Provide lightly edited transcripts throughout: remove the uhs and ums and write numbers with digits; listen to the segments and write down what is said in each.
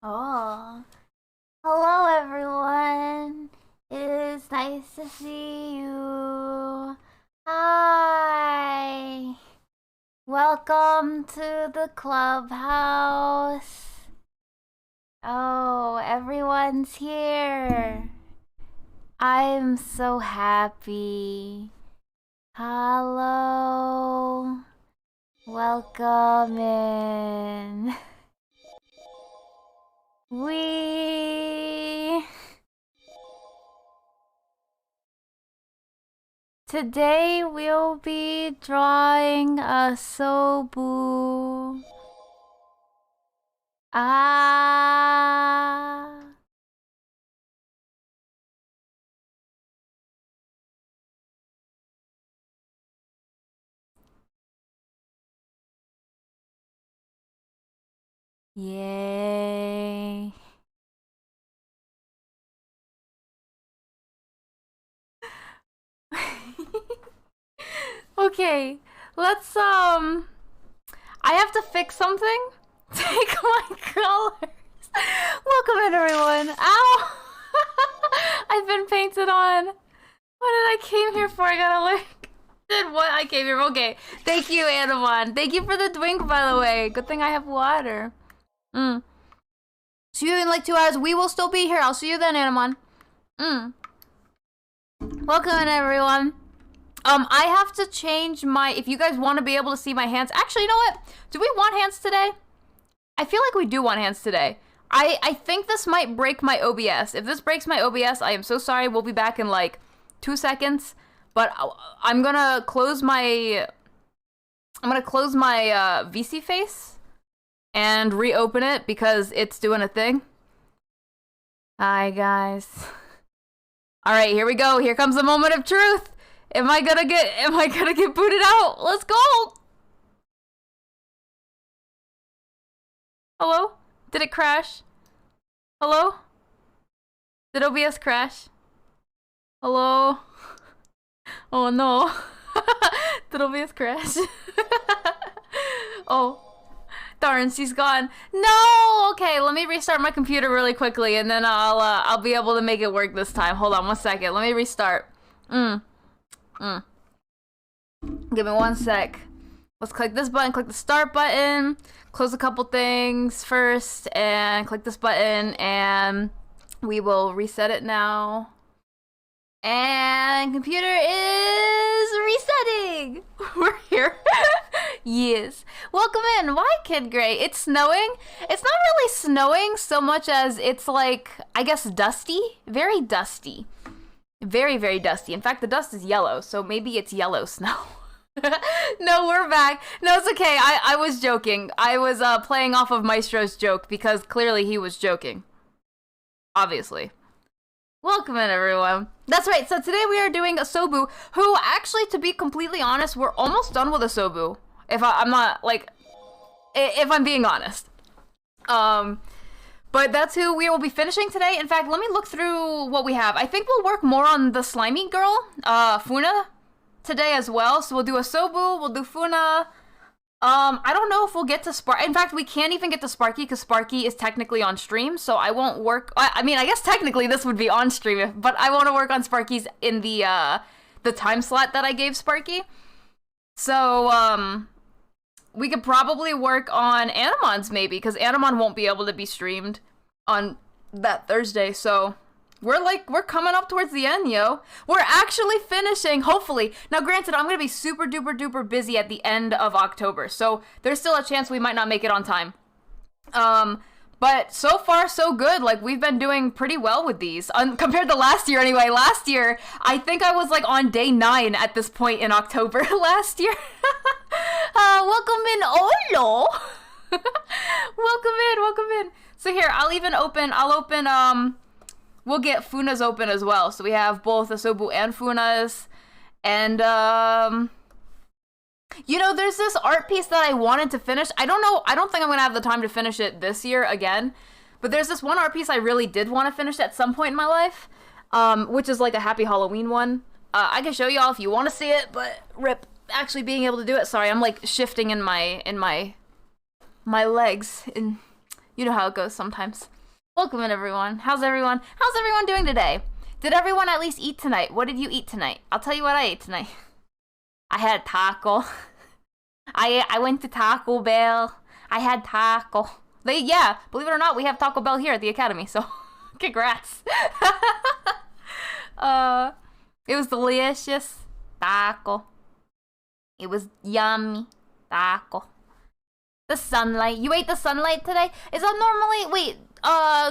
Oh, hello everyone. It is nice to see you. Hi. Welcome to the clubhouse. Oh, everyone's here. I'm so happy. Hello. Welcome in. Today we'll be drawing a sobu. Ah. Yay. Okay, let's I have to fix something. Take my colors. Welcome in everyone. Ow! I've been painted on. What did I came here for? I gotta look. Did what I came here for? Okay. Thank you, Anamon. Thank you for the drink, by the way. Good thing I have water. See you in like 2 hours. We will still be here. I'll see you then, Anamon. Welcome in everyone. I have to change my, if you guys want to be able to see my hands. Actually, you know what? Do we want hands today? I feel like we do want hands today. I think this might break my OBS. If this breaks my OBS, I am so sorry. We'll be back in like 2 seconds. But I'm gonna close my VC face and reopen it because it's doing a thing. Hi guys. All right, here we go. Here comes the moment of truth. Am I gonna get booted out? Let's go. Hello? Did it crash? Hello? Did OBS crash? Hello? Oh no. Did OBS crash? Oh. Darn, she's gone. No! Okay, let me restart my computer really quickly and then I'll be able to make it work this time. Hold on 1 second. Let me restart. Give me 1 sec. Let's click this button, click the start button, close a couple things first, and click this button, and we will reset it now. And computer is resetting. We're here. Yes. Welcome in. Why, Kid Gray? It's snowing. It's not really snowing so much as it's like, I guess, dusty. Very dusty. Very, very dusty. In fact, the dust is yellow, so maybe it's yellow snow. No, we're back. No, it's okay. I was joking. I was playing off of Maestro's joke because clearly he was joking. Obviously. Welcome in, everyone. That's right. So today we are doing a sobu, who actually, to be completely honest, we're almost done with a sobu. If I'm not, like, if I'm being honest. But that's who we will be finishing today. In fact, let me look through what we have. I think we'll work more on the slimy girl, Funa, today as well. So we'll do a sobu, we'll do Funa. I don't know if we'll get to Sparky. In fact, we can't even get to Sparky because Sparky is technically on stream, so I won't work. I mean, I guess technically this would be on stream, but I want to work on Sparky's in the time slot that I gave Sparky. So, we could probably work on Anamon's maybe, because Anamon won't be able to be streamed on that Thursday, so we're coming up towards the end, yo. We're actually finishing, hopefully. Now, granted, I'm gonna be super duper duper busy at the end of October, so there's still a chance we might not make it on time. But so far, so good. Like, we've been doing pretty well with these. Compared to last year, anyway. Last year, I think I was, like, on day 9 at this point in October last year. Welcome in, Olo! Welcome in. So here, I'll open, we'll get Funa's open as well. So we have both Asobu and Funa's. And, you know, there's this art piece that I wanted to finish. I don't think I'm gonna have the time to finish it this year again. But there's this one art piece I really did want to finish at some point in my life. Which is like a Happy Halloween one. I can show y'all if you want to see it, but rip actually being able to do it. Sorry, I'm like shifting in my legs. And you know how it goes sometimes. Welcome in, everyone. How's everyone? How's everyone doing today? Did everyone at least eat tonight? What did you eat tonight? I'll tell you what I ate tonight. I had taco. I went to Taco Bell. I had taco. Yeah, believe it or not, we have Taco Bell here at the Academy, so congrats. It was delicious. Taco. It was yummy. Taco. The sunlight. You ate the sunlight today? Is that normally... Wait,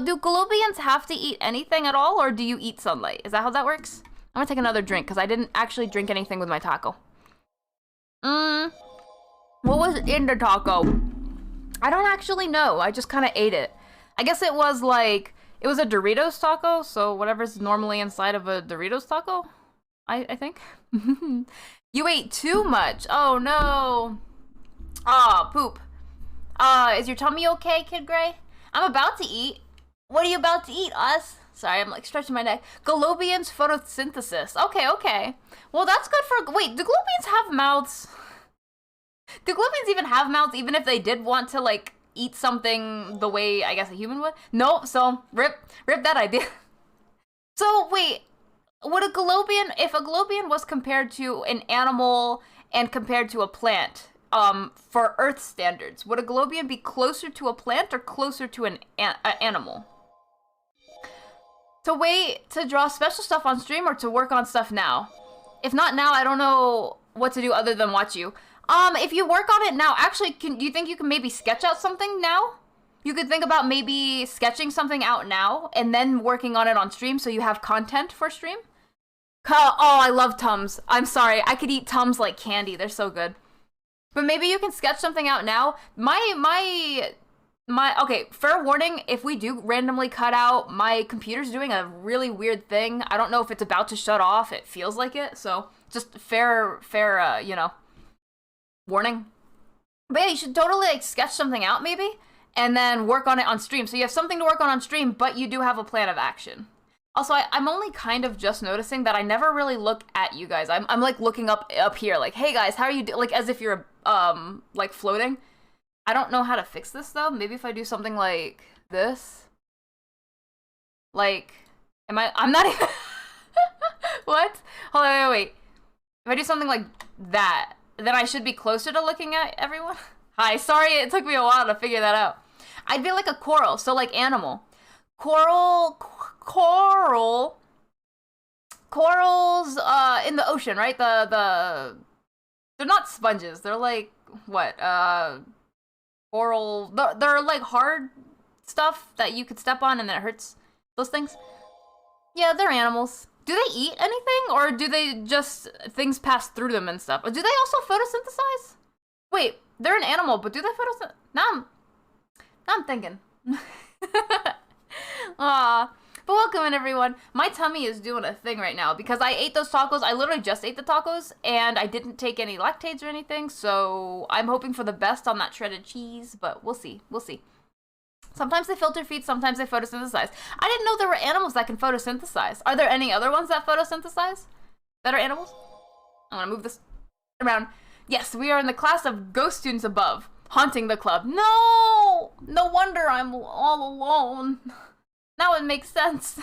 do Galobians have to eat anything at all, or do you eat sunlight? Is that how that works? I'm gonna take another drink, because I didn't actually drink anything with my taco. What was in the taco? I don't actually know. I just kind of ate it. I guess it was like... It was a Doritos taco, so whatever's normally inside of a Doritos taco, I think. You ate too much. Oh, no. Aw, poop. Is your tummy okay, Kid Gray? I'm about to eat. What are you about to eat, us? Sorry, I'm like stretching my neck. Galobians photosynthesis. Okay. Well, that's good for... Wait, do Galobians have mouths? Do Galobians even have mouths, even if they did want to, like, eat something the way, I guess, a human would? Nope, so rip that idea. So, wait, would a Galobian... If a Galobian was compared to an animal and compared to a plant... for Earth standards, would a Galobian be closer to a plant or closer to an animal? To wait to draw special stuff on stream or to work on stuff now? If not now, I don't know what to do other than watch you. If you work on it now, actually, do you think you can maybe sketch out something now? You could think about maybe sketching something out now and then working on it on stream so you have content for stream? Oh, I love Tums. I'm sorry, I could eat Tums like candy. They're so good. But maybe you can sketch something out now. Okay, fair warning, if we do randomly cut out, my computer's doing a really weird thing. I don't know if it's about to shut off. It feels like it, so just fair, warning. But yeah, you should totally, like, sketch something out, maybe, and then work on it on stream. So you have something to work on stream, but you do have a plan of action. Also, I'm only kind of just noticing that I never really look at you guys. I'm like looking up here, like, hey guys, how are you doing? Like, as if you're, like, floating. I don't know how to fix this, though. Maybe if I do something like this. Like, I'm not even... What? Hold on, wait. If I do something like that, then I should be closer to looking at everyone? Hi, sorry it took me a while to figure that out. I'd be like a coral, so like animal. Corals in the ocean, right? They're not sponges. They're like what? Coral. They're like hard stuff that you could step on and then it hurts. Those things. Yeah, they're animals. Do they eat anything, or do they just things pass through them and stuff? Or do they also photosynthesize? Wait, they're an animal, but do they photosynthesize? Now I'm thinking. But welcome in, everyone. My tummy is doing a thing right now because I ate those tacos. I literally just ate the tacos and I didn't take any lactates or anything, so I'm hoping for the best on that shredded cheese, but we'll see. Sometimes they filter feed, sometimes they photosynthesize. I didn't know there were animals that can photosynthesize. Are there any other ones that photosynthesize that are animals? I'm gonna move this around. Yes, we are in the class of ghost students above, haunting the club. No wonder I'm all alone. Now it makes sense.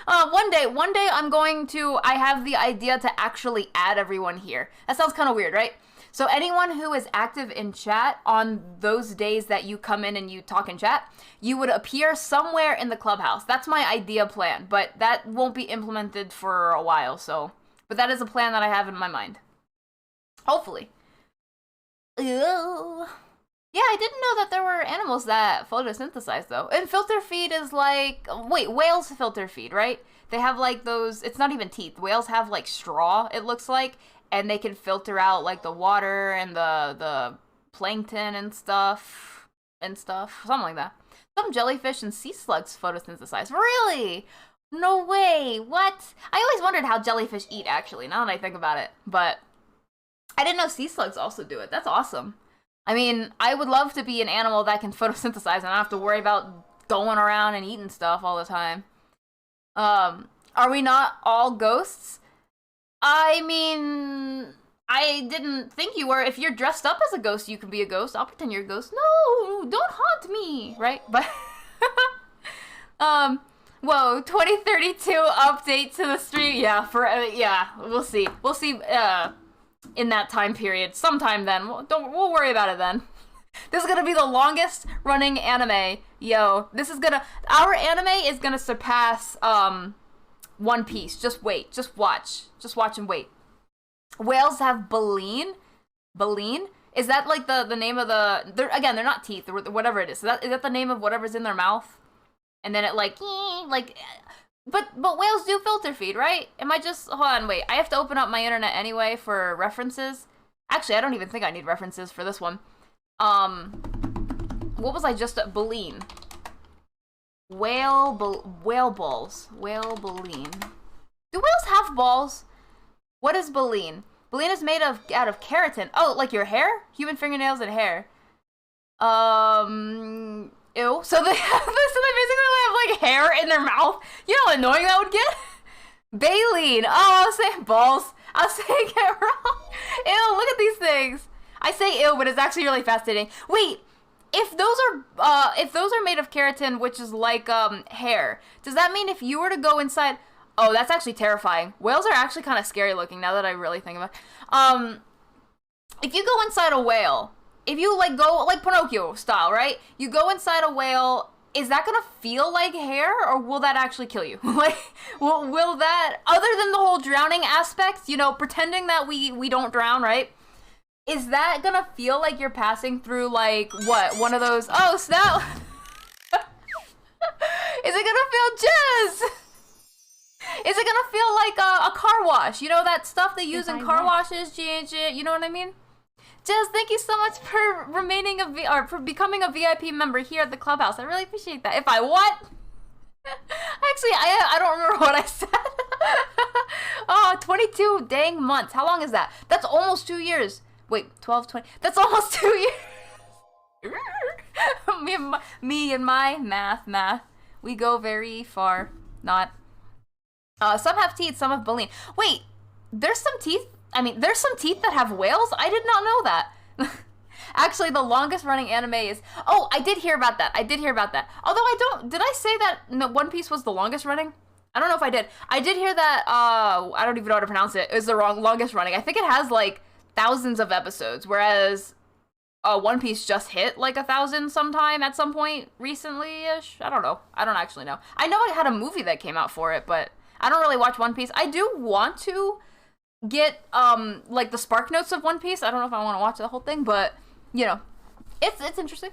One day I have the idea to actually add everyone here. That sounds kind of weird, right? So anyone who is active in chat on those days that you come in and you talk in chat, you would appear somewhere in the clubhouse. That's my idea plan, but that won't be implemented for a while, so. But that is a plan that I have in my mind. Hopefully. Ew. Yeah, I didn't know that there were animals that photosynthesize, though. And filter feed is like... Wait, whales filter feed, right? They have, like, those... It's not even teeth. Whales have, like, straw, it looks like. And they can filter out, like, the water and the plankton and stuff. Something like that. Some jellyfish and sea slugs photosynthesize. Really? No way. What? I always wondered how jellyfish eat, actually, now that I think about it. But I didn't know sea slugs also do it. That's awesome. I mean, I would love to be an animal that can photosynthesize and not have to worry about going around and eating stuff all the time. Are we not all ghosts? I mean, I didn't think you were. If you're dressed up as a ghost, you can be a ghost. I'll pretend you're a ghost. No, don't haunt me, right? But Whoa, 2032 update to the stream. Yeah, yeah, we'll see. We'll see in that time period. Sometime then. We'll worry about it then. This is gonna be the longest running anime. Yo, our anime is gonna surpass One Piece. Just wait. Just watch. Just watch and wait. Whales have baleen. Baleen? Is that like the name of they're not teeth or whatever it is. Is that the name of whatever's in their mouth? And then it but whales do filter feed, right? Am I just, hold on, wait. I have to open up my internet anyway for references. Actually, I don't even think I need references for this one. What was I just, baleen. Whale balls. Whale baleen. Do whales have balls? What is baleen? Baleen is made out of keratin. Oh, like your hair? Human fingernails and hair. Ew. So they basically have like hair in their mouth. You know how annoying that would get? Baleen. Oh, I was saying balls. I was saying it wrong. Ew, look at these things. I say ew, but it's actually really fascinating. Wait, if those are made of keratin, which is like hair, does that mean if you were to go inside? Oh, that's actually terrifying. Whales are actually kind of scary looking now that I really think about it. If you go inside a whale, if you go like Pinocchio style, right? You go inside a whale, is that gonna feel like hair, or will that actually kill you? Will that, other than the whole drowning aspect, pretending that we don't drown, right? Is that gonna feel like you're passing through one of those, oh snap. Is it gonna feel jizz? Is it gonna feel like a car wash? You know that stuff they use in car washes, G&G, you know what I mean? Jez, thank you so much for for becoming a VIP member here at the clubhouse. I really appreciate that. If I what? Actually, I don't remember what I said. Oh, 22 dang months. How long is that? That's almost 2 years. Wait, 12, 20. That's almost 2 years. me and my math. We go very far. Not. Some have teeth, some have baleen. Wait, there's some teeth that have whales? I did not know that. Actually, the longest running anime is... Oh, I did hear about that. Although did I say that One Piece was the longest running? I don't know if I did. I did hear that, I don't even know how to pronounce it. It was the longest running. I think it has, thousands of episodes, whereas One Piece just hit, 1,000 sometime at some point recently-ish. I don't know. I don't actually know. I know I had a movie that came out for it, but I don't really watch One Piece. I do want to get the spark notes of One Piece. I don't know if I want to watch the whole thing, but it's interesting.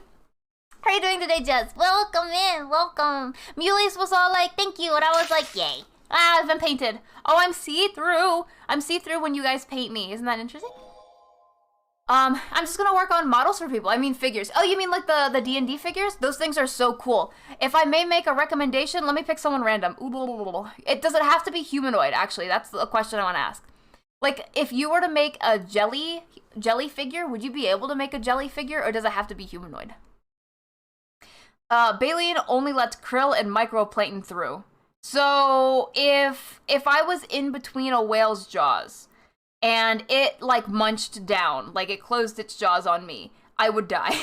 How are you doing today, Jess? Welcome in, welcome. Muleys was all like, thank you, and I was like, yay. I've been painted. Oh, I'm see-through. I'm see-through when you guys paint me. Isn't that interesting? I'm just gonna work on models for people. I mean figures. Oh, you mean the D&D figures? Those things are so cool. If I may make a recommendation, let me pick someone random. Does it have to be humanoid, actually? That's the question I want to ask. If you were to make a jelly figure, would you be able to make a jelly figure, or does it have to be humanoid? Baleen only lets krill and microplankton through. So if I was in between a whale's jaws and it munched down, it closed its jaws on me, I would die.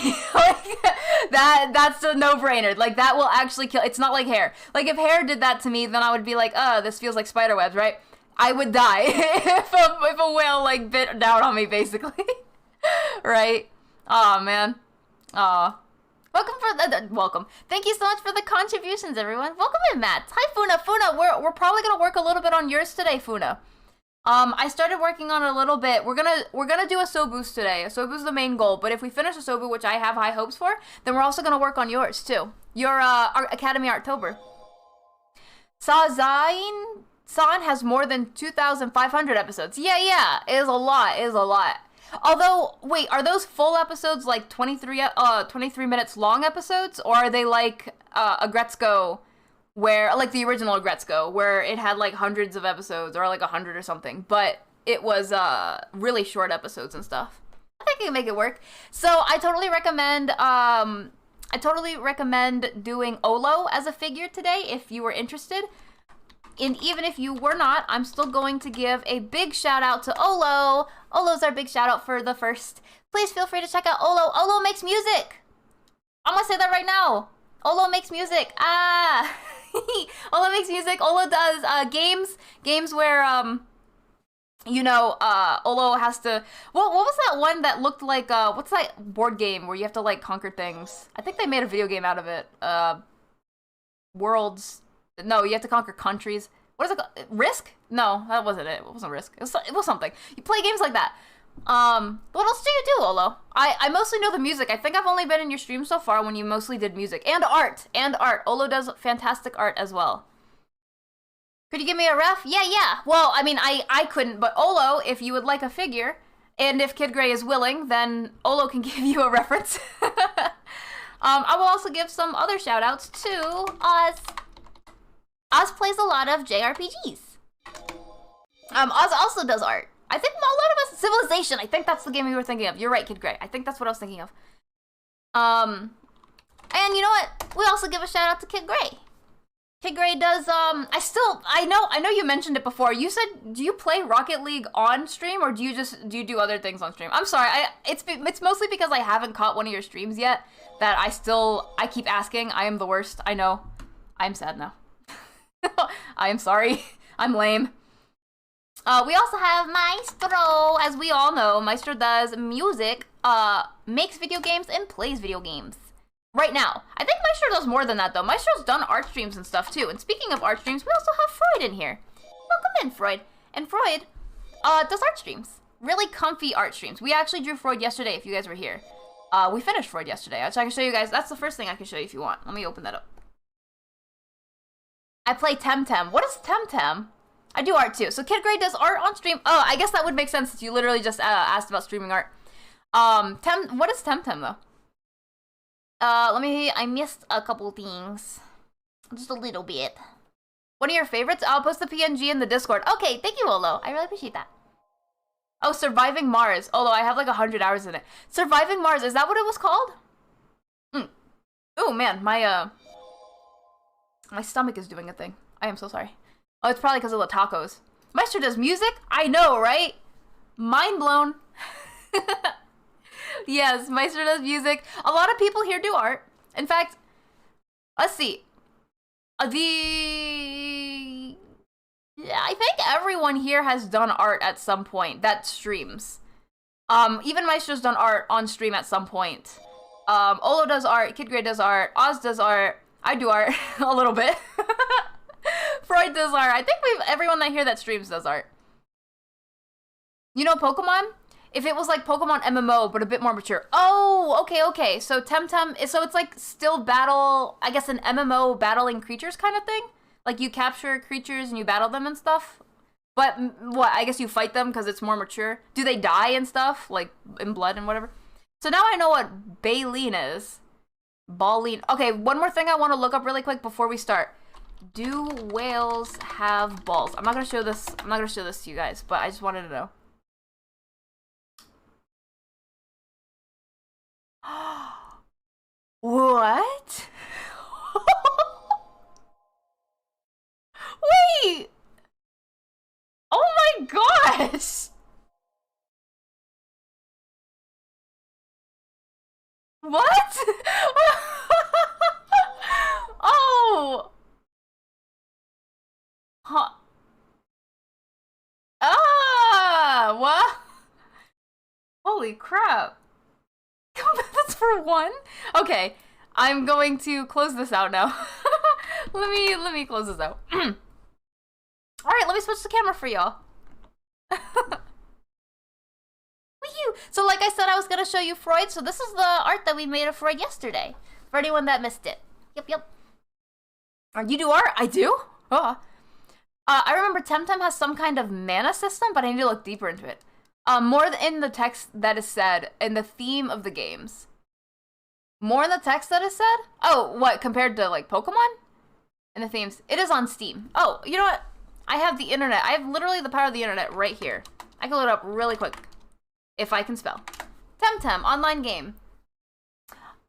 That's a no-brainer. That will actually kill. It's not like hair. If hair did that to me, then I would be like, this feels like spider webs, right? I would die if a whale bit down on me, basically. Right? Aw, man. Aw. Welcome. Thank you so much for the contributions, everyone. Welcome in, Matt. Hi, Funa. Funa, we're probably gonna work a little bit on yours today, Funa. I started working on it a little bit. We're gonna do a Sobu's today. Sobu's the main goal, but if we finish a Sobu, which I have high hopes for, then we're also gonna work on yours too. Your Academy Arttober. San has more than 2,500 episodes. Yeah, it is a lot. Although, wait, are those full episodes 23 minutes long episodes, or are they Agretzko, where the original Agretzko, where it had hundreds of episodes, or 100 or something, but it was really short episodes and stuff? I think I can make it work. So I totally recommend doing Olo as a figure today if you were interested. And even if you were not, I'm still going to give a big shout out to Olo. Olo's our big shout out for the first. Please feel free to check out Olo. Olo makes music. I'm gonna say that right now. Olo makes music. Olo makes music. Olo does games where you know, Olo has to. What was that one that looked like what's that board game where you have to like conquer things? I think they made a video game out of it. Worlds. No, you have to conquer countries. What is it called? Risk? No, that wasn't it. It wasn't Risk. It was something. You play games like that. What else do you do, Olo? I mostly know the music. I think I've only been in your stream so far when you mostly did music. And art. Olo does fantastic art as well. Could you give me a ref? Yeah. Well, I mean, I couldn't, but Olo, if you would like a figure, and if Kid Gray is willing, then Olo can give you a reference. I will also give some other shout-outs to Oz. Oz plays a lot of JRPGs. Oz also does art. I think a lot of us... Civilization, I think that's the game we were thinking of. You're right, Kid Gray. I think that's what I was thinking of. And you know what? We also give a shout-out to Kid Gray. Kid Gray does, I know you mentioned it before. You said, do you play Rocket League on stream, or do you do other things on stream? I'm sorry, it's mostly because I haven't caught one of your streams yet, that I keep asking. I am the worst, I know. I'm sad now. I am sorry. I'm lame. We also have Maestro, as we all know. Maestro does music, makes video games, and plays video games. Right now. I think Maestro does more than that, though. Maestro's done art streams and stuff, too. And speaking of art streams, we also have Freud in here. Welcome in, Freud. And Freud does art streams. Really comfy art streams. We actually drew Freud yesterday, if you guys were here. We finished Freud yesterday, which I can show you guys. That's the first thing I can show you if you want. Let me open that up. I play Temtem. What is Temtem? I do art, too. So Kid Gray does art on stream. Oh, I guess that would make sense since you literally just asked about streaming art. What is Temtem, though? I missed a couple things. Just a little bit. One of your favorites? I'll post the PNG in the Discord. Okay, thank you, Olo. I really appreciate that. Oh, Surviving Mars. Olo, I have like 100 hours in it. Surviving Mars, is that what it was called? Oh, man, my stomach is doing a thing. I am so sorry. Oh, it's probably because of the tacos. Maestro does music? I know, right? Mind blown. Yes, Maestro does music. A lot of people here do art. In fact, let's see. I think everyone here has done art at some point that streams. Even Maestro's done art on stream at some point. Olo does art, Kid Gray does art, Oz does art, I do art a little bit. Freud does art. I think everyone that streams does art. You know Pokemon? If it was like Pokemon MMO, but a bit more mature. Oh, okay. So Temtem, so it's like still battle, I guess an MMO battling creatures kind of thing? Like you capture creatures and you battle them and stuff? But what, I guess you fight them because it's more mature? Do they die and stuff? Like in blood and whatever? So now I know what Baleen is. Baleen. Okay, one more thing I want to look up really quick before we start. Do whales have balls? I'm not going to show this to you guys, but I just wanted to know. What? Wait! Oh my gosh! What? Oh! Huh. Ah! What? Holy crap. That's for one? Okay, I'm going to close this out now. let me close this out. Alright, let me switch the camera for y'all. So like I said, I was gonna show you Freud. So this is the art that we made of Freud yesterday. For anyone that missed it. Yep. You do art? I do? Oh. I remember Temtem has some kind of mana system, but I need to look deeper into it. More in the text that is said, in the theme of the games. More in the text that is said? Oh, what, compared to, like, Pokemon? In the themes. It is on Steam. Oh, you know what? I have the internet. I have literally the power of the internet right here. I can load it up really quick. If I can spell. Temtem, online game.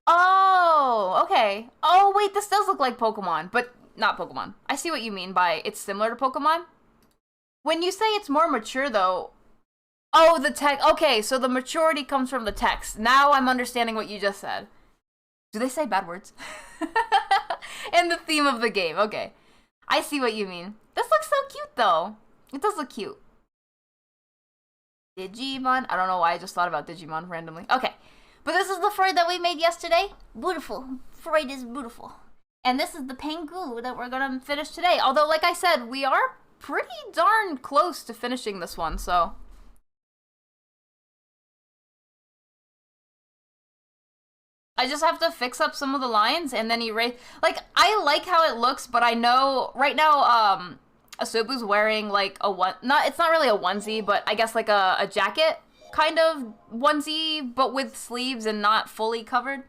Oh, okay. Oh, wait, this does look like Pokemon, but not Pokemon. I see what you mean by it's similar to Pokemon. When you say it's more mature, though... Oh, the text. Okay, so the maturity comes from the text. Now I'm understanding what you just said. Do they say bad words? in the theme of the game. Okay. I see what you mean. This looks so cute, though. It does look cute. Digimon? I don't know why I just thought about Digimon randomly. Okay. But this is the Freud that we made yesterday. Beautiful. Freud is beautiful. And this is the Pengu that we're gonna finish today. Although, like I said, we are pretty darn close to finishing this one, so... I just have to fix up some of the lines and then erase... Like, I like how it looks, but I know... Right now, Asobu's wearing, like, a one... It's not really a onesie, but I guess, like, a jacket kind of onesie, but with sleeves and not fully covered.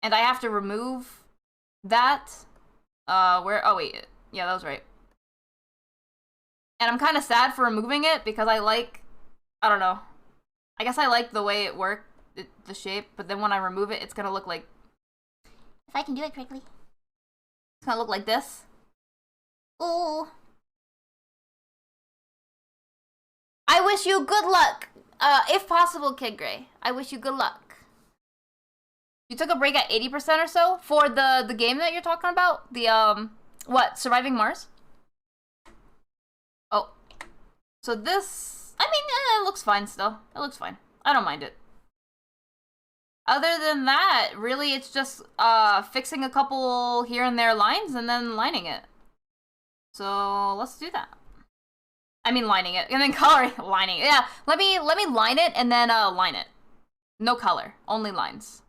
And I have to remove that. Where... Oh, wait. Yeah, that was right. And I'm kind of sad for removing it because I like... I don't know. I guess I like the way it worked. The shape, but then when I remove it, it's gonna look like... If I can do it correctly. It's gonna look like this. Ooh. I wish you good luck. If possible, Kid Gray. I wish you good luck. You took a break at 80% or so for the game that you're talking about? The, what? Surviving Mars? Oh. So this... I mean, it looks fine still. It looks fine. I don't mind it. Other than that, really, it's just fixing a couple here and there lines and then lining it. So let's do that. I mean, lining it and then coloring, lining it. Yeah, let me line it and then line it. No color, only lines.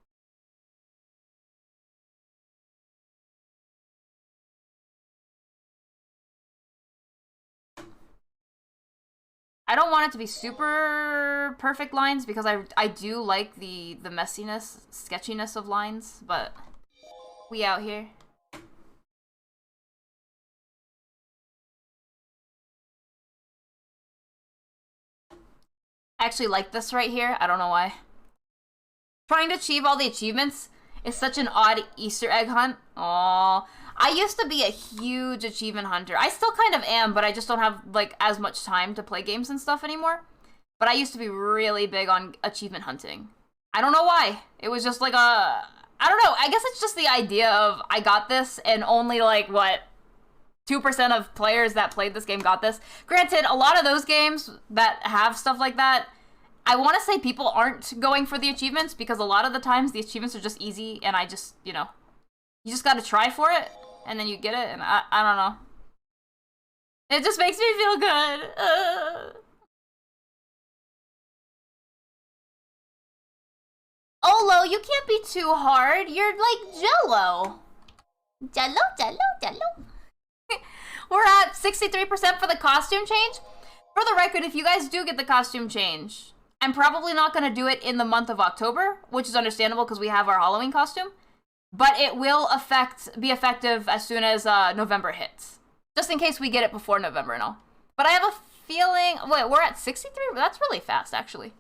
I don't want it to be super perfect lines because I do like the messiness, sketchiness of lines, but we out here. I actually like this right here. I don't know why. Trying to achieve all the achievements is such an odd Easter egg hunt. Aww. I used to be a huge achievement hunter. I still kind of am, but I just don't have, like, as much time to play games and stuff anymore. But I used to be really big on achievement hunting. I don't know why. It was just like a... I don't know. I guess it's just the idea of I got this and only, like, what... 2% of players that played this game got this. Granted, a lot of those games that have stuff like that, I want to say people aren't going for the achievements because a lot of the times the achievements are just easy and I just, you know... You just gotta try for it, and then you get it, and I don't know. It just makes me feel good. Olo, you can't be too hard. You're like Jello. Jello. We're at 63% for the costume change. For the record, if you guys do get the costume change, I'm probably not gonna do it in the month of October, which is understandable because we have our Halloween costume. But it will be effective as soon as November hits. Just in case we get it before November and all. But I have a feeling... Wait, we're at 63? That's really fast, actually.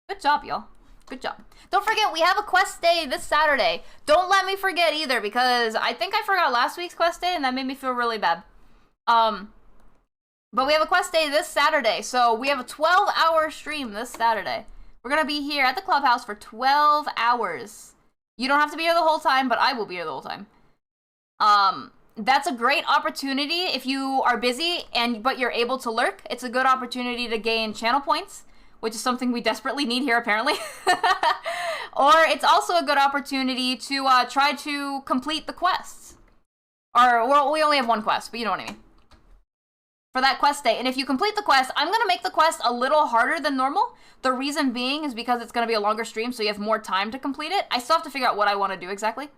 Good job, y'all. Good job. Don't forget, we have a quest day this Saturday. Don't let me forget either, because I think I forgot last week's quest day, and that made me feel really bad. But we have a quest day this Saturday, so we have a 12-hour stream this Saturday. We're going to be here at the clubhouse for 12 hours. You don't have to be here the whole time, but I will be here the whole time. That's a great opportunity if you are busy but you're able to lurk. It's a good opportunity to gain channel points, which is something we desperately need here apparently. Or it's also a good opportunity to try to complete the quests. Or, well, we only have one quest, but you know what I mean. For that quest day. And if you complete the quest, I'm going to make the quest a little harder than normal. The reason being is because it's going to be a longer stream, so you have more time to complete it. I still have to figure out what I want to do exactly.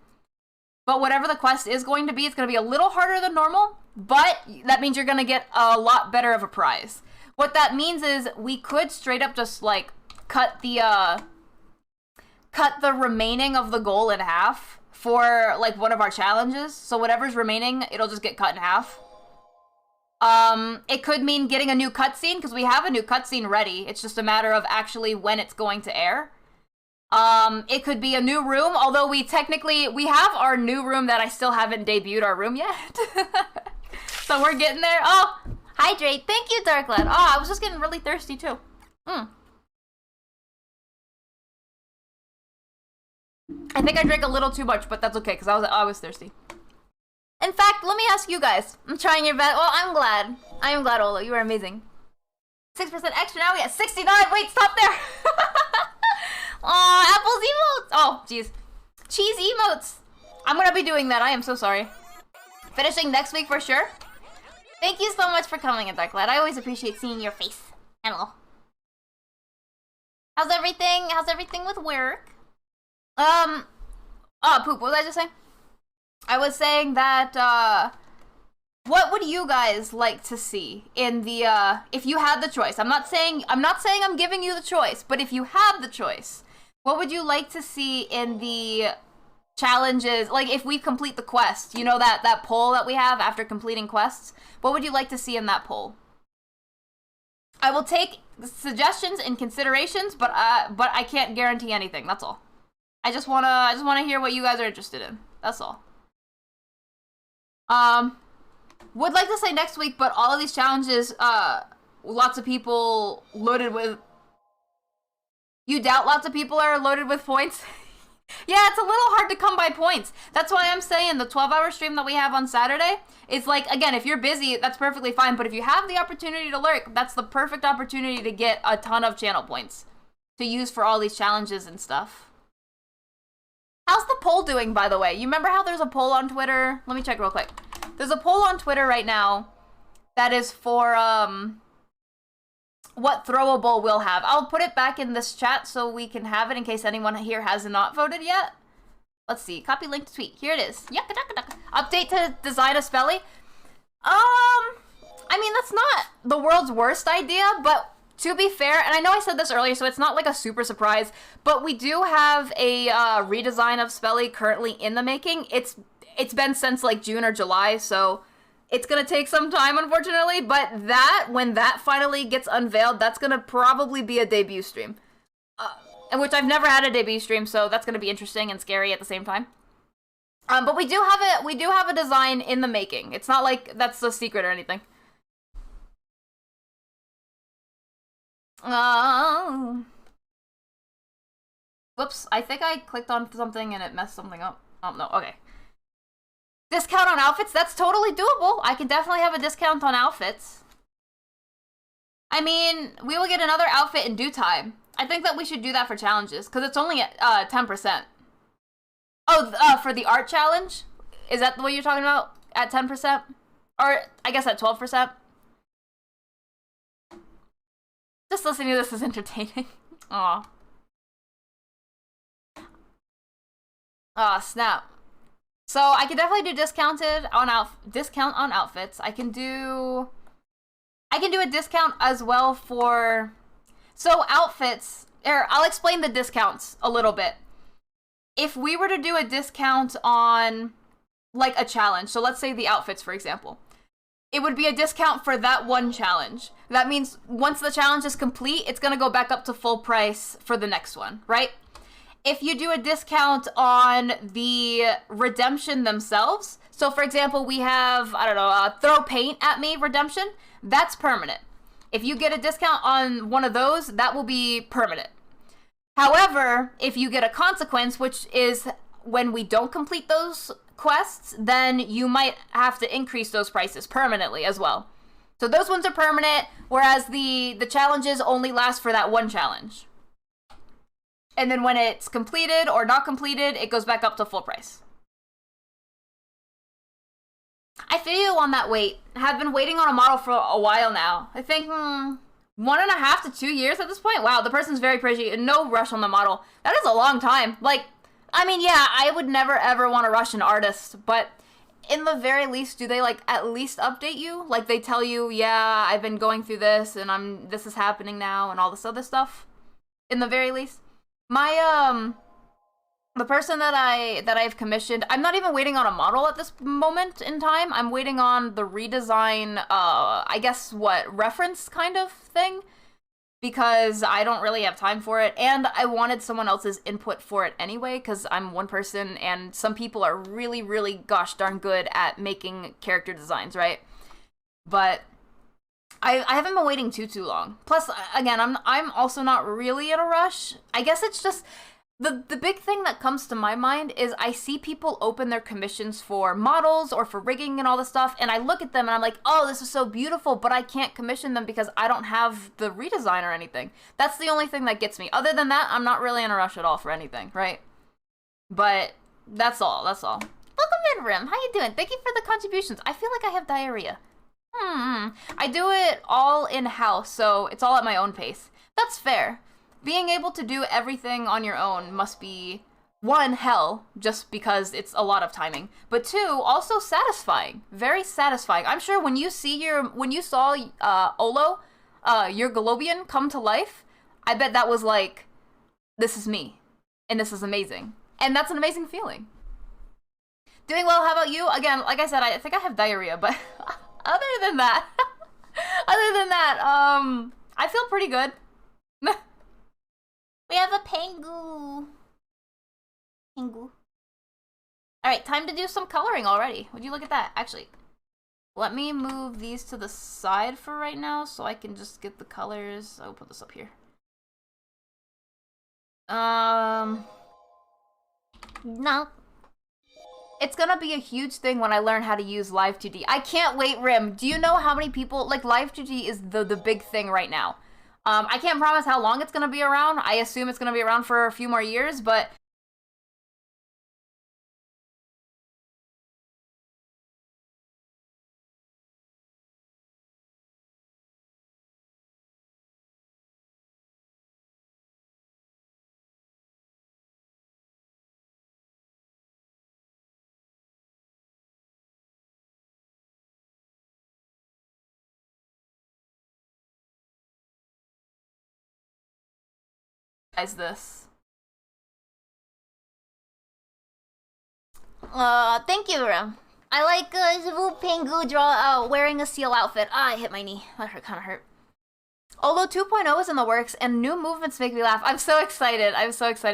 But whatever the quest is going to be, it's going to be a little harder than normal, but that means you're going to get a lot better of a prize. What that means is we could straight up just, like, cut the remaining of the goal in half for, like, one of our challenges. So whatever's remaining, it'll just get cut in half. It could mean getting a new cutscene, because we have a new cutscene ready. It's just a matter of actually when it's going to air. It could be a new room, although we have our new room that I still haven't debuted our room yet. So we're getting there. Oh, hydrate. Thank you, Darklet. Oh, I was just getting really thirsty, too. I think I drank a little too much, but that's okay, because I was thirsty. fact, let me ask you guys. I'm trying your best. Well, I'm glad. I am glad, Olo. You are amazing. 6% extra, now we got 69. Wait, stop there. Aw, Apple's emotes. Oh, jeez. Cheese emotes. I'm gonna be doing that. I am so sorry. Finishing next week for sure. Thank you so much for coming in, Dark Lad. I always appreciate seeing your face. Hello. How's everything? How's everything with work? Oh, poop. What was I just saying? I was saying that, what would you guys like to see in the, if you had the choice? I'm not saying I'm giving you the choice, but if you had the choice, what would you like to see in the challenges? Like, if we complete the quest, you know, that poll that we have after completing quests, what would you like to see in that poll? I will take suggestions and considerations, but I can't guarantee anything. That's all. I just wanna hear what you guys are interested in. That's all. Would like to say next week, but all of these challenges, lots of people loaded with. You doubt lots of people are loaded with points? Yeah, it's a little hard to come by points. That's why I'm saying the 12-hour stream that we have on Saturday is like, again, if you're busy, that's perfectly fine. But if you have the opportunity to lurk, that's the perfect opportunity to get a ton of channel points to use for all these challenges and stuff. How's the poll doing, by the way? You remember how there's a poll on Twitter? Let me check real quick. There's a poll on Twitter right now that is for, what throwable we'll have. I'll put it back in this chat so we can have it in case anyone here has not voted yet. Let's see. Copy link to tweet. Here it is. Update to design a spelly. I mean, that's not the world's worst idea, but to be fair, and I know I said this earlier, so it's not like a super surprise, but we do have a redesign of Spelly currently in the making. It's been since like June or July, so it's gonna take some time, unfortunately, but when that finally gets unveiled, that's gonna probably be a debut stream. In which I've never had a debut stream, so that's gonna be interesting and scary at the same time. But we do have a design in the making. It's not like that's a secret or anything. Whoops, I think I clicked on something and it messed something up. Oh, no, okay. Discount on outfits? That's totally doable. I can definitely have a discount on outfits. I mean, we will get another outfit in due time. I think that we should do that for challenges, because it's only at 10%. Oh, for the art challenge? Is that what you're talking about? At 10%? Or, I guess at 12%? Just listening to this is entertaining. Aw. Aw, snap. So I can definitely do discount on outfits. I can do a discount as well for, so outfits, I'll explain the discounts a little bit. If we were to do a discount on like a challenge, so let's say the outfits, for example, it would be a discount for that one challenge. That means once the challenge is complete, it's gonna go back up to full price for the next one, right? If you do a discount on the redemption themselves, so for example, we have, I don't know, throw paint at me redemption, that's permanent. If you get a discount on one of those, that will be permanent. However, if you get a consequence, which is when we don't complete those quests, then you might have to increase those prices permanently as well. So those ones are permanent, whereas the challenges only last for that one challenge. And then when it's completed or not completed, it goes back up to full price. I feel you on that wait. I have been waiting on a model for a while now. I think 1.5 to 2 years at this point. Wow, the person's very pretty. No rush on the model. That is a long time. Like, I mean, yeah, I would never ever want to rush an artist, but in the very least, do they like at least update you? Like they tell you, yeah, I've been going through this and this is happening now and all this other stuff? In the very least. My, the person that I've commissioned, I'm not even waiting on a model at this moment in time. I'm waiting on the redesign, I guess, reference kind of thing. Because I don't really have time for it, and I wanted someone else's input for it anyway, because I'm one person, and some people are really, really gosh darn good at making character designs, right? But I haven't been waiting too long. Plus, again, I'm also not really in a rush. I guess it's just, The big thing that comes to my mind is I see people open their commissions for models or for rigging and all this stuff, and I look at them and I'm like, oh, this is so beautiful, but I can't commission them because I don't have the redesign or anything. That's the only thing that gets me. Other than that, I'm not really in a rush at all for anything, right? But that's all. Welcome in, Rim. How you doing? Thank you for the contributions. I feel like I have diarrhea. I do it all in-house, so it's all at my own pace. That's fair. Being able to do everything on your own must be, one, hell, just because it's a lot of timing, but two, also satisfying. Very satisfying. I'm sure when you saw Olo, your Globian come to life, I bet that was like, this is me, and this is amazing. And that's an amazing feeling. Doing well, how about you? Again, like I said, I think I have diarrhea, but other than that, I feel pretty good. We have a Pengu. Alright, time to do some coloring already. Would you look at that? Actually, let me move these to the side for right now so I can just get the colors. I'll put this up here. No. It's gonna be a huge thing when I learn how to use Live 2D. I can't wait, Rim. Do you know how many people, like, Live 2D is the big thing right now. I can't promise how long it's going to be around. I assume it's going to be around for a few more years, but this. Thank you, Rim. I like Pengu wearing a seal outfit. I hit my knee. That kind of hurt. Olo 2.0 is in the works, and new movements make me laugh. I'm so excited.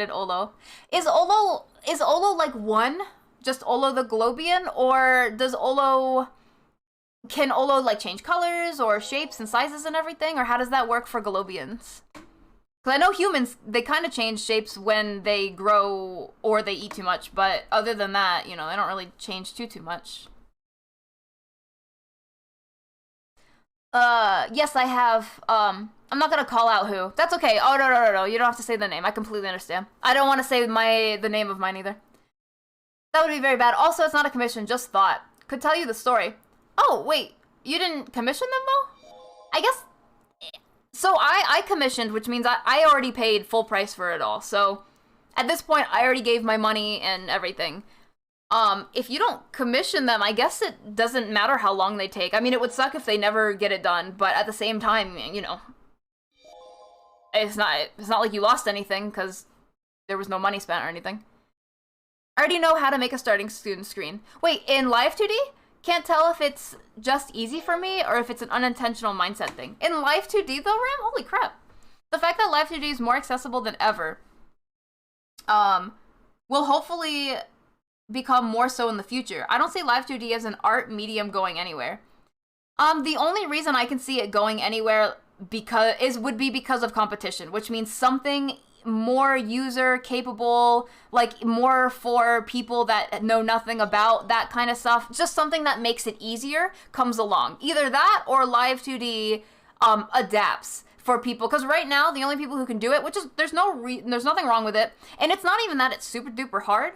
Olo. Is Olo like one? Just Olo the Globian? Or can Olo like change colors or shapes and sizes and everything? Or how does that work for Globians? Because I know humans, they kind of change shapes when they grow or they eat too much, but other than that, you know, they don't really change too much. Yes, I have, I'm not gonna call out who. That's okay. Oh, no, you don't have to say the name. I completely understand. I don't want to say the name of mine either. That would be very bad. Also, it's not a commission, just thought. Could tell you the story. Oh, wait, you didn't commission them, though? I guess... So I commissioned, which means I already paid full price for it all. So at this point, I already gave my money and everything. If you don't commission them, I guess it doesn't matter how long they take. I mean, it would suck if they never get it done, but at the same time, you know, it's not like you lost anything because there was no money spent or anything. I already know how to make a starting student screen. Wait, in Live 2D? Can't tell if it's just easy for me or if it's an unintentional mindset thing. In Live 2D though, Ram? Holy crap. The fact that Live 2D is more accessible than ever will hopefully become more so in the future. I don't see Live 2D as an art medium going anywhere. The only reason I can see it going anywhere would be because of competition, which means something more user capable, like more for people that know nothing about that kind of stuff. Just something that makes it easier comes along. Either that or Live 2D adapts for people, because right now the only people who can do it, which is there's nothing wrong with it, and it's not even that it's super duper hard,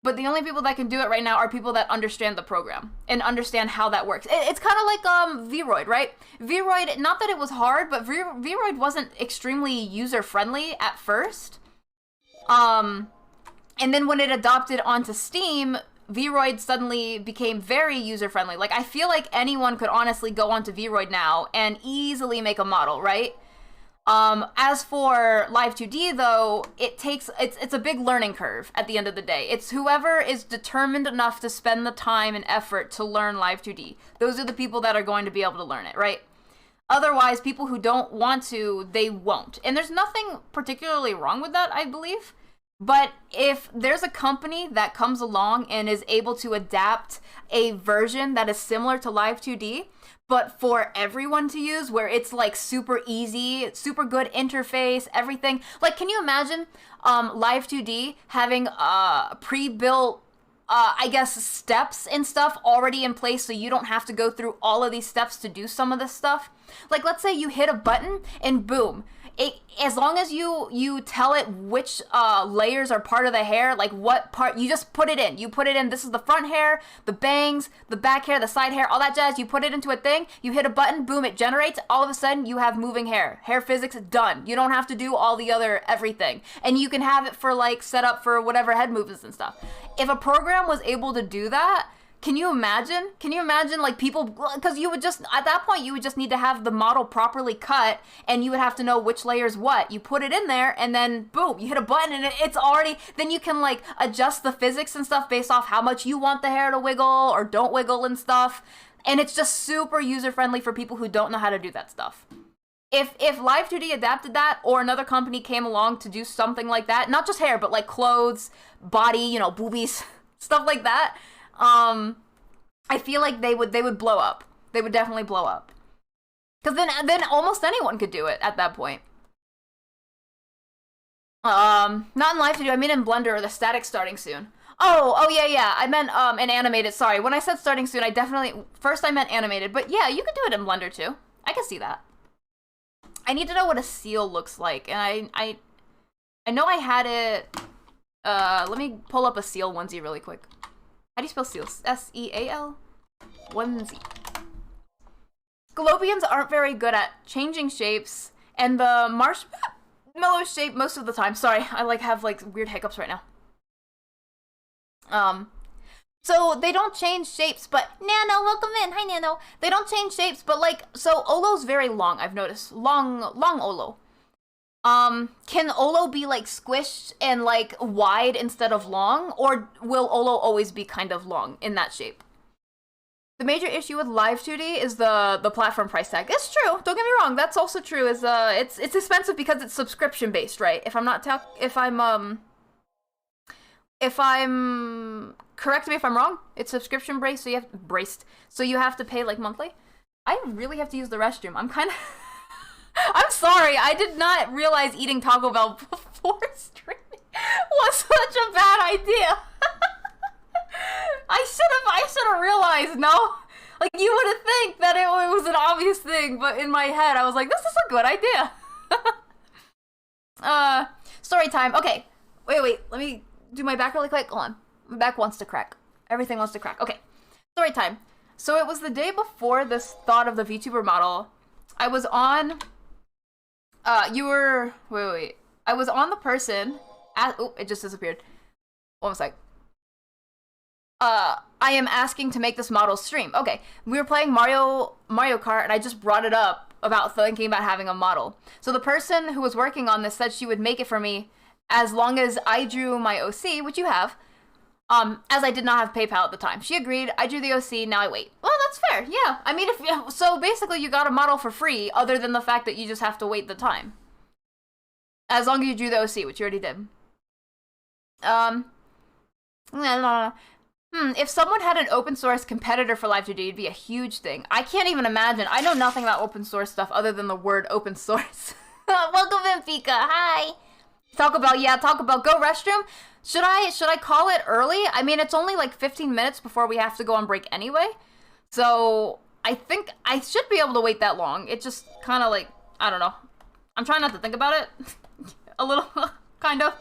but the only people that can do it right now are people that understand the program and understand how that works. It's kind of like Vroid, right? Vroid, not that it was hard, but Vroid wasn't extremely user-friendly at first. And then when it adopted onto Steam, Vroid suddenly became very user-friendly. Like, I feel like anyone could honestly go onto Vroid now and easily make a model, right? As for Live 2D though, it's a big learning curve at the end of the day. It's whoever is determined enough to spend the time and effort to learn Live 2D. Those are the people that are going to be able to learn it, right? Otherwise, people who don't want to, they won't. And there's nothing particularly wrong with that, I believe. But if there's a company that comes along and is able to adapt a version that is similar to Live 2D, but for everyone to use, where it's like super easy, super good interface, everything. Like, can you imagine Live 2D having pre-built I guess steps and stuff already in place, so you don't have to go through all of these steps to do some of this stuff? Like, let's say you hit a button and boom, as long as you tell it which layers are part of the hair, like what part, you just put it in. You put it in, this is the front hair, the bangs, the back hair, the side hair, all that jazz. You put it into a thing, you hit a button, boom, it generates. All of a sudden, you have moving hair. Hair physics, done. You don't have to do all the other everything. And you can have it for like set up for whatever head movements and stuff. If a program was able to do that, can you imagine? Can you imagine, like, people, because you would just, at that point, you would just need to have the model properly cut, and you would have to know which layer's what. You put it in there, and then, boom, you hit a button, and it's already, then you can, like, adjust the physics and stuff based off how much you want the hair to wiggle or don't wiggle and stuff. And it's just super user-friendly for people who don't know how to do that stuff. If Live 2D adapted that, or another company came along to do something like that, not just hair, but, like, clothes, body, you know, boobies, stuff like that, I feel like they would blow up. They would definitely blow up. Because then almost anyone could do it at that point. Not in Live 2D, I mean in Blender, or the static starting soon. Oh yeah, I meant an animated, sorry. When I said starting soon, first I meant animated, but yeah, you could do it in Blender too. I can see that. I need to know what a seal looks like, and I know I had it, let me pull up a seal onesie really quick. How do you spell seals? S-E-A-L? Onesie. Globians aren't very good at changing shapes, and the marshmallow shape most of the time. Sorry, I like have like weird hiccups right now. So they don't change shapes, but Nano, welcome in. Hi, Nano. They don't change shapes, but like, so Olo's very long, I've noticed. Long Olo. Can Olo be like squished and like wide instead of long, or will Olo always be kind of long in that shape? The major issue with Live 2D is the platform price tag. It's true. Don't get me wrong. That's also true. Is it's expensive because it's subscription based, right? If I'm correct me if I'm wrong. It's subscription based, so you have to pay like monthly. I really have to use the restroom. I'm kind of I'm sorry, I did not realize eating Taco Bell before streaming was such a bad idea. I should have realized, no? Like, you wouldn't think that it was an obvious thing, but in my head, I was like, this is a good idea. Story time. Okay, wait, let me do my back really quick. Hold on. My back wants to crack. Everything wants to crack. Okay, story time. So it was the day before this thought of the VTuber model. I was on... wait. I was on the person oh, it just disappeared. One sec. I am asking to make this model stream. Okay, we were playing Mario Kart, and I just brought it up about thinking about having a model. So the person who was working on this said she would make it for me as long as I drew my OC, which you have, as I did not have PayPal at the time. She agreed, I drew the OC, now I wait. Well, that's fair, yeah. I mean, so basically you got a model for free, other than the fact that you just have to wait the time. As long as you drew the OC, which you already did. If someone had an open source competitor for Live 2D, it'd be a huge thing. I can't even imagine. I know nothing about open source stuff other than the word open source. Welcome in, Pika. Hi. Talk about go restroom. Should I call it early? I mean, it's only like 15 minutes before we have to go on break anyway. So I think I should be able to wait that long. It just kind of like, I don't know. I'm trying not to think about it. A little, kind of.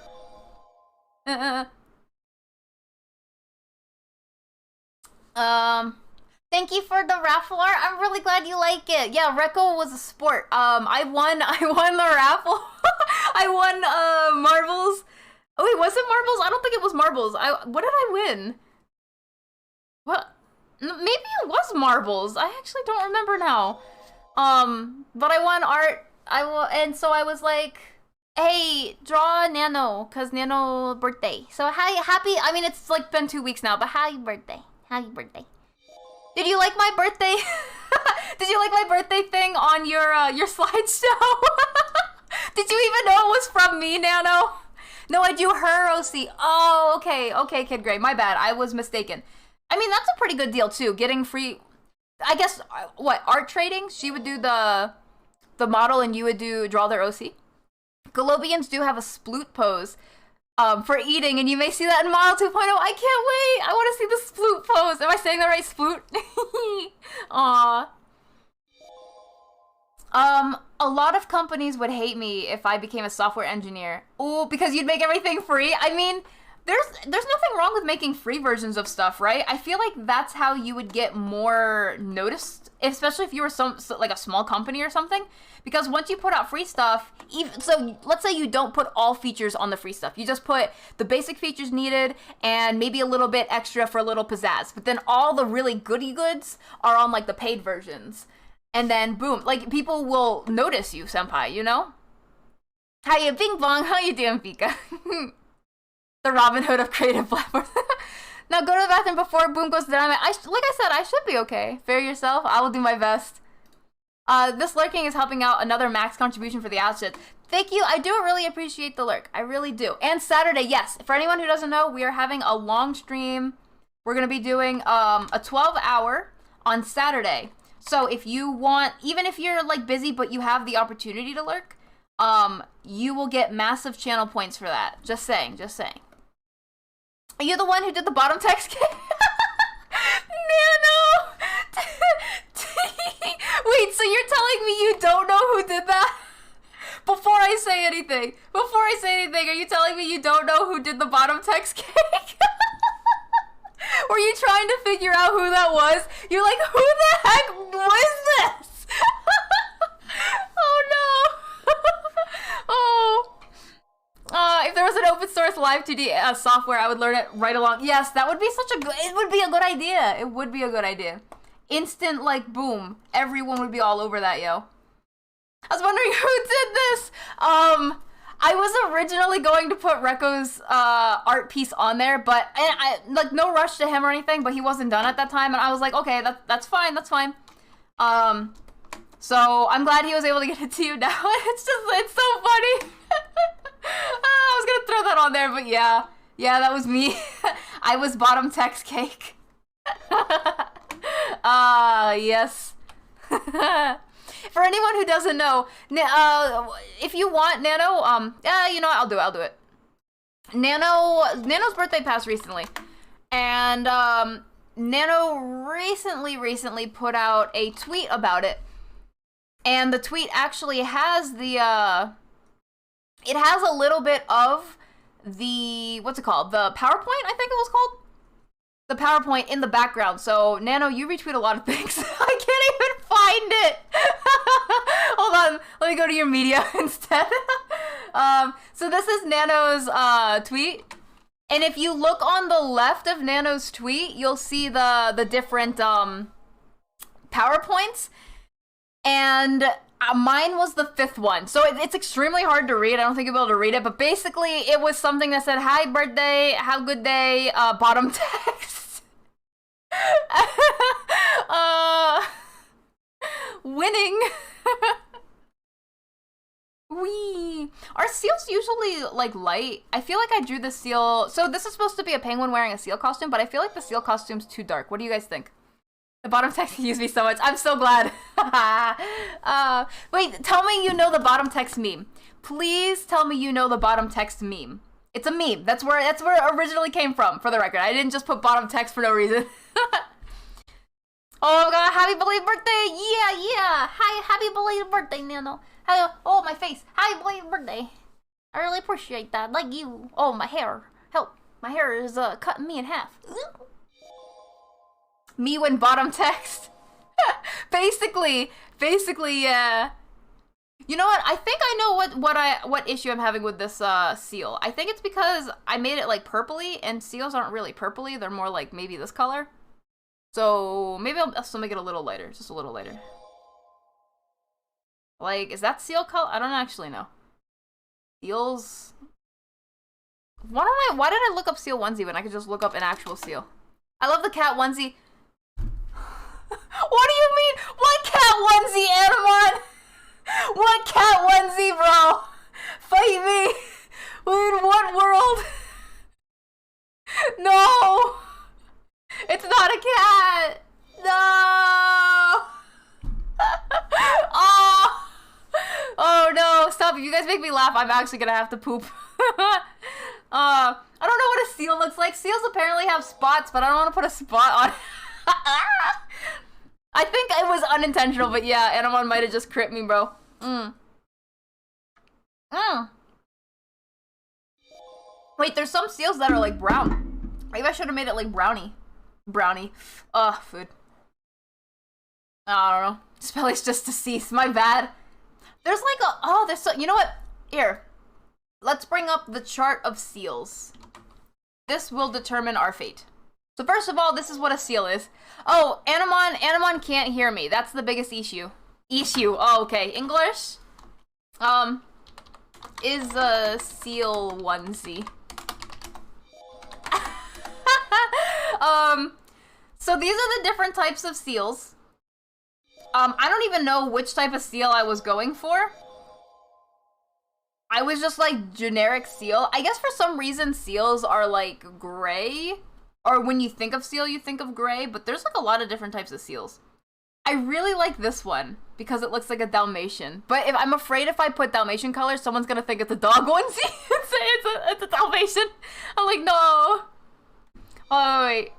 Thank you for the raffle art. I'm really glad you like it. Yeah, Recco was a sport. I won the raffle. I won, marbles. Oh wait, was it marbles? I don't think it was marbles. What did I win? What? Maybe it was marbles. I actually don't remember now. But I won art. And so I was like, hey, draw Nano, cause Nano birthday. So happy, I mean, it's like been 2 weeks now, but happy birthday. Happy birthday. Did you like my birthday? Did you like my birthday thing on your slideshow? Did you even know it was from me, Nano? No, I do her OC. Oh, okay, Kid Gray. My bad. I was mistaken. I mean, that's a pretty good deal, too. Getting free... I guess, what, art trading? She would do the model and you would draw their OC. Galobians do have a sploot pose for eating, and you may see that in Model 2.0. I can't wait! I want to see the sploot pose. Am I saying the right? Sploot? Aww. A lot of companies would hate me if I became a software engineer. Ooh, because you'd make everything free? I mean, there's nothing wrong with making free versions of stuff, right? I feel like that's how you would get more noticed, especially if you were like a small company or something. Because once you put out free stuff, so let's say you don't put all features on the free stuff. You just put the basic features needed and maybe a little bit extra for a little pizzazz. But then all the really goody goods are on like the paid versions. And then boom, like people will notice you, senpai, you know? Hiya, Bing Bong, how you doing, Pika? The Robin Hood of creative platforms. Now go to the bathroom before Boom goes down. Like I said, I should be okay. Fair yourself. I will do my best. This lurking is helping out another max contribution for the outfit. Thank you. I do really appreciate the lurk. I really do. And Saturday, yes. For anyone who doesn't know, we are having a long stream. We're going to be doing a 12-hour on Saturday. So if you want, even if you're like busy but you have the opportunity to lurk, you will get massive channel points for that. Just saying, just saying. Are you the one who did the bottom text kit? Nano! Wait, so you're telling me you don't know who did that? Before I say anything, are you telling me you don't know who did the bottom text cake? Were you trying to figure out who that was? You're like, who the heck was this? Oh no. Oh. If there was an open source live 2D software, I would learn it right along. Yes, that would be it would be a good idea. It would be a good idea. Instant, like, boom. Everyone would be all over that, yo. I was wondering who did this. I was originally going to put Reko's art piece on there, but I like no rush to him or anything, but he wasn't done at that time, and I was like, okay, that's fine, that's fine. So I'm glad he was able to get it to you now. It's so funny. I was gonna throw that on there, but yeah, that was me. I was bottom text cake. Yes. For anyone who doesn't know, if you want Nano, you know what, I'll do it. Nano's birthday passed recently, and Nano recently put out a tweet about it, and the tweet actually has it has a little bit of the, what's it called? The PowerPoint, I think it was called? The PowerPoint in the background. So, Nano, you retweet a lot of things. I can't even find it. Hold on. Let me go to your media instead. So this is Nano's tweet. And if you look on the left of Nano's tweet, you'll see the different PowerPoints. And mine was the 5th one. So it's extremely hard to read. I don't think you'll be able to read it. But basically, it was something that said, hi, birthday, have a good day, bottom text. Winning. Wee. Are seals usually, like, light? I feel like I drew the seal. So this is supposed to be a penguin wearing a seal costume, but I feel like the seal costume's too dark. What do you guys think? The bottom text confused me so much. I'm so glad. Wait, tell me you know the bottom text meme. Please tell me you know the bottom text meme. It's a meme. That's where it originally came from, for the record. I didn't just put bottom text for no reason. Oh my god, happy belated birthday! Yeah! Hi, happy belated birthday, Nano. Hi, oh, my face. Happy belated birthday. I really appreciate that. Like you. Oh, my hair. Help. My hair is cutting me in half. Me when bottom text. basically, yeah. You know what? I think I know what issue I'm having with this seal. I think it's because I made it like purpley, and seals aren't really purpley. They're more like maybe this color. So maybe I'll still make it a little lighter, just a little lighter. Like, is that seal color? I don't actually know. Seals. Why did I look up seal onesie when I could just look up an actual seal? I love the cat onesie. What do you mean? What cat onesie, Anamon? What cat onesie, bro? Fight me. In what world? No. It's not a cat. No. laugh. If you guys make me laugh, I'm actually gonna have to poop. I don't know what a seal looks like. Seals apparently have spots, but I don't want to put a spot on. I think it was unintentional, but yeah, Anamon might have just crit me, bro. Wait, there's some seals that are like brown. Maybe I should have made it like brownie. Brownie. Ugh, food. I don't know. Spelly's just deceased. My bad. There's like a... Oh, there's so... You know what? Here. Let's bring up the chart of seals. This will determine our fate. So first of all, this is what a seal is. Oh, Anamon can't hear me. That's the biggest issue. Oh, okay. English? Is a seal onesie. So these are the different types of seals. I don't even know which type of seal I was going for. I was just like generic seal. I guess for some reason seals are like gray. Or when you think of seal, you think of gray. But there's like a lot of different types of seals. I really like this one because it looks like a Dalmatian. But I'm afraid if I put Dalmatian color, someone's gonna think it's a dog onesie. it's a Dalmatian. I'm like, no. Oh, wait.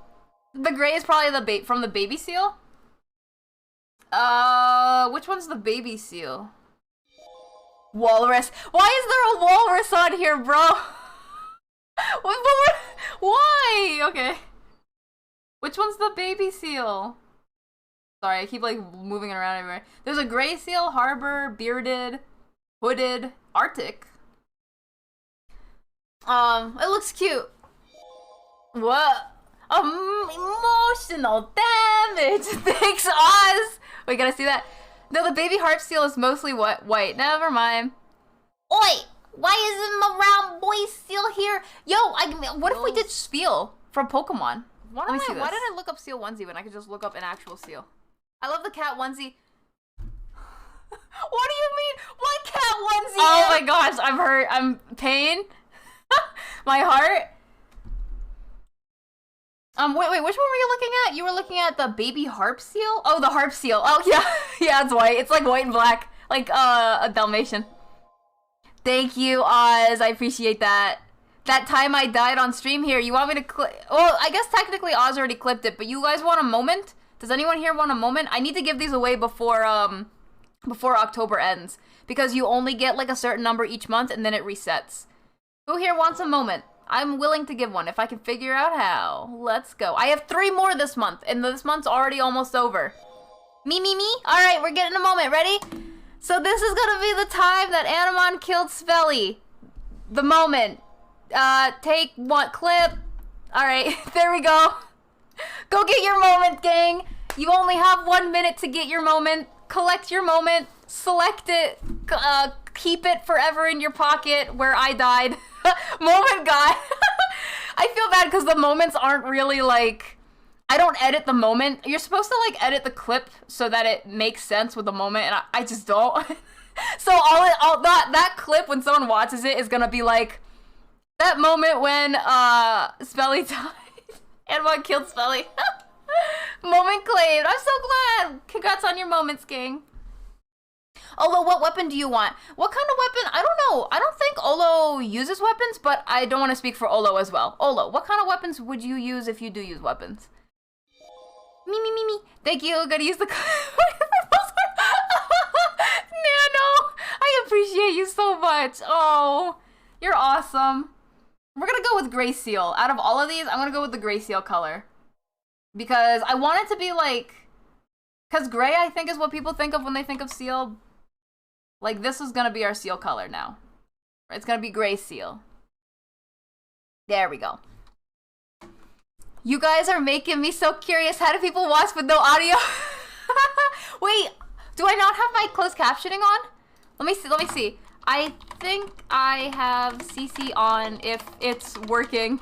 The gray is probably from the baby seal? Which one's the baby seal? Walrus. Why is there a walrus on here, bro? Why? Okay. Which one's the baby seal? Sorry, I keep like moving it around everywhere. There's a gray seal, harbor, bearded, hooded, Arctic. It looks cute. What? Emotional damage. Thanks, Oz. Wait, can I see that? No, the baby harp seal is mostly white. Never mind. Oi! Why isn't the round boy seal here? Yo, what if we did Spiel from Pokemon? Why did I look up seal onesie when I could just look up an actual seal? I love the cat onesie. What do you mean? What cat onesie? Oh my gosh, I'm hurt. I'm pain. My heart. Wait, which one were you looking at? You were looking at the baby harp seal? Oh, the harp seal. Oh, yeah. Yeah, it's white. It's like white and black. Like, a Dalmatian. Thank you, Oz. I appreciate that. That time I died on stream here, you want me to clip... Well, I guess technically Oz already clipped it, but you guys want a moment? Does anyone here want a moment? I need to give these away before October ends. Because you only get, like, a certain number each month, and then it resets. Who here wants a moment? I'm willing to give one if I can figure out how. Let's go. I have 3 more this month, and this month's already almost over. Me. Alright, we're getting a moment. Ready? So this is gonna be the time that Anamon killed Spelly. The moment. Take one clip. Alright, there we go. Go get your moment, gang. You only have 1 minute to get your moment. Collect your moment. Select it. Keep it forever in your pocket where I died. Moment guy. I feel bad because the moments aren't really like... I don't edit the moment. You're supposed to like edit the clip so that it makes sense with the moment, and I just don't. So all that clip when someone watches it is gonna be like that moment when Spelly died and what killed Spelly. Moment claimed. I'm so glad. Congrats on your moments, gang. Olo, what weapon do you want? What kind of weapon? I don't know. I don't think Olo uses weapons, but I don't want to speak for Olo as well. Olo, what kind of weapons would you use if you do use weapons? Me. Thank you. I'm gonna use the... Nano, I appreciate you so much. Oh, you're awesome. We're gonna go with gray seal. Out of all of these, I'm gonna go with the gray seal color. Because I want it to be like... Because gray, I think, is what people think of when they think of seal. Like, this is gonna be our seal color now. It's gonna be gray seal. There we go. You guys are making me so curious. How do people watch with no audio? Wait, do I not have my closed captioning on? Let me see. I think I have CC on if it's working.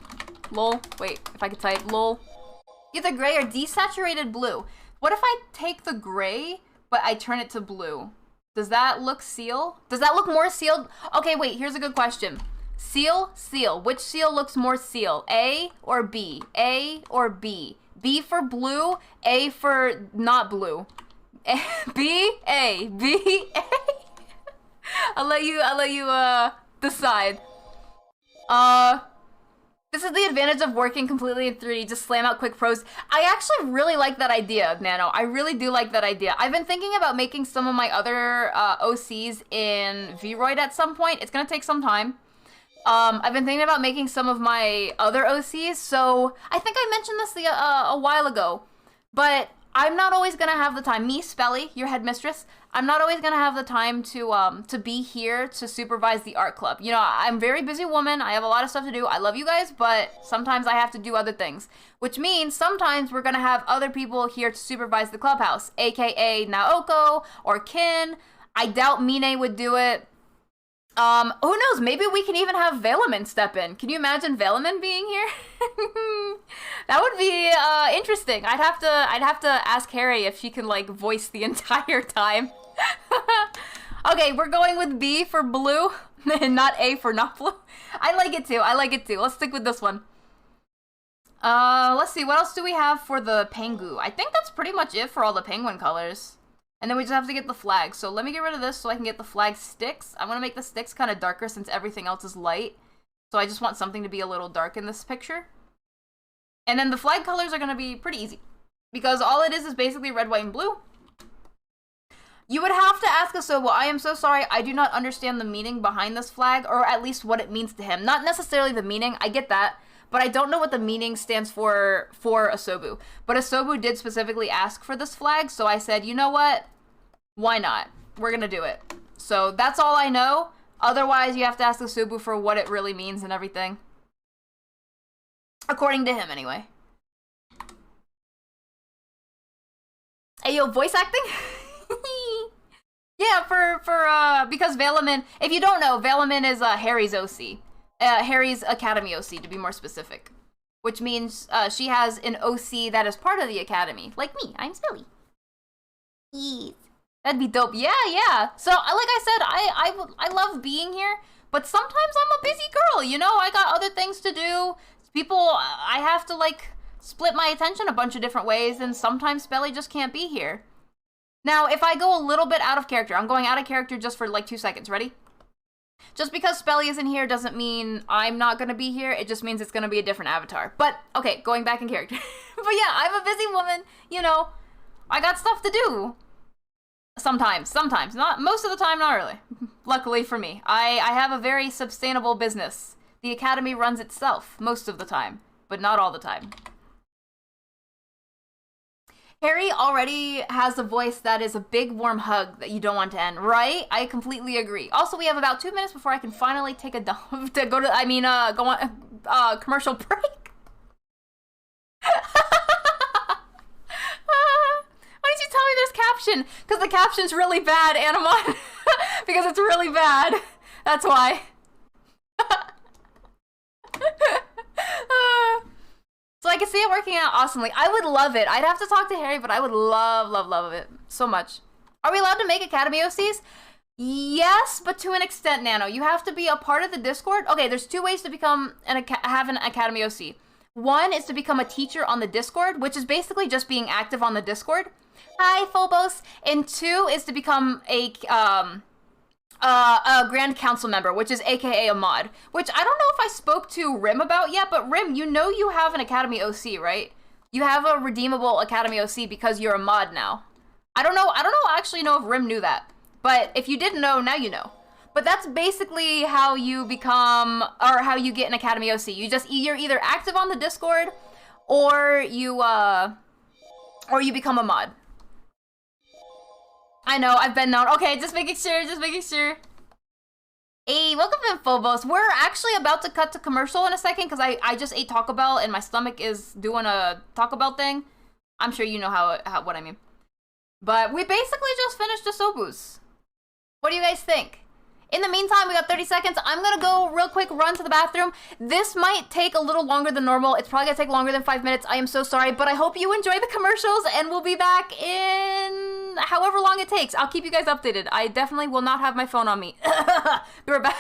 Lol. Wait, if I could type lol. Either gray or desaturated blue. What if I take the gray, but I turn it to blue? Does that look seal? Does that look more sealed? Okay, wait, here's a good question. Seal. Which seal looks more seal? A or B? A or B? B for blue, A for not blue. B, A, B, A. I'll let you decide. This is the advantage of working completely in 3D. Just slam out quick pros. I actually really like that idea, Nano. I really do like that idea. I've been thinking about making some of my other OCs in Vroid at some point. It's gonna take some time. I've been thinking about making some of my other OCs, so I think I mentioned this a while ago, but I'm not always gonna have the time. Me, Spelly, your headmistress, I'm not always gonna have the time to be here to supervise the art club. You know, I'm a very busy woman. I have a lot of stuff to do. I love you guys, but sometimes I have to do other things, which means sometimes we're gonna have other people here to supervise the clubhouse, aka Naoko or Kin. I doubt Mine would do it. Who knows? Maybe we can even have Velamin step in. Can you imagine Velamin being here? That would be interesting. I'd have to ask Harry if she can like voice the entire time. Okay, we're going with B for blue and not A for not blue. I like it too. I like it too. Let's stick with this one. Let's see. What else do we have for the Pengu? I think that's pretty much it for all the penguin colors. And then we just have to get the flag. So let me get rid of this so I can get the flag sticks. I'm gonna make the sticks kind of darker since everything else is light. So I just want something to be a little dark in this picture. And then the flag colors are gonna be pretty easy, because all it is basically red, white, and blue. You would have to ask Asobo. I am so sorry, I do not understand the meaning behind this flag, or at least what it means to him. Not necessarily the meaning, I get that, but I don't know what the meaning stands for Asobu. But Asobu did specifically ask for this flag, so I said, you know what? Why not? We're gonna do it. So that's all I know. Otherwise, you have to ask Asobu for what it really means and everything. According to him, anyway. Hey, yo, voice acting? Yeah, because Velamin, if you don't know, Velamin is Harry's OC. Harry's Academy OC, to be more specific. Which means she has an OC that is part of the Academy. Like me, I'm Spilly. Yes. That'd be dope. Yeah. So, like I said, I love being here, but sometimes I'm a busy girl, you know? I got other things to do. I have to, like, split my attention a bunch of different ways, and sometimes Spelly just can't be here. Now, if I go a little bit out of character, I'm going out of character just for, like, 2 seconds. Ready? Just because Spelly isn't here doesn't mean I'm not gonna be here. It just means it's gonna be a different avatar. But, okay, going back in character. But yeah, I'm a busy woman, you know. I got stuff to do. Sometimes. Not most of the time, not really. Luckily for me. I have a very sustainable business. The Academy runs itself most of the time, but not all the time. Harry already has a voice that is a big warm hug that you don't want to end, right? I completely agree. Also, we have about 2 minutes before I can finally take a dump to go on commercial break. Why did you tell me there's caption? Because the caption's really bad, Anamon. Because it's really bad. That's why. So I can see it working out awesomely. I would love it. I'd have to talk to Harry, but I would love it so much. Are we allowed to make Academy OCs? Yes, but to an extent, Nano. You have to be a part of the Discord. Okay, there's 2 ways to become have an Academy OC. One is to become a teacher on the Discord, which is basically just being active on the Discord. Hi, Phobos. And 2 is to become a Grand Council member, which is aka a mod, which I don't know if I spoke to Rim about yet, but Rim, you know you have an Academy OC, right? You have a redeemable Academy OC because you're a mod now. I don't actually know if Rim knew that, but if you didn't know, now you know. But that's basically how you become, or how you get an Academy OC. You're either active on the Discord, or you become a mod. I know, I've been known. Okay, just making sure. Hey, welcome in, Phobos. We're actually about to cut to commercial in a second because I just ate Taco Bell and my stomach is doing a Taco Bell thing. I'm sure you know what I mean. But we basically just finished the Sobus. What do you guys think? In the meantime, we got 30 seconds. I'm gonna go real quick, run to the bathroom. This might take a little longer than normal. It's probably gonna take longer than 5 minutes. I am so sorry, but I hope you enjoy the commercials, and we'll be back in however long it takes. I'll keep you guys updated. I definitely will not have my phone on me. Be right back.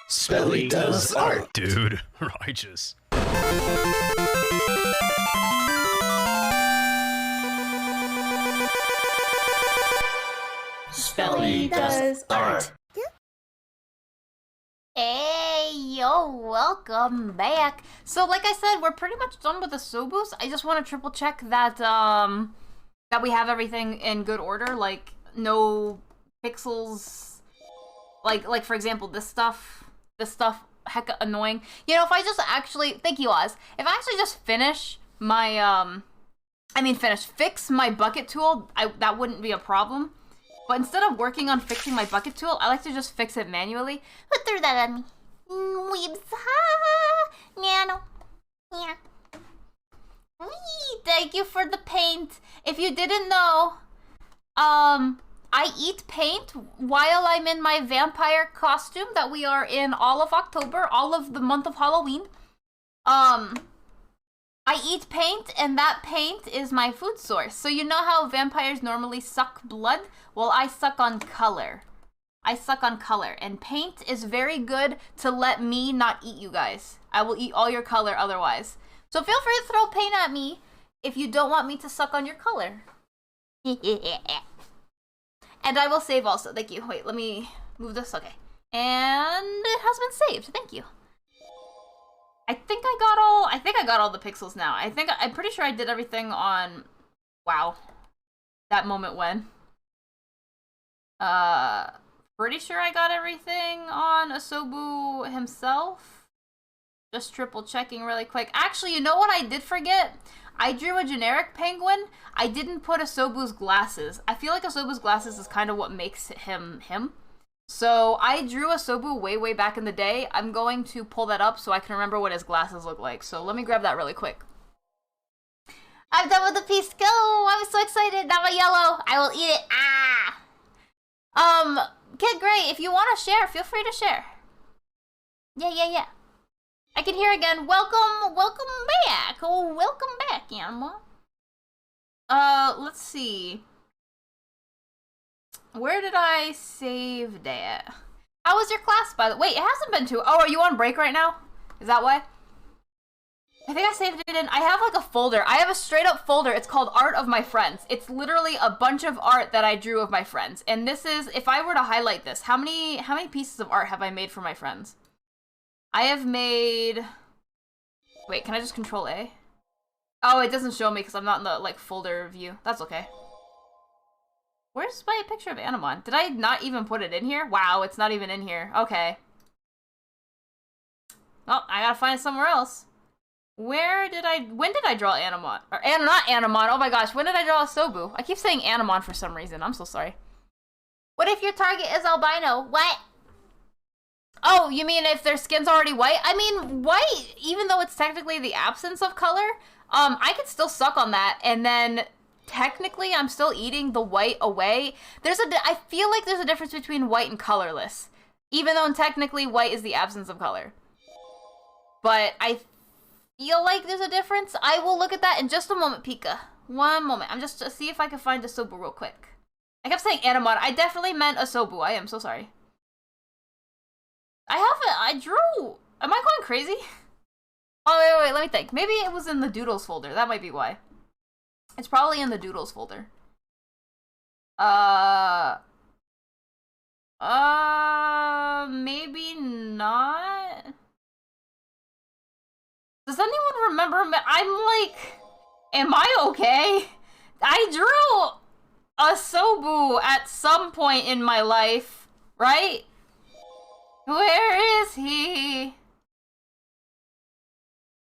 Spelly does art. Dude, righteous. Spelly does art. Hey, yo, welcome back. So, like I said, we're pretty much done with the Sobus. I just want to triple check that, that we have everything in good order, like, no pixels, like, for example, this stuff, hecka annoying. You know, if I just actually, thank you, Oz, if I actually just finish my, fix my bucket tool, that wouldn't be a problem. But instead of working on fixing my bucket tool, I like to just fix it manually. Who threw that at me? Weebs, ha! Nano. Yeah. Wee! Thank you for the paint. If you didn't know, I eat paint while I'm in my vampire costume that we are in all of October, all of the month of Halloween. I eat paint, and that paint is my food source. So you know how vampires normally suck blood? Well, I suck on color. I suck on color, and paint is very good to let me not eat you guys. I will eat all your color otherwise. So feel free to throw paint at me if you don't want me to suck on your color. And I will save also. Thank you. Wait, let me move this. Okay. And it has been saved. Thank you. I think I got all the pixels now. I'm pretty sure I did everything on, wow, that moment when. Pretty sure I got everything on Asobu himself. Just triple checking really quick. Actually, you know what I did forget? I drew a generic penguin. I didn't put Asobu's glasses. I feel like Asobu's glasses is kind of what makes him him. So I drew Asobu way back in the day. I'm going to pull that up so I can remember what his glasses look like. So let me grab that really quick. I'm done with the piece. Go! I'm so excited. Now my yellow. I will eat it. Ah! Kid Gray, if you want to share, feel free to share. Yeah. I can hear again. Welcome back. Oh, welcome back, Animal. Let's see. Where did I save that? How was your class, by the way? Wait, it hasn't been too. Oh, are you on break right now? Is that why? I think I saved it in. I have like a folder. I have a straight up folder. It's called Art of My Friends. It's literally a bunch of art that I drew of my friends. And this is, if I were to highlight this, how many pieces of art have I made for my friends? I have made, wait, can I just control A? Oh, it doesn't show me because I'm not in the like folder view. That's okay. Where's my picture of Animon? Did I not even put it in here? Wow, it's not even in here. Okay. Well, I gotta find it somewhere else. When did I draw Animon? Or, not Animon, oh my gosh, when did I draw Asobu? I keep saying Animon for some reason, I'm so sorry. What if your target is albino? What? Oh, you mean if their skin's already white? I mean, white, even though it's technically the absence of color, I could still suck on that, and then technically I'm still eating the white away. I feel like there's a difference between white and colorless, even though technically white is the absence of color. But I feel like there's a difference. I will look at that in just a moment, Pika. One moment. I'm just to see if I can find Asobu real quick. I kept saying Animon. I definitely meant Asobu. I am so sorry. I drew. Am I going crazy? Oh, wait, let me think. Maybe it was in the Doodles folder. That might be why. It's probably in the Doodles folder. Maybe not. Does anyone remember me? I'm like, am I okay? I drew Asobu at some point in my life, right? Where is he?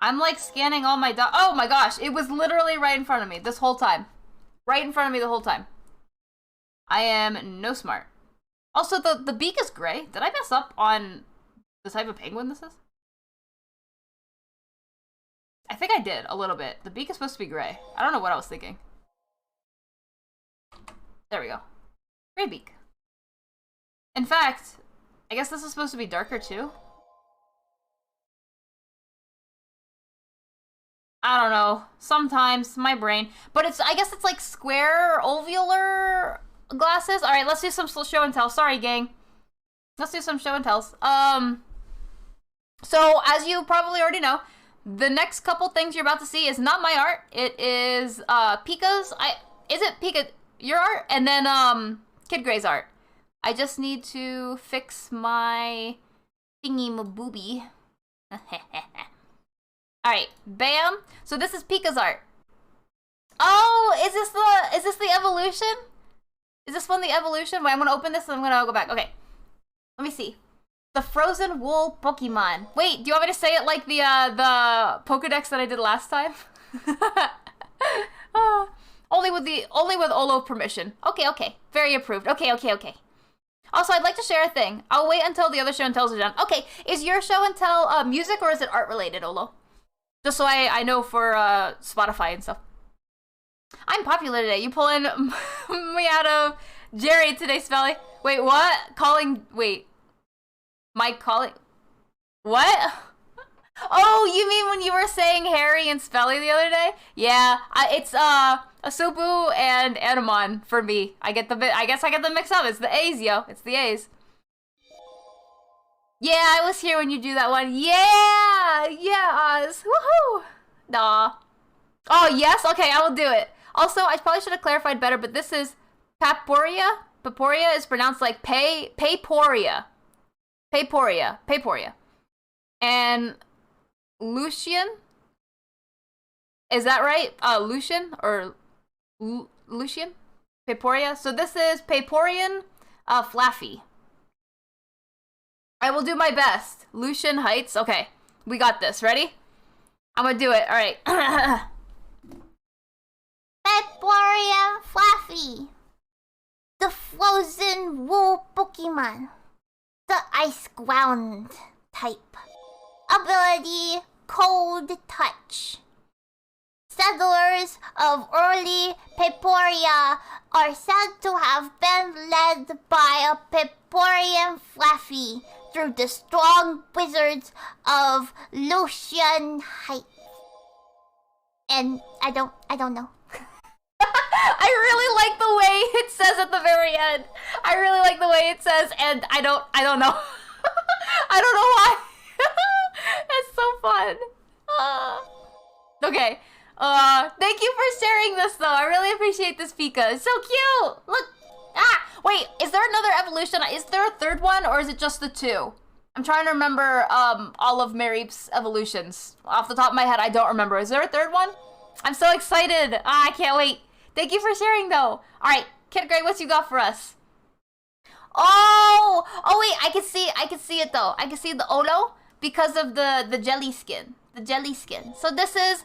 I'm like scanning all my oh my gosh, it was literally right in front of me this whole time. Right in front of me the whole time. I am no smart. Also, the beak is gray. Did I mess up on the type of penguin this is? I think I did, a little bit. The beak is supposed to be gray. I don't know what I was thinking. There we go. Gray beak. In fact, I guess this is supposed to be darker too. I don't know. Sometimes my brain, but I guess it's like square ovular glasses. All right, let's do some show and tell. Sorry, gang. Let's do some show and tells. So as you probably already know, The next couple things you're about to see is not my art. It is Pika's. Is it Pika your art? And then Kid Gray's art. I just need to fix my thingy mabooby. Alright, bam. So this is Pika's art. Oh, is this the evolution? Is this one the evolution? Wait, I'm gonna open this and I'm gonna go back. Okay. Let me see. The frozen wool Pokemon. Wait, do you want me to say it like the Pokedex that I did last time? Only with Olo permission. Okay. Very approved. Okay. Also, I'd like to share a thing. I'll wait until the other show and tells are done. Okay, is your show and tell music or is it art related, Olo? Just so I know for Spotify and stuff. I'm popular today. You pulling me out of Jerry today, Spelly. Wait, what? Mike calling? What? Oh, you mean when you were saying Harry and Spelly the other day? Yeah, it's Asubu and Anamon for me. I guess I get them mixed up. It's the A's, yo. It's the A's. Yeah, I was here when you do that one. Yeah, Oz. Woohoo! Nah. Oh, yes? Okay, I will do it. Also, I probably should have clarified better, but this is Paporia. Paporia is pronounced like Paporia. And Lucian? Is that right? Lucian or Lucian? Paporia. So this is Paporian Flaffy. I will do my best. Lucian Heights. Okay, we got this. Ready? I'm gonna do it. All right. Paporia Flaffy. The frozen wool Pokemon. The ice ground type. Ability Cold Touch. Settlers of early Paporia are said to have been led by a Paporian Flaffy through the strong wizards of Lucian Heights. And I don't know. I really like the way it says at the very end. I really like the way it says, and I don't know. I don't know why. It's so fun. Okay. Thank you for sharing this, though. I really appreciate this, Pika. It's so cute. Look. Wait. Is there another evolution? Is there a third one, or is it just the two? I'm trying to remember all of Mareep's evolutions. Off the top of my head, I don't remember. Is there a third one? I'm so excited. I can't wait. Thank you for sharing, though. All right, Kid Gray, what you got for us? Oh wait, I can see it though. I can see the Olo because of the jelly skin. The jelly skin. So this is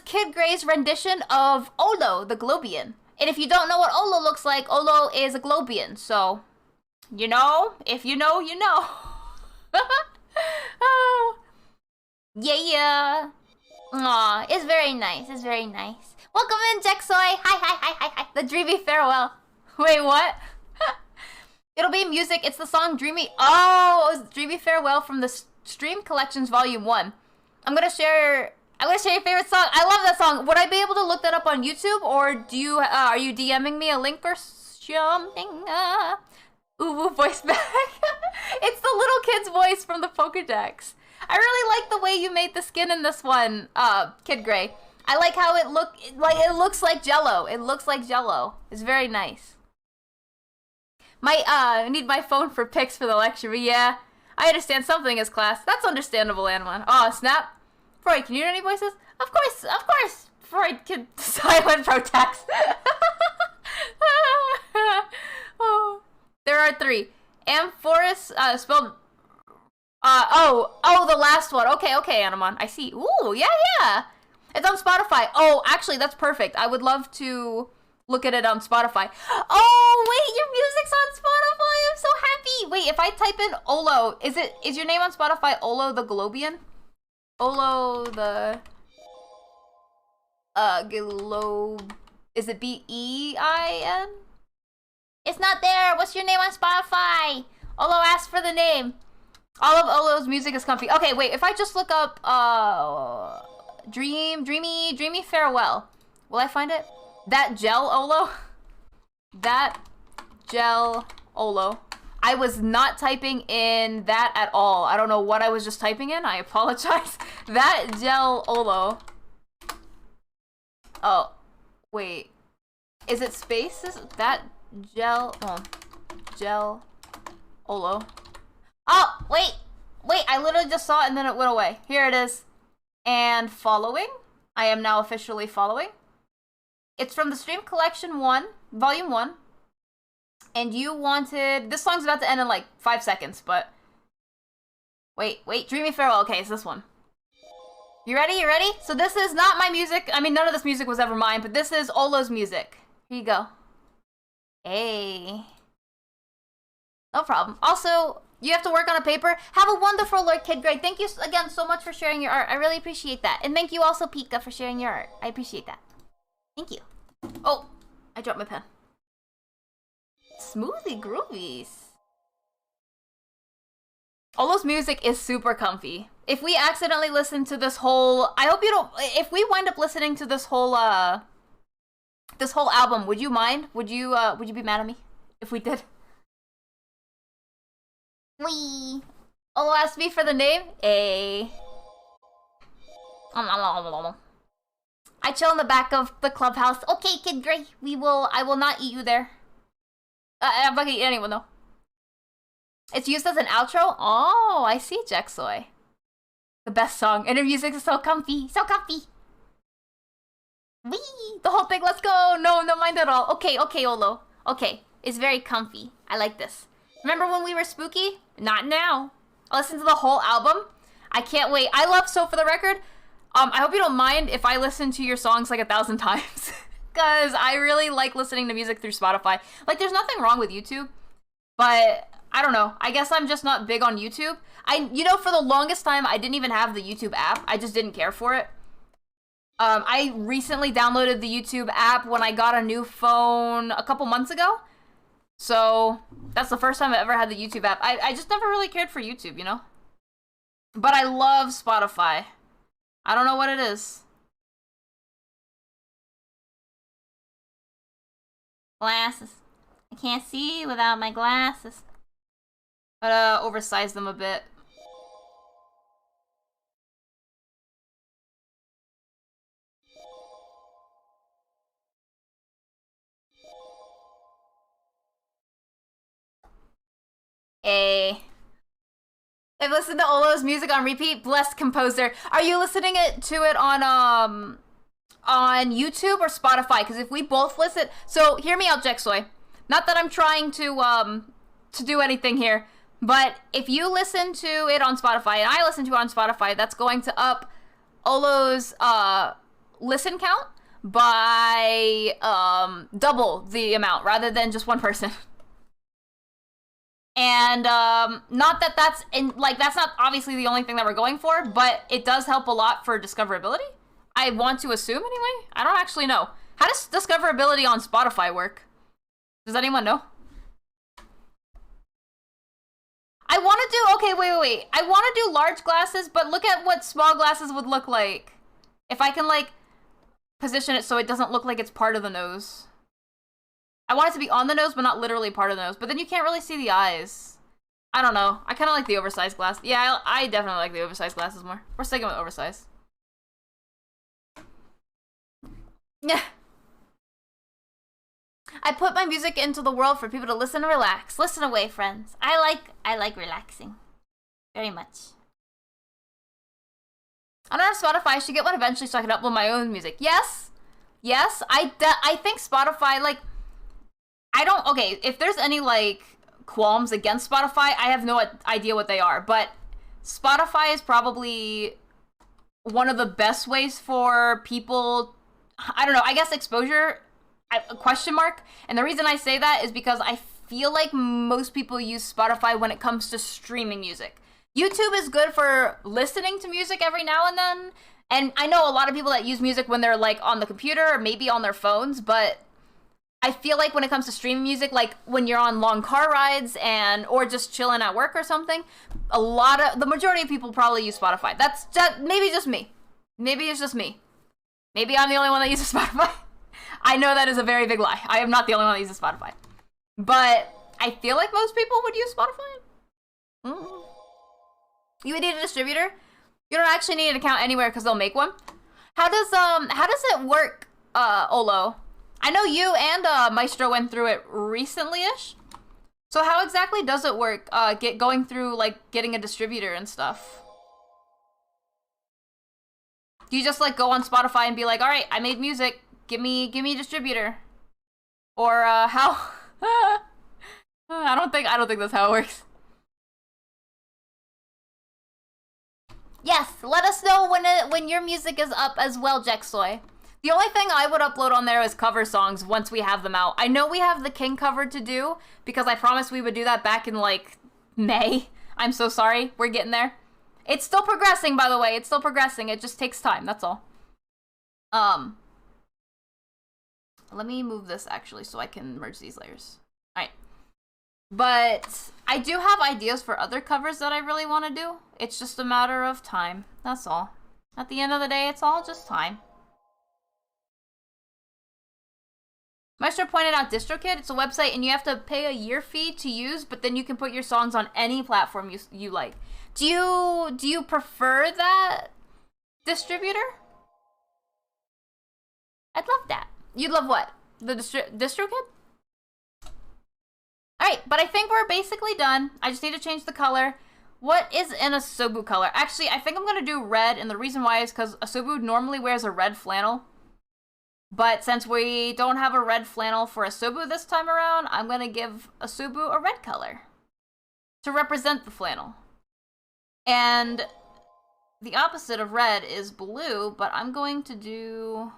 Kid Gray's rendition of Olo, the Globian. And if you don't know what Olo looks like, Olo is a Globian. So, you know, if you know, you know. Oh. Yeah. Aw, it's very nice. It's very nice. Welcome in, Jexoy. Hi. The Dreamy Farewell. Wait, what? It'll be music. It's the song Dreamy. Oh, it was Dreamy Farewell from the Stream Collections Volume 1. I'm gonna share your favorite song. I love that song. Would I be able to look that up on YouTube, or do you are you DMing me a link or something? Ooh, voice back. It's the little kid's voice from the Pokedex. I really like the way you made the skin in this one, Kid Gray. I like how it looks like Jello. It looks like Jello. It's very nice. I need my phone for pics for the lecture, but yeah, I understand something is class. That's understandable, Anwan. Oh, snap. Freud, can you do any voices? Of course. Freud can silent protest. Oh, there are 3. Amphoris, spelled... the last one. Okay, Anamon. I see. Ooh, yeah. It's on Spotify. Oh, actually, that's perfect. I would love to look at it on Spotify. Oh, wait, your music's on Spotify. I'm so happy. Wait, if I type in Olo, is your name on Spotify Olo the Globian? Olo the... Globe... Is it B-E-I-N? It's not there. What's your name on Spotify? Olo asked for the name. All of Olo's music is comfy. Okay, wait, if I just look up, Dreamy Farewell, will I find it? That Gel Olo? That Gel Olo. I was not typing in that at all. I don't know what I was just typing in. I apologize. That gel Olo. Oh, wait. Is it spaces? That gel, gel Olo. Oh, wait. Wait, I literally just saw it and then it went away. Here it is. And following. I am now officially following. It's from the Stream Collection 1, Volume 1. And you wanted... This song's about to end in like 5 seconds, but... Wait, Dreamy Farewell. Okay, it's this one. You ready? You ready? So this is not my music. I mean, none of this music was ever mine, but this is Olo's music. Here you go. Hey. No problem. Also, you have to work on a paper. Have a wonderful Lord Kid Greg. Thank you again so much for sharing your art. I really appreciate that. And thank you also, Pika, for sharing your art. I appreciate that. Thank you. Oh, I dropped my pen. Smoothie groovies. Olo's music is super comfy. If we accidentally listen to this whole... I hope you don't... If we wind up listening to this whole album, would you mind? Would you be mad at me if we did? Olo asked me for the name. I chill in the back of the clubhouse. Okay, Kid Gray. I will not eat you there. I'm not gonna eat anyone though. It's used as an outro? Oh, I see, Jexoy. The best song. And her music is so comfy. So comfy. Wee! The whole thing, let's go! No mind at all. Okay, Olo. Okay, it's very comfy. I like this. Remember when we were spooky? Not now. I'll listen to the whole album. I can't wait. I love So For The Record. I hope you don't mind if I listen to your songs like 1,000 times. Because I really like listening to music through Spotify. Like, there's nothing wrong with YouTube. But, I don't know. I guess I'm just not big on YouTube. For the longest time, I didn't even have the YouTube app. I just didn't care for it. I recently downloaded the YouTube app when I got a new phone a couple months ago. So, that's the first time I ever had the YouTube app. I just never really cared for YouTube, you know? But I love Spotify. I don't know what it is. Glasses. I can't see without my glasses. But, oversize them a bit. I've listened to Olo's music on repeat. Blessed composer. Are you listening to it on YouTube or Spotify? Because if we both listen, so hear me out, Jexoy. Not that I'm trying to do anything here, but if you listen to it on Spotify and I listen to it on Spotify, that's going to up Olo's listen count by double the amount rather than just one person. And not that that's not obviously the only thing that we're going for, but it does help a lot for discoverability. I want to assume anyway. I don't actually know. How does discoverability on Spotify work? Does anyone know? I want to do, okay, wait. I want to do large glasses, but look at what small glasses would look like. If I can like position it so it doesn't look like it's part of the nose. I want it to be on the nose, but not literally part of the nose. But then you can't really see the eyes. I don't know. I kind of like the oversized glass. Yeah, I definitely like the oversized glasses more. We're sticking with oversized. Yeah. I put my music into the world for people to listen and relax. Listen away, friends. I like relaxing. Very much. I don't have Spotify. I should get one eventually so I can upload my own music. Yes. I think Spotify, like... okay, if there's any, like, qualms against Spotify, I have no idea what they are, but Spotify is probably one of the best ways for people, I don't know, I guess exposure, question mark, and the reason I say that is because I feel like most people use Spotify when it comes to streaming music. YouTube is good for listening to music every now and then, and I know a lot of people that use music when they're, like, on the computer or maybe on their phones, but I feel like when it comes to streaming music, like when you're on long car rides or just chilling at work or something, the majority of people probably use Spotify. That's just, maybe just me. Maybe it's just me. Maybe I'm the only one that uses Spotify. I know that is a very big lie. I am not the only one that uses Spotify. But I feel like most people would use Spotify. You would need a distributor. You don't actually need an account anywhere because they'll make one. How does it work, Olo? I know you and Maestro went through it recently-ish. So how exactly does it work? Going through like getting a distributor and stuff. Do you just like go on Spotify and be like, all right, I made music, give me a distributor, or how? I don't think that's how it works. Yes, let us know when your music is up as well, Jexoy. The only thing I would upload on there is cover songs once we have them out. I know we have the King cover to do, because I promised we would do that back in, like, May. I'm so sorry. We're getting there. It's still progressing, by the way. It's still progressing. It just takes time. That's all. Let me move this, actually, so I can merge these layers. Alright. But I do have ideas for other covers that I really want to do. It's just a matter of time. That's all. At the end of the day, it's all just time. Maestro pointed out DistroKid. It's a website and you have to pay a year fee to use, but then you can put your songs on any platform you like. Do you prefer that distributor? I'd love that. You'd love what? The DistroKid? Alright, but I think we're basically done. I just need to change the color. What is an Asobu color? Actually, I think I'm going to do red, and the reason why is because Asobu normally wears a red flannel. But since we don't have a red flannel for Asobu this time around, I'm going to give Asobu a red color to represent the flannel. And the opposite of red is blue, but I'm going to do...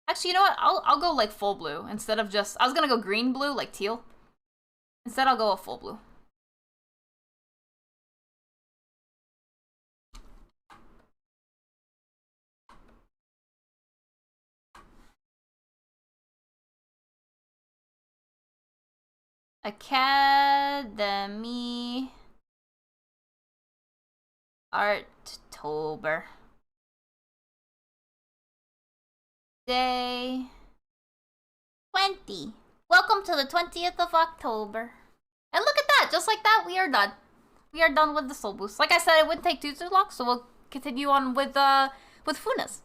Actually, you know what? I'll go like full blue instead of just... I was going to go green blue, like teal. Instead, I'll go a full blue. Academy Arttober Day 20. Welcome to the 20th of October. And look at that, just like that, we are done. We are done with the soul boost. Like I said, it wouldn't take too long, so we'll continue on with Funa's.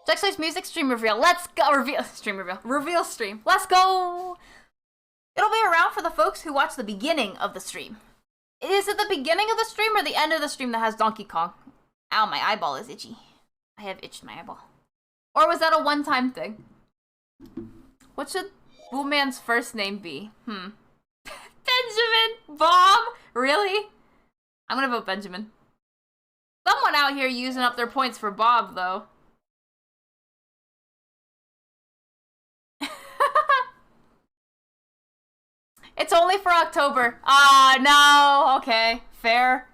Jexoy's music stream reveal. Let's go. Reveal stream. Let's go. It'll be around for the folks who watch the beginning of the stream. Is it the beginning of the stream or the end of the stream that has Donkey Kong? Ow, my eyeball is itchy. I have itched my eyeball. Or was that a one-time thing? What should Boomman's first name be? Benjamin! Bomb? Really? I'm gonna vote Benjamin. Someone out here using up their points for Bob, though. It's only for October. Ah, no. Okay. Fair.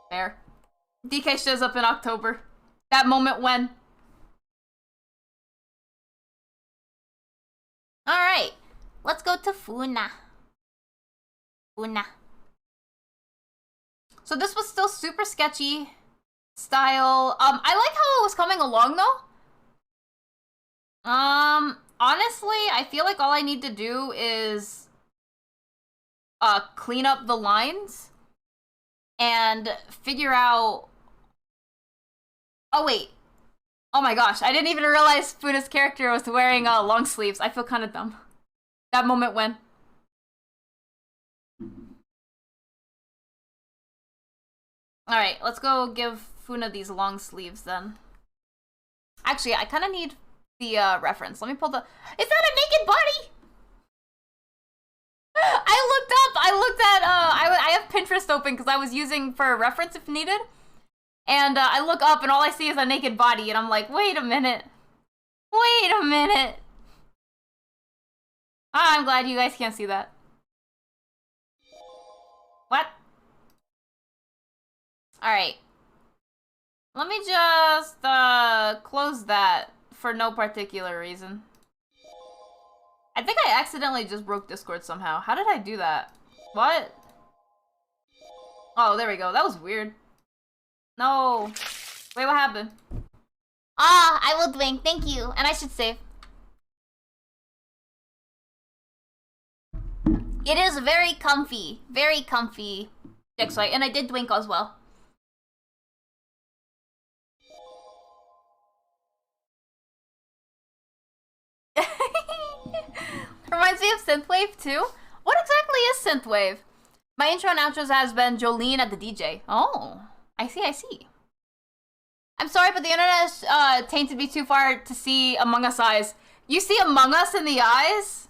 Fair. DK shows up in October. That moment when. Alright. Let's go to Funa. Funa. So this was still super sketchy style. I like how it was coming along, though. Honestly, I feel like all I need to do is clean up the lines and figure out... Oh, wait. Oh my gosh, I didn't even realize Funa's character was wearing long sleeves. I feel kind of dumb. That moment when... Alright, let's go give Funa these long sleeves then. Actually, I kind of need the reference. Let me pull the... Is that a naked body? I looked at, I have Pinterest open because I was using for a reference if needed. And I look up and all I see is a naked body and I'm like, wait a minute. Wait a minute. Ah, I'm glad you guys can't see that. What? Alright. Let me just, close that for no particular reason. I think I accidentally just broke Discord somehow. How did I do that? What? Oh, there we go. That was weird. No. Wait, what happened? Ah, I will drink. Thank you. And I should save. It is very comfy. Very comfy. Jexway. And I did Dwinkle as well. Reminds me of Synthwave too. What exactly is Synthwave? My intro and outros has been Jolene at the DJ. Oh, I see, I see. I'm sorry, but the internet is tainted me too far to see Among Us eyes. You see Among Us in the eyes?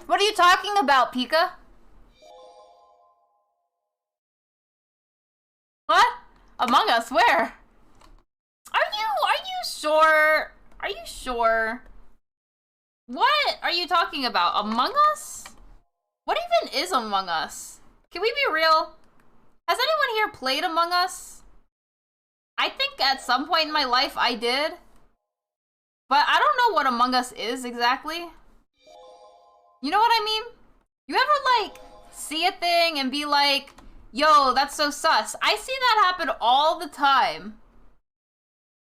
What are you talking about, Pika? What? Among Us, where? Are you sure? Are you sure? What are you talking about? Among Us? What even is Among Us? Can we be real? Has anyone here played Among Us? I think at some point in my life I did. But I don't know what Among Us is exactly. You know what I mean? You ever, like, see a thing and be like, yo, that's so sus. I see that happen all the time.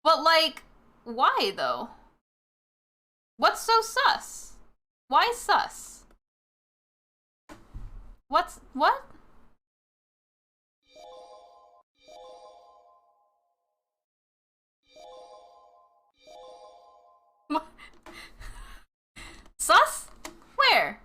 But, like, why, though? What's so sus? Why sus? What? Sus? Where?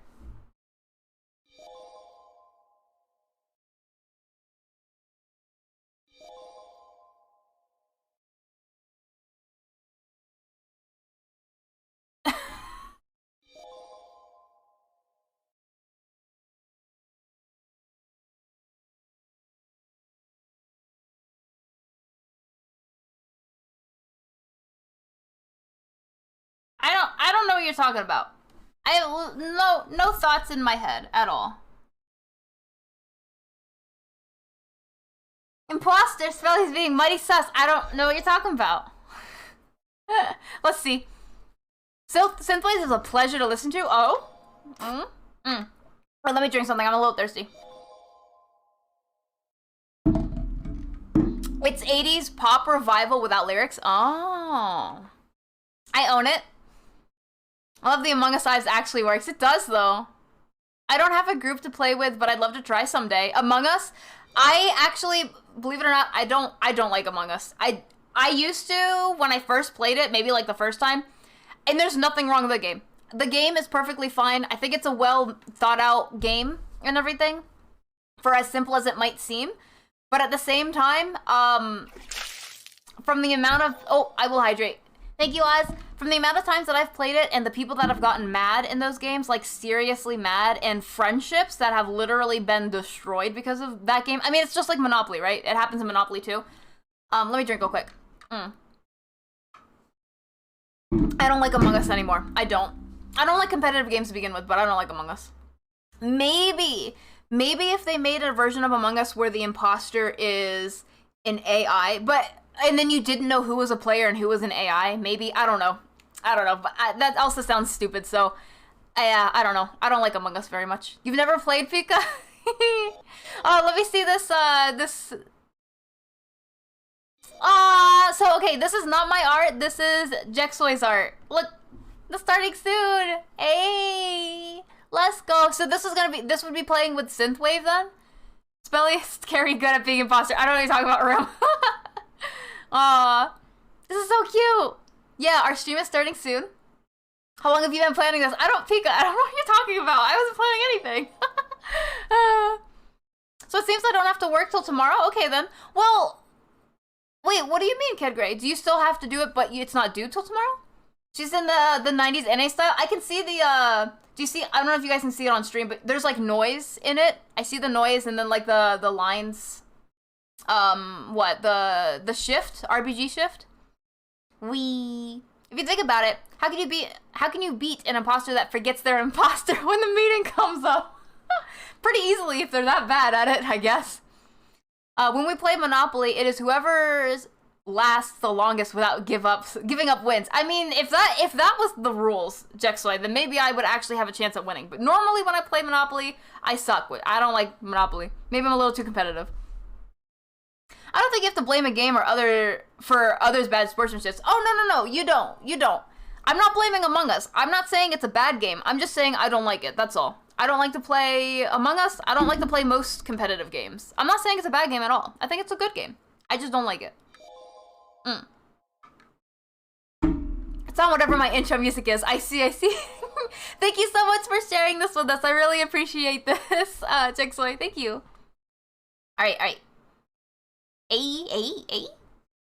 I don't know what you're talking about. I have no thoughts in my head at all. Imposter spell is being mighty sus. I don't know what you're talking about. Let's see. Synthwave is a pleasure to listen to. Oh? Wait, let me drink something. I'm a little thirsty. It's 80s pop revival without lyrics. Oh. I own it. I love the Among Us eyes actually works. It does, though. I don't have a group to play with, but I'd love to try someday. Among Us, I actually, believe it or not, I don't like Among Us. I used to when I first played it, maybe like the first time, and there's nothing wrong with the game. The game is perfectly fine. I think it's a well thought out game and everything, for as simple as it might seem. But at the same time, from the amount of, oh, I will hydrate. Thank you, Oz. From the amount of times that I've played it and the people that have gotten mad in those games, like seriously mad, and friendships that have literally been destroyed because of that game. I mean, it's just like Monopoly, right? It happens in Monopoly too. Let me drink real quick. I don't like Among Us anymore. I don't like competitive games to begin with, but I don't like Among Us. Maybe if they made a version of Among Us where the imposter is an AI, and then you didn't know who was a player and who was an AI, maybe, I don't know, but that also sounds stupid, so, I don't know. I don't like Among Us very much. You've never played, Pika? Let me see this, so, okay, this is not my art, this is Jexoy's art. Look, the starting soon! Hey! Let's go. So this would be playing with Synthwave then? Spelly is scary good at being imposter. I don't know what you're talking about, Room. Aw, this is so cute. Yeah, our stream is starting soon. How long have you been planning this? I don't know what you're talking about. I wasn't planning anything. So it seems I don't have to work till tomorrow? Okay then. Well, wait, what do you mean, Kid Gray? Do you still have to do it, but it's not due till tomorrow? She's in the 90s NA style. I can see the, do you see, I don't know if you guys can see it on stream, but there's like noise in it. I see the noise and then like the lines. The shift, RBG shift? If you think about it, how can you beat an imposter that forgets they're imposter when the meeting comes up? Pretty easily if they're that bad at it, I guess. When we play Monopoly, it is whoever's lasts the longest without giving up wins. I mean, if that was the rules, Jexoy, then maybe I would actually have a chance at winning. But normally when I play Monopoly, I suck. I don't like Monopoly. Maybe I'm a little too competitive. I don't think you have to blame a game for others' bad sportsmanship. Oh, no, you don't. I'm not blaming Among Us. I'm not saying it's a bad game. I'm just saying I don't like it. That's all. I don't like to play Among Us. I don't like to play most competitive games. I'm not saying it's a bad game at all. I think it's a good game. I just don't like it. It's not whatever my intro music is. I see. Thank you so much for sharing this with us. I really appreciate this, Jigsoy. Thank you. Alright.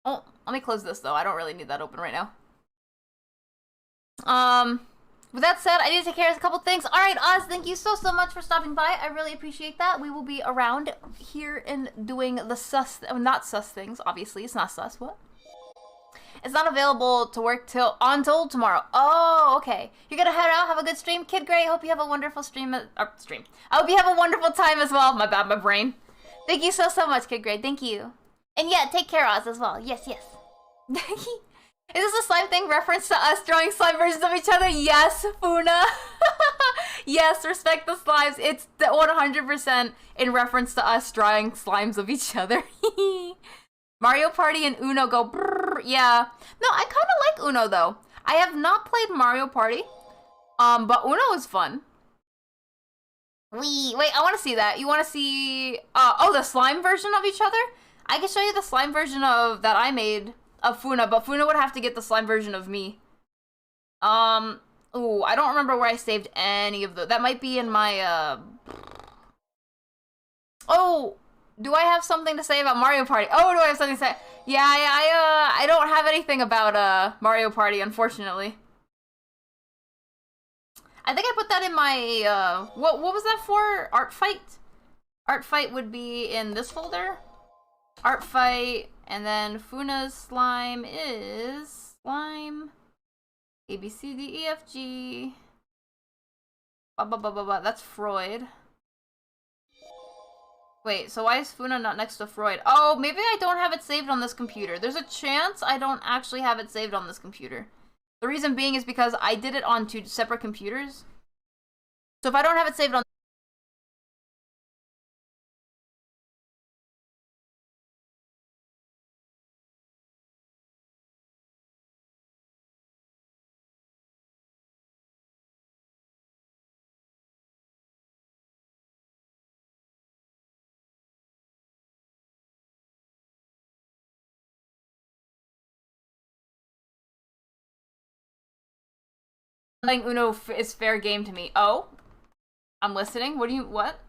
Oh, let me close this though. I don't really need that open right now. With that said, I need to take care of a couple things. Alright, Oz, thank you so much for stopping by. I really appreciate that. We will be around here and doing the not sus things, obviously. It's not sus, what? It's not available to work until tomorrow. Oh, okay. You're gonna head out, have a good stream. Kid Gray, hope you have a wonderful stream. I hope you have a wonderful time as well. My bad, my brain. Thank you so much, Kid Gray. Thank you. And yeah, take care, Oz, as well. Yes. Is this a slime thing reference to us drawing slime versions of each other? Yes, Funa. Yes, respect the slimes. It's 100% in reference to us drawing slimes of each other. Mario Party and Uno go brrr, yeah. No, I kind of like Uno though. I have not played Mario Party, but Uno is fun. Wait, I want to see that. You want to see, oh, the slime version of each other? I can show you the slime version of that I made of Funa, but Funa would have to get the slime version of me. Ooh, I don't remember where I saved any of those. That might be in my, Oh, do I have something to say about Mario Party? Oh, do I have something to say? Yeah, I don't have anything about, Mario Party, unfortunately. I think I put that in my, what was that for? Art Fight? Art Fight would be in this folder. Art Fight, and then Funa's slime is slime A, B, C, D, E, F, G. That's Freud. Wait, so why is Funa not next to Freud? Oh, maybe I don't have it saved on this computer. There's a chance I don't actually have it saved on this computer. The reason being is because I did it on 2 separate computers. So if I don't have it saved on playing Uno is fair game to me. Oh? I'm listening. What?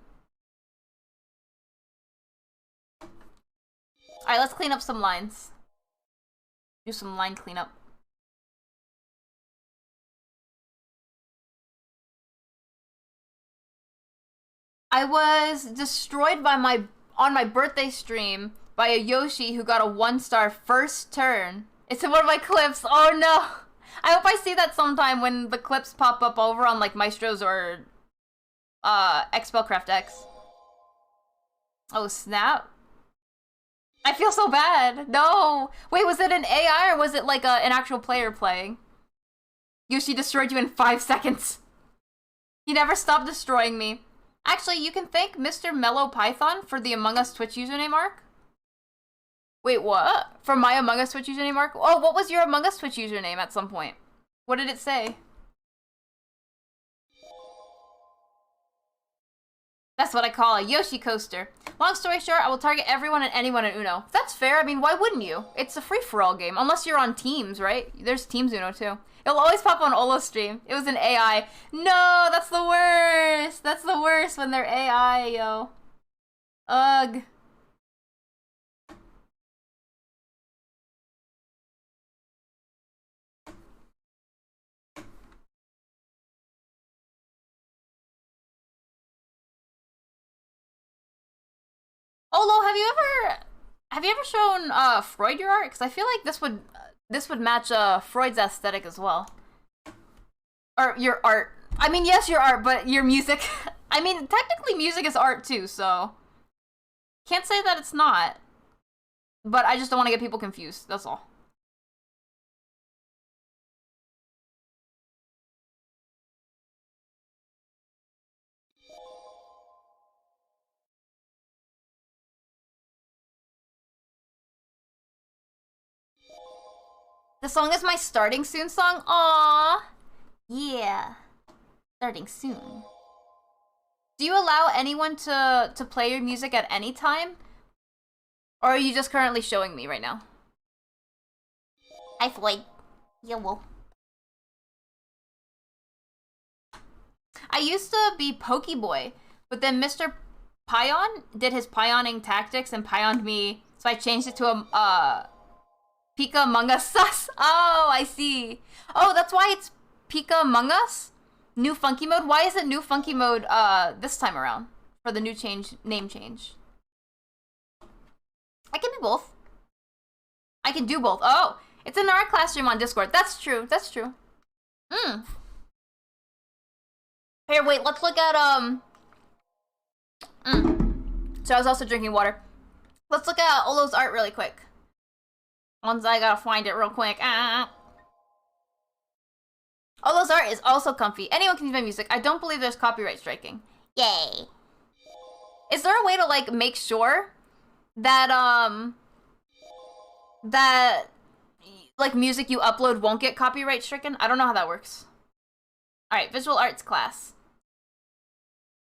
Alright, let's clean up some lines. Do some line cleanup. I was destroyed by on my birthday stream by a Yoshi who got a 1-star first turn. It's in one of my clips. Oh no! I hope I see that sometime when the clips pop up over on like Maestro's or Xspellcraft X. Oh snap. I feel so bad. No! Wait, was it an AI or was it like an actual player playing? Yoshi destroyed you in 5 seconds. He never stopped destroying me. Actually, you can thank Mr. Mellow Python for the Among Us Twitch username arc. Wait, what? For my Among Us Twitch username arc? Oh, what was your Among Us Twitch username at some point? What did it say? That's what I call a Yoshi coaster. Long story short, I will target everyone and anyone in Uno. That's fair. I mean, why wouldn't you? It's a free-for-all game. Unless you're on teams, right? There's Teams Uno, too. It'll always pop on Olo's stream. It was an AI. No, that's the worst. That's the worst when they're AI, yo. Ugh. Olo, have you ever shown Freud your art? Because I feel like this would match Freud's aesthetic as well. Or your art. I mean, yes, your art, but your music. I mean, technically music is art too, so Can't say that it's not. But I just don't want to get people confused, that's all. The song is my starting soon song? Aww. Yeah. Starting soon. Do you allow anyone to play your music at any time? Or are you just currently showing me right now? Hi, Floyd. Yellow. I used to be Pokeboy, but then Mr. Pion did his Pioning tactics and Pioned me, so I changed it to a, Pika Among Us sus. Oh, I see. Oh, that's why it's Pika Among Us? New funky mode? Why is it new funky mode this time around? For the new name change. I can do both. I can do both. Oh, it's in our class stream on Discord. That's true. That's true. Here, wait, let's look at So I was also drinking water. Let's look at Olo's art really quick. Once I gotta find it real quick. Olo's art is also comfy. Anyone can use my music. I don't believe there's copyright striking. Yay. Is there a way to, like, make sure that, that, like, music you upload won't get copyright stricken? I don't know how that works. Alright, visual arts class.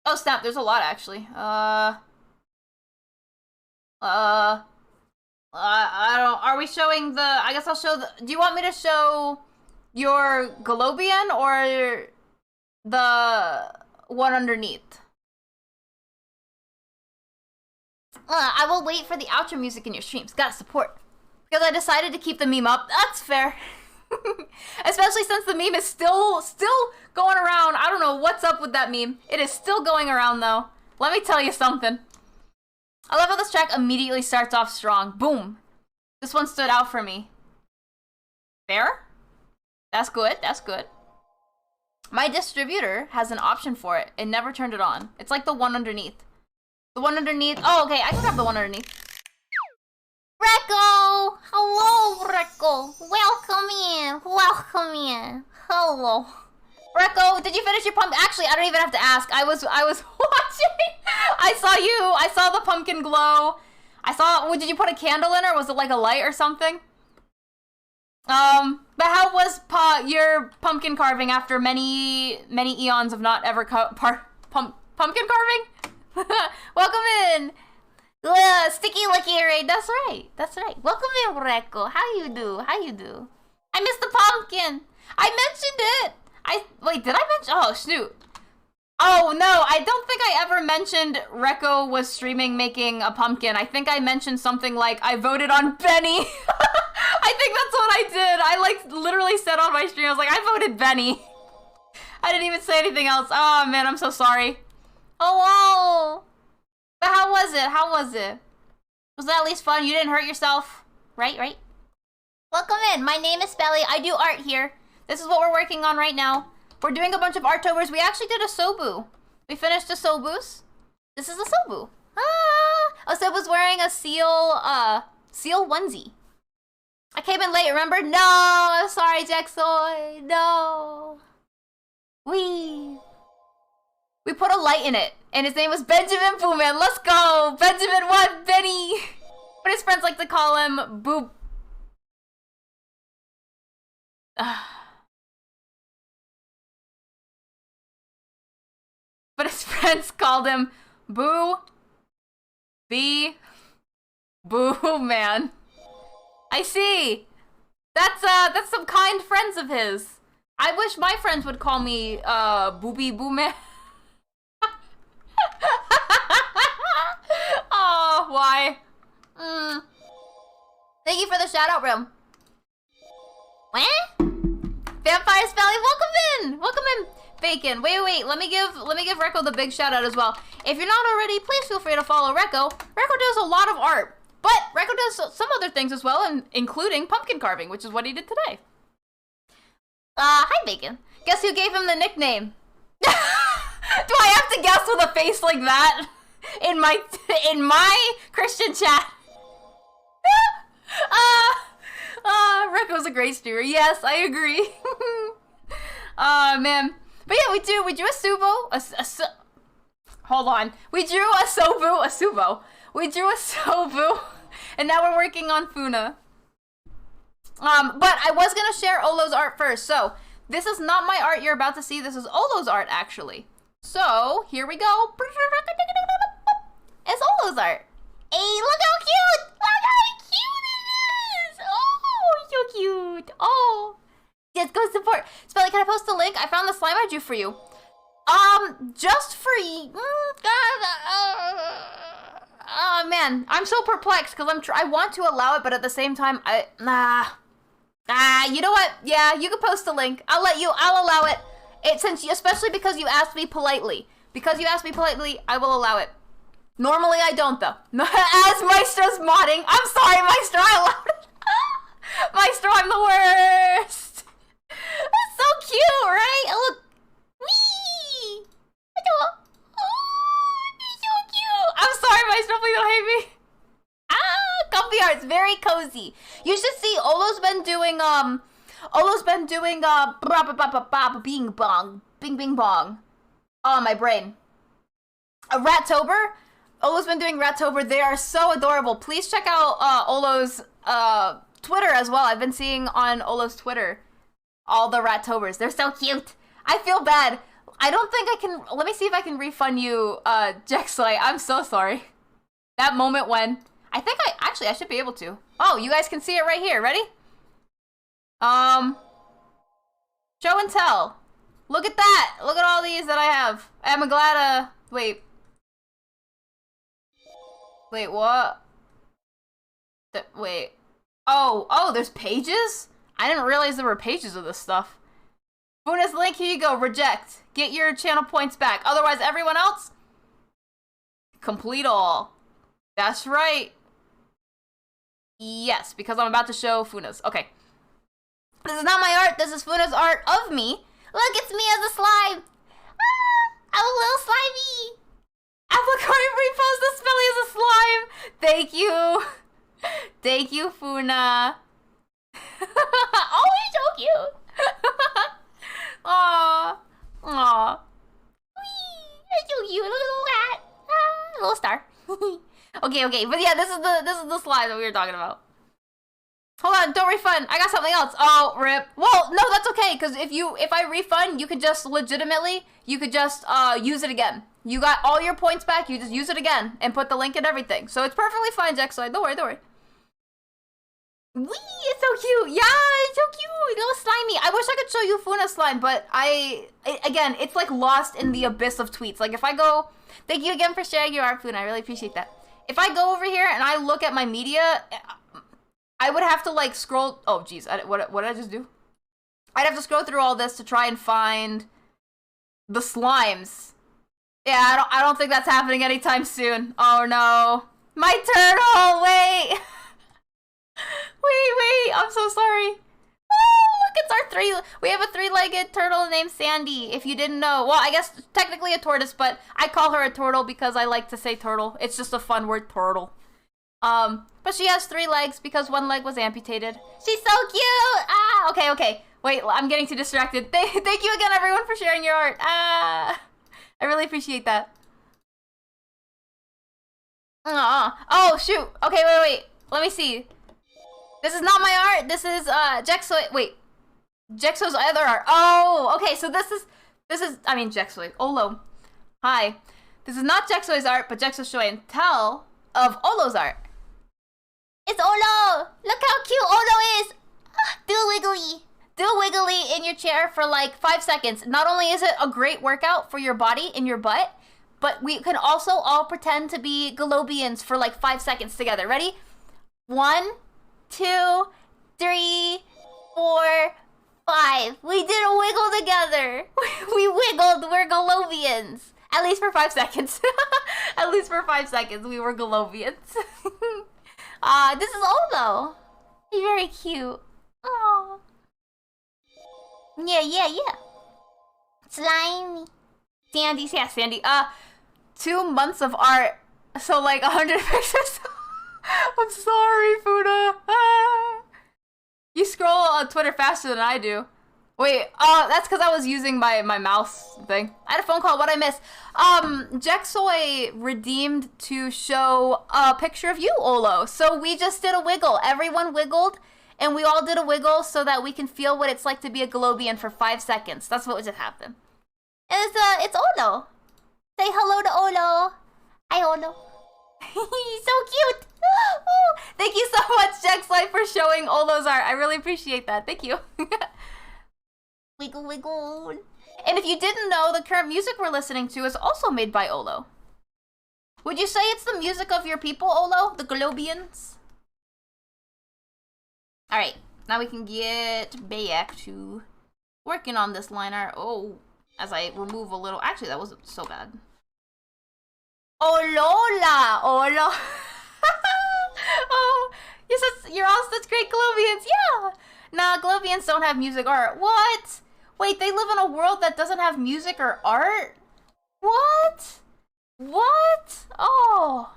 Oh, snap, there's a lot, actually. I don't, are we showing the, I guess I'll show the, do you want me to show your Globian or the one underneath? I will wait for the outro music in your streams. Gotta support. Because I decided to keep the meme up. That's fair. Especially since the meme is still going around. I don't know what's up with that meme. It is still going around, though. Let me tell you something. I love how this track immediately starts off strong. Boom. This one stood out for me. Fair? That's good. That's good. My distributor has an option for it. It never turned it on. It's like the one underneath. The one underneath. Oh, okay. I can grab the one underneath. Recco! Hello, Recco. Welcome in. Welcome in. Hello. Recco, did you finish your pumpkin? Actually, I don't even have to ask. I was watching. I saw you. I saw the pumpkin glow. I saw. Did you put a candle in, or was it like a light or something? But how was your pumpkin carving after many eons of not ever pumpkin carving? Welcome in. Sticky Licky Raid. That's right. That's right. Welcome in, Recco. How you do? How you do? I missed the pumpkin. I mentioned it. Wait, did I mention? Oh, snoot. Oh, no, I don't think I ever mentioned Recco was streaming making a pumpkin. I think I mentioned something like, I voted on Benny. I think that's what I did. I, like, literally said on my stream, I was like, I voted Benny. I didn't even say anything else. Oh, man, I'm so sorry. Hello. But how was it? How was it? Was that at least fun? You didn't hurt yourself? Right, right? Welcome in. My name is Spelly. I do art here. This is what we're working on right now. We're doing a bunch of Artobers. We actually did a Sobu. We finished the Sobus. This is a Sobu. Ah! Osobu's wearing a seal onesie. I came in late, remember? No! I'm sorry, Jacksoy. No. We put a light in it, and his name was Benjamin Booman. Let's go! Benjamin what? Benny! But his friends like to call him Boo. But his friends called him Boo. Boo Man. I see. That's some kind friends of his. I wish my friends would call me Booby Boo Man. Oh, why? Thank you for the shout out room. What? Vampire Spelly, welcome in! Welcome in, Bacon. Wait. Let me give Recco the big shout out as well. If you're not already, please feel free to follow Recco. Recco does a lot of art, but Recco does some other things as well, including pumpkin carving, which is what he did today. Hi, Bacon. Guess who gave him the nickname? Do I have to guess with a face like that? in my Christian chat. Rekko's a great streamer. Yes, I agree. Man. But yeah, we drew a Subo. Hold on. We drew a Subo. We drew a Sobu. And now we're working on Funa. But I was gonna share Olo's art first. So, this is not my art you're about to see. This is Olo's art, actually. So, here we go. It's Olo's art. Hey, look how cute! Look how cute it is! Oh, so cute. Oh. Yes, go support. Spelly, can I post the link? I found the slime I drew for you. Just for you. Oh, man. I'm so perplexed because I want to allow it, but at the same time, you know what? Yeah, you can post the link. I'll allow it. Especially because you asked me politely. Because you asked me politely, I will allow it. Normally I don't though. As Maestro's modding. I'm sorry, Maestro, I allowed it. Maestro, I'm the worst. It's so cute, right? Look. Wee! Oh, it's so cute. I'm sorry, Maestro, please don't hate me. Comfy arts, very cozy. You should see Olo's been doing bing bong. Bing bing bong. Oh, my brain. Rattober? Olo's been doing Rattober. They are so adorable. Please check out Olo's Twitter as well. I've been seeing on Olo's Twitter all the Rattobers. They're so cute. I feel bad. I don't think I can... Let me see if I can refund you, Jexley. I'm so sorry. That moment when... I should be able to. Oh, you guys can see it right here. Ready? Show and tell. Look at that. Look at all these that I have. I'm glad, wait. Wait, what? Wait. Oh, there's pages? I didn't realize there were pages of this stuff. Funa's link, here you go. Reject. Get your channel points back. Otherwise, everyone else, complete all. That's right. Yes, because I'm about to show Funa's. Okay. This is not my art. This is Funa's art of me. Look, it's me as a slime. I'm a little slimy. Applicari repost the Spelly as a slime. Thank you. Thank you, Funa. Oh, you're so cute. Aww. Aww. Wee, you're so cute. Little rat. Little star. Okay. But yeah, this is the slide that we were talking about. Hold on, don't refund. I got something else. Oh, rip. Well, no, that's okay, because if I refund, you could just use it again. You got all your points back, you just use it again and put the link and everything. So it's perfectly fine, Jexley. Don't worry. Wee, it's so cute. Yeah, it's so cute. Little slimy. I wish I could show you Funa's slime, but again, it's like lost in the abyss of tweets. Like if I go, thank you again for sharing your art, Funa. I really appreciate that. If I go over here and I look at my media, I would have to like scroll. Oh, geez. What did I just do? I'd have to scroll through all this to try and find the slimes. Yeah, I don't think that's happening anytime soon. Oh no. My turtle! Wait! Wait, I'm so sorry. Oh, look, it's we have a three-legged turtle named Sandy, if you didn't know. Well, I guess technically a tortoise, but I call her a turtle because I like to say turtle. It's just a fun word, turtle. But she has 3 legs because 1 leg was amputated. She's so cute! Ah, okay. Wait, I'm getting too distracted. Thank you again, everyone, for sharing your art. Ah, I really appreciate that. Oh, shoot. Okay, wait. Let me see. This is not my art. This is, Jexoy. Wait. Jexo's other art. Oh, okay, so this is, Jexoy. Olo. Hi. This is not Jexoy's art, but Jexo's show and tell of Olo's art. It's Olo! Look how cute Olo is! Do wiggly. Do wiggly in your chair for like 5 seconds. Not only is it a great workout for your body in your butt, but we can also all pretend to be Globians for like 5 seconds together. Ready? 1, 2, 3, 4, 5. We did a wiggle together. We wiggled. We're Globians. At least for 5 seconds. At least for 5 seconds, we were Globians. This is Olo. He's very cute. Aww. Yeah. Slimy. Sandy. 2 months of art. So like 100 pictures. I'm sorry, Funa. Ah. You scroll on Twitter faster than I do. Wait, that's because I was using my mouse thing. I had a phone call. What'd I miss? Jexoy redeemed to show a picture of you, Olo. So we just did a wiggle. Everyone wiggled, and we all did a wiggle so that we can feel what it's like to be a Globian for 5 seconds. That's what just happened. It's Olo. Say hello to Olo. Hi, Olo. He's so cute. Oh, thank you so much, Jexoy, for showing Olo's art. I really appreciate that. Thank you. Wiggle, wiggle. And if you didn't know, the current music we're listening to is also made by Olo. Would you say it's the music of your people, Olo? The Globians? Alright, now we can get back to working on this line art. Oh, as I remove a little... Actually, that wasn't so bad. Olola! Olo! Oh, you're all such great Globians. Yeah! Nah, Globians don't have music or art. What? Wait, they live in a world that doesn't have music or art? What? What? Oh.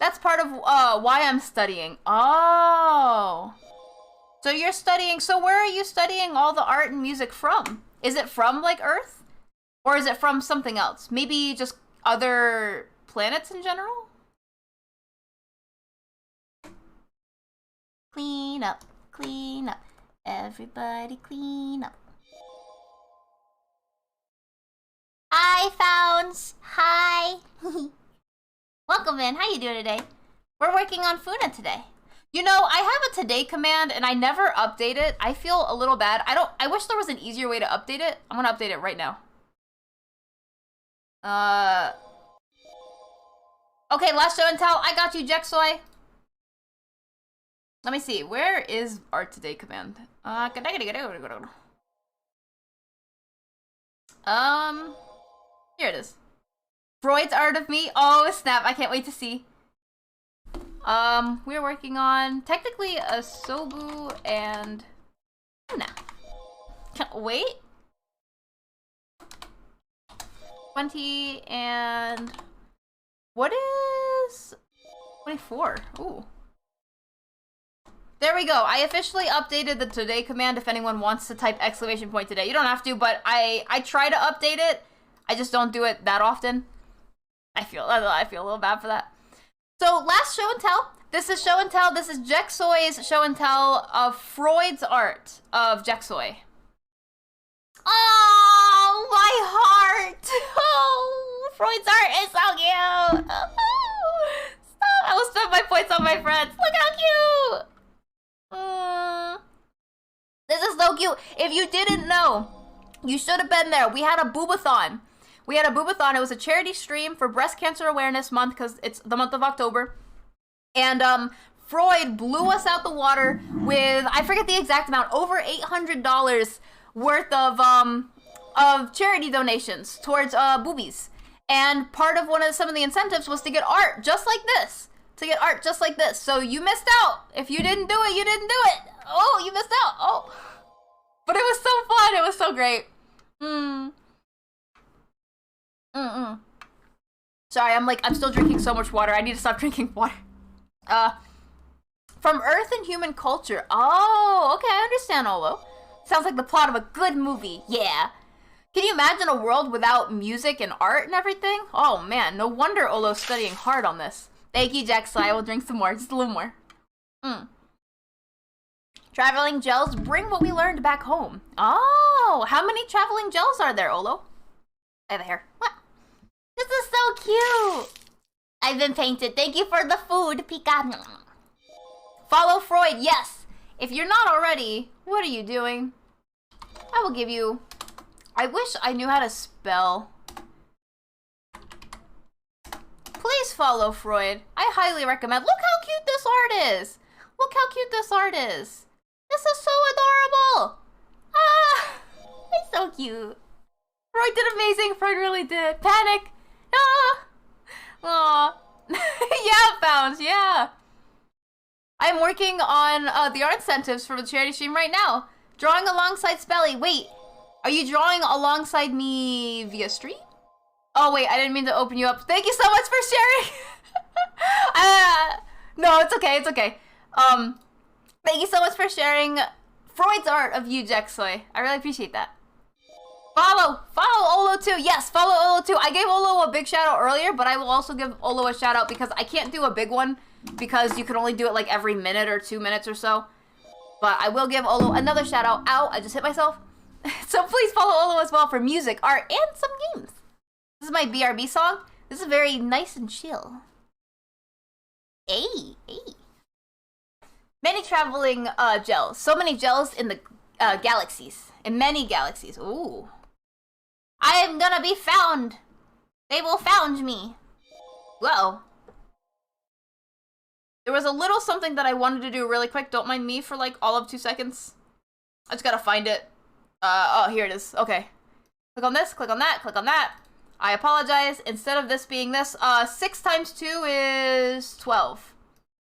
That's part of why I'm studying. Oh. So you're studying, so where are you studying all the art and music from? Is it from, like, Earth? Or is it from something else? Maybe just other planets in general? Clean up, clean up. Everybody clean up. Hi, Founds. Hi. Welcome in. How you doing today? We're working on Funa today. You know, I have a today command and I never update it. I feel a little bad. I wish there was an easier way to update it. I'm gonna update it right now. Okay, last show and tell. I got you, Jexoy. Let me see. Where is art today command? Here it is. Freud's art of me. Oh, snap. I can't wait to see. We're working on technically a Sobu and Funa. Wait. 20 and what is 24? Ooh. There we go. I officially updated the today command if anyone wants to type exclamation point today. You don't have to, but I try to update it. I just don't do it that often. I feel a little bad for that. So last show and tell. This is show and tell. This is Jexoy's show and tell of Freud's art of Jexoy. Oh, my heart. Oh, Freud's art is so cute. Oh, stop. I will spend my points on my friends. Look how cute. This is so cute. If you didn't know, you should have been there. We had a boobathon. It was a charity stream for Breast Cancer Awareness Month because it's the month of October. And Freud blew us out the water with, I forget the exact amount, over $800 worth of charity donations towards boobies. And part of some of the incentives was to get art just like this. So you missed out. If you didn't do it, you didn't do it. Oh, you missed out. Oh. But it was so fun. It was so great. Sorry, I'm still drinking so much water. I need to stop drinking water. From Earth and human culture. Oh, okay, I understand, Olo. Sounds like the plot of a good movie. Yeah. Can you imagine a world without music and art and everything? Oh man, no wonder Olo's studying hard on this. Thank you, Jack. I will drink some more. Just a little more. Traveling gels bring what we learned back home. Oh, how many traveling gels are there, Olo? I have a hair. What? This is so cute. I've been painted. Thank you for the food, Pika. Follow Freud, yes. If you're not already, what are you doing? I will give you... I wish I knew how to spell. Please follow Freud. I highly recommend. Look how cute this art is. This is so adorable. Ah, it's so cute. Freud did amazing. Freud really did. Panic. Ah. Aw. Yeah, Bounce. Yeah. I'm working on the art incentives for the charity stream right now. Drawing alongside Spelly. Wait, are you drawing alongside me via stream? Oh wait, I didn't mean to open you up. Thank you so much for sharing. No, it's okay, it's okay. Thank you so much for sharing Freud's art of you, Jexoy. I really appreciate that. Follow Olo too. Yes, follow Olo too. I gave Olo a big shout out earlier, but I will also give Olo a shout out because I can't do a big one because you can only do it like every minute or 2 minutes or so. But I will give Olo another shout out. Ow, I just hit myself. So please follow Olo as well for music, art, and some games. This is my BRB song. This is very nice and chill. Hey. Many traveling gels. So many gels in the galaxies. In many galaxies. Ooh. I am gonna be found. They will found me. Whoa. There was a little something that I wanted to do really quick. Don't mind me for like all of 2 seconds. I just gotta find it. Oh, here it is. Okay. Click on this, click on that, click on that. I apologize. Instead of this being this, 6 times 2 is 12.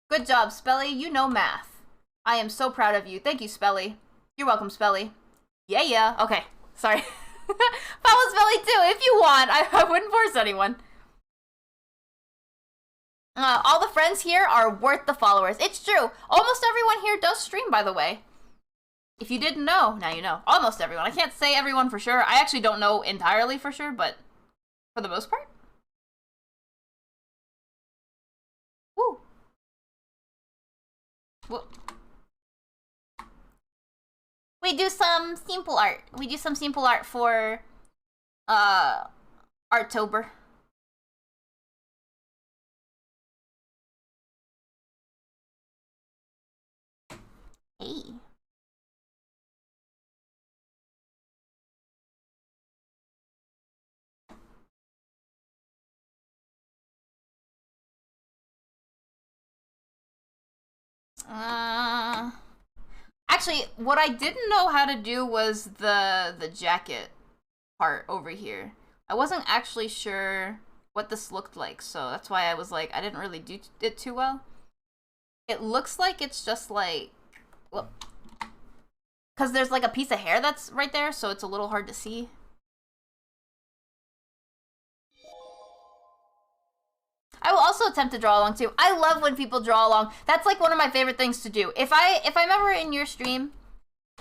Good job, Spelly. You know math. I am so proud of you. Thank you, Spelly. You're welcome, Spelly. Yeah. Okay. Sorry. Follow Spelly too, if you want. I wouldn't force anyone. All the friends here are worth the followers. It's true. Almost everyone here does stream, by the way. If you didn't know, now you know. Almost everyone. I can't say everyone for sure. I actually don't know entirely for sure, but for the most part. Woo. Whoa. We do some simple art. We do some simple art for Arttober. Hey. Actually, what I didn't know how to do was the jacket part over here. I wasn't actually sure what this looked like, so that's why I was like, I didn't really do it too well. It looks like it's just like, whoop, because there's like a piece of hair that's right there, so it's a little hard to see. I will also attempt to draw along too. I love when people draw along. That's like one of my favorite things to do. If I'm ever in your stream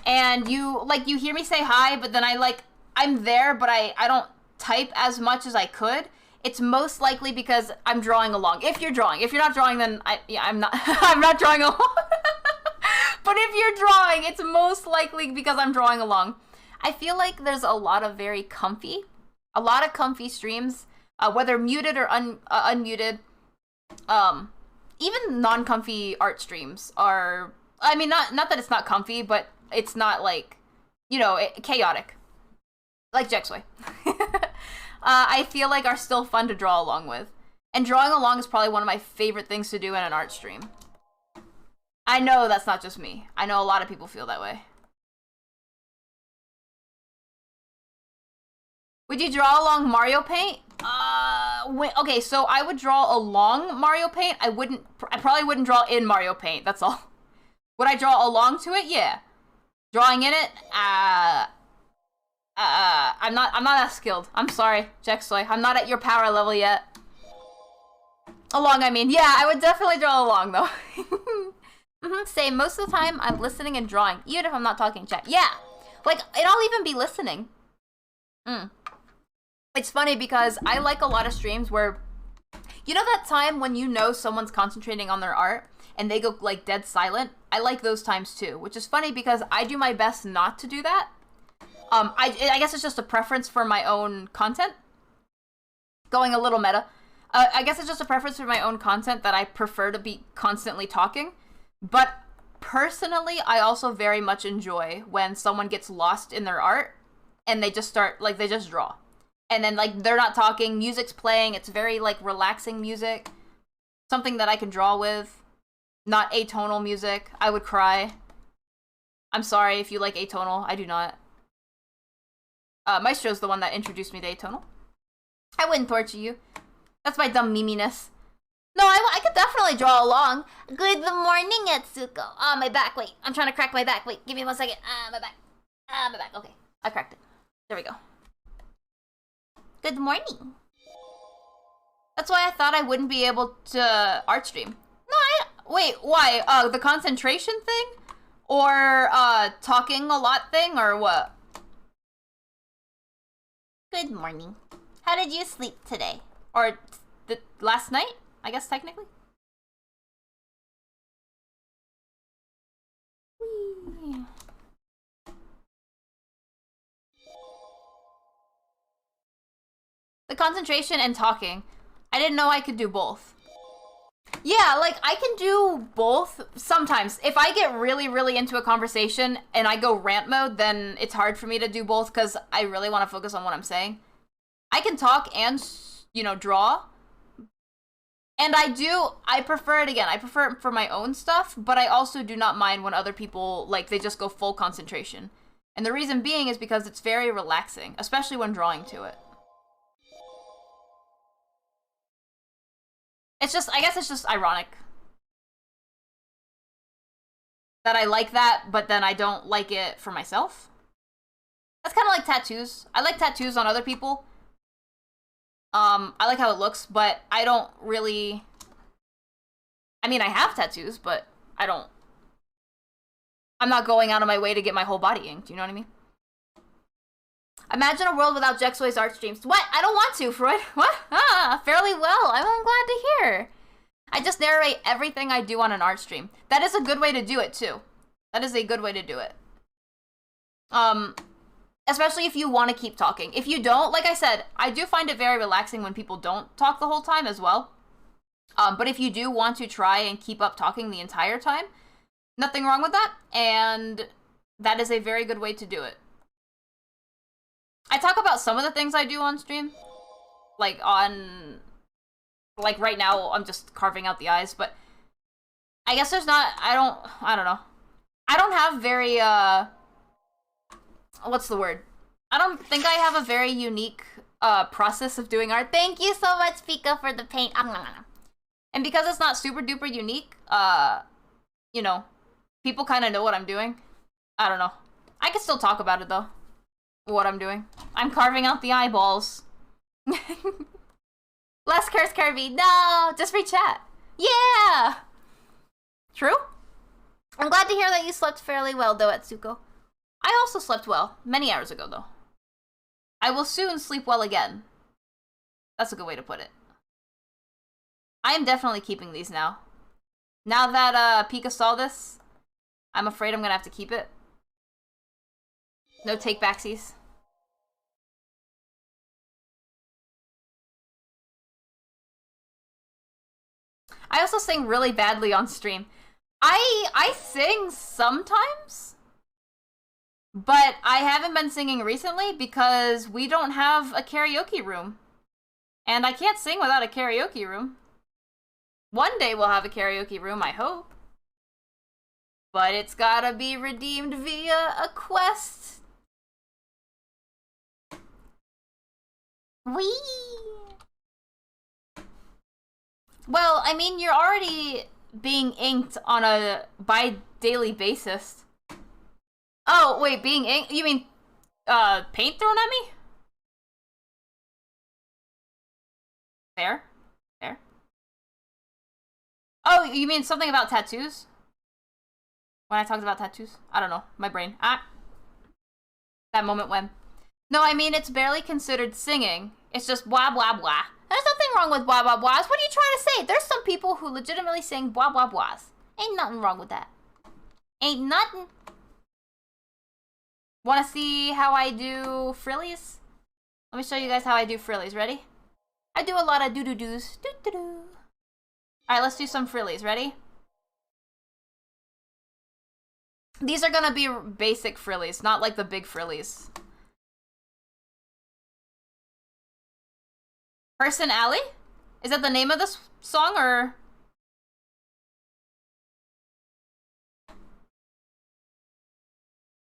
and you hear me say hi, but then I'm there, but I don't type as much as I could, it's most likely because I'm drawing along. If you're drawing. If you're not drawing, then I'm not I'm not drawing along. But if you're drawing, it's most likely because I'm drawing along. I feel like there's a lot of comfy streams. Whether muted or unmuted, even non-comfy art streams are, I mean, not that it's not comfy, but it's not like, chaotic. Like Jexway. I feel like are still fun to draw along with. And drawing along is probably one of my favorite things to do in an art stream. I know that's not just me. I know a lot of people feel that way. Would you draw along Mario Paint? Okay, so I would draw along Mario Paint. I probably wouldn't draw in Mario Paint, that's all. Would I draw along to it? Yeah. Drawing in it? I'm not as skilled. I'm sorry, Jexoy. I'm not at your power level yet. Along, I mean. Yeah, I would definitely draw along, though. Same. Most of the time, I'm listening and drawing, even if I'm not talking chat. Yeah. Like, and I'll even be listening. It's funny because I like a lot of streams where, you know that time when someone's concentrating on their art and they go like dead silent? I like those times too, which is funny because I do my best not to do that. I guess it's just a preference for my own content. Going a little meta. I guess it's just a preference for my own content that I prefer to be constantly talking. But personally, I also very much enjoy when someone gets lost in their art and they just they just draw. And then, they're not talking, music's playing, it's very, relaxing music. Something that I can draw with. Not atonal music. I would cry. I'm sorry if you like atonal. I do not. Maestro's the one that introduced me to atonal. I wouldn't torture you. That's my dumb miminess. No, I could definitely draw along. Good morning, Etsuko. My back, wait. I'm trying to crack my back. Wait, give me 1 second. My back. My back. Okay, I cracked it. There we go. Good morning. That's why I thought I wouldn't be able to art stream. No, wait, why? The concentration thing? Or, talking a lot thing, or what? Good morning. How did you sleep today? Or last night, I guess, technically? Whee. The concentration and talking. I didn't know I could do both. Yeah, like, I can do both sometimes. If I get really, really into a conversation and I go rant mode, then it's hard for me to do both because I really want to focus on what I'm saying. I can talk and, you know, draw. And I prefer it again. I prefer it for my own stuff, but I also do not mind when other people, like, they just go full concentration. And the reason being is because it's very relaxing, especially when drawing to it. It's just, I guess it's just ironic that I like that, but then I don't like it for myself. That's kind of like tattoos. I like tattoos on other people. I like how it looks, but I don't really... I mean, I have tattoos, but I'm not going out of my way to get my whole body inked, you know what I mean? Imagine a world without Jexway's art streams. What? I don't want to, Freud. What? Ah, fairly well. I'm glad to hear. I just narrate everything I do on an art stream. That is a good way to do it, too. That is a good way to do it. Especially if you want to keep talking. If you don't, like I said, I do find it very relaxing when people don't talk the whole time as well. But if you do want to try and keep up talking the entire time, nothing wrong with that. And that is a very good way to do it. I talk about some of the things I do on stream. Like right now, I'm just carving out the eyes, but I guess there's not, I don't know. I don't have very, what's the word? I don't think I have a very unique, process of doing art. Thank you so much, Pika, for the paint. And because it's not super duper unique, you know, people kind of know what I'm doing. I don't know. I can still talk about it, though. What I'm doing. I'm carving out the eyeballs. Less curse, Kirby. No, just free chat. Yeah. True? I'm glad to hear that you slept fairly well, though, Atsuko. I also slept well. Many hours ago, though. I will soon sleep well again. That's a good way to put it. I am definitely keeping these now. Now that, Pika saw this, I'm afraid I'm gonna have to keep it. No take-backsies. I also sing really badly on stream. I sing sometimes, but I haven't been singing recently because we don't have a karaoke room. And I can't sing without a karaoke room. One day we'll have a karaoke room, I hope. But it's gotta be redeemed via a quest. Whee! Well, I mean, you're already being inked on a bi-daily basis. Oh, wait, being inked? You mean, paint thrown at me? Fair? Fair. Oh, you mean something about tattoos? When I talked about tattoos? I don't know. My brain. Ah. That moment when. No, I mean, it's barely considered singing. It's just blah, blah, blah. There's nothing wrong with blah, blah, blahs. What are you trying to say? There's some people who legitimately sing blah, blah, blahs. Ain't nothing wrong with that. Ain't nothing. Want to see how I do frillies? Let me show you guys how I do frillies. Ready? I do a lot of doo-doo-doos. Doo-doo-doo. Alright, let's do some frillies. Ready? These are gonna be basic frillies, not like the big frillies. Person Alley? Is that the name of this song, or?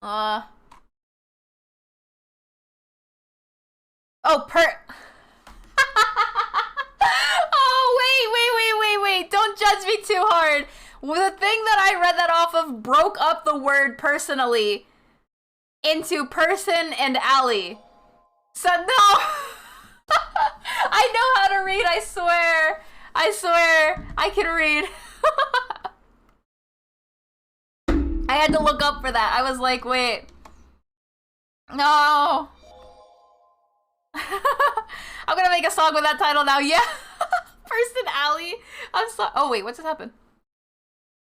Oh, Oh, wait. Don't judge me too hard. The thing that I read that off of broke up the word personally into person and alley. So, no. I know how to read, I swear. I swear, I can read. I had to look up for that. I was like, wait. No. I'm gonna make a song with that title now. Yeah. Person Alley. I'm so. Oh wait, what just happened?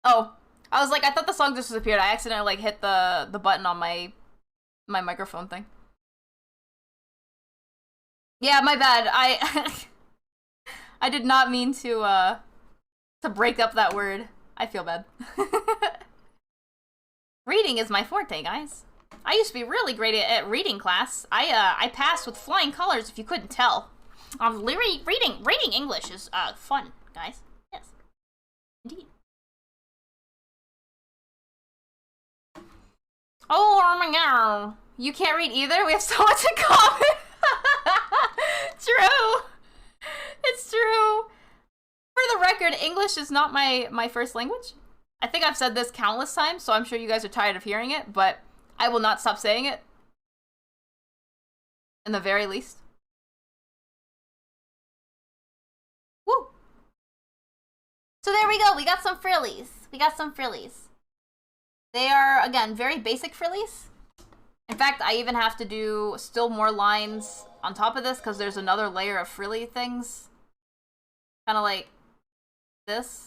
Oh, I was like, I thought the song just disappeared. I accidentally like hit the button on my microphone thing. Yeah, my bad. I did not mean to break up that word. I feel bad. Reading is my forte, guys. I used to be really great at reading class. I passed with flying colors if you couldn't tell. Reading English is fun, guys. Yes. Indeed. Oh my god. You can't read either? We have so much in common. True. It's true. For the record, English is not my first language. I think I've said this countless times, so I'm sure you guys are tired of hearing it, but I will not stop saying it. In the very least. Woo! So there we go. We got some frillies. They are, again, very basic frillies. In fact, I even have to do still more lines on top of this because there's another layer of frilly things. Kind of like this.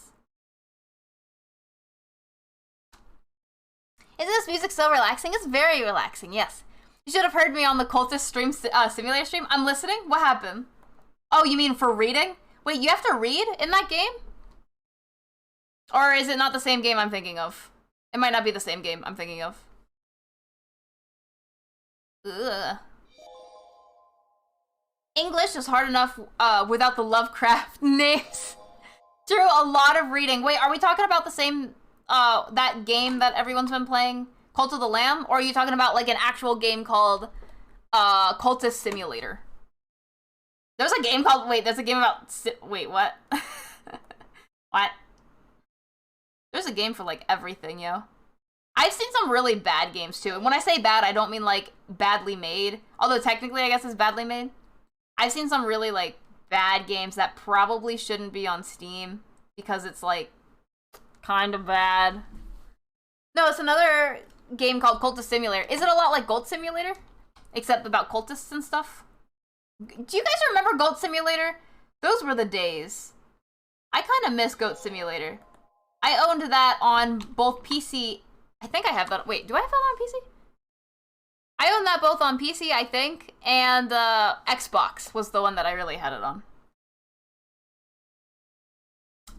Isn't this music so relaxing? It's very relaxing, yes. You should have heard me on the Cultist Simulator stream. I'm listening. What happened? Oh, you mean for reading? Wait, you have to read in that game? Or is it not the same game I'm thinking of? It might not be the same game I'm thinking of. Ugh. English is hard enough without the Lovecraft names. True, a lot of reading. Wait, are we talking about the same, that game that everyone's been playing? Cult of the Lamb? Or are you talking about like an actual game called Cultist Simulator? There's a game called, wait, there's a game about, wait, what? What? There's a game for like everything, yo. I've seen some really bad games too. And when I say bad, I don't mean like badly made. Although technically I guess it's badly made. I've seen some really like bad games that probably shouldn't be on Steam because it's like kind of bad. No, it's another game called Cultist Simulator. Is it a lot like Goat Simulator? Except about cultists and stuff? Do you guys remember Goat Simulator? Those were the days. I kind of miss Goat Simulator. I owned that on both PC. I think I have that. Wait, do I have that on PC? I own that both on PC, I think, and Xbox was the one that I really had it on.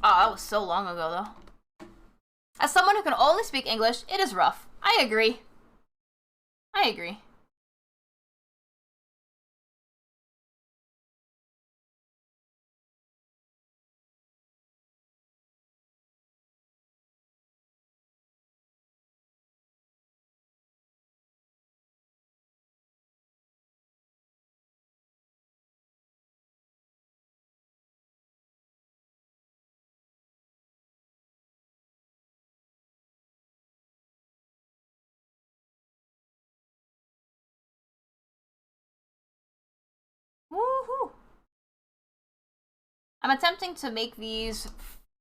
Oh, that was so long ago, though. As someone who can only speak English, it is rough. I agree. I agree. Woohoo! I'm attempting to make these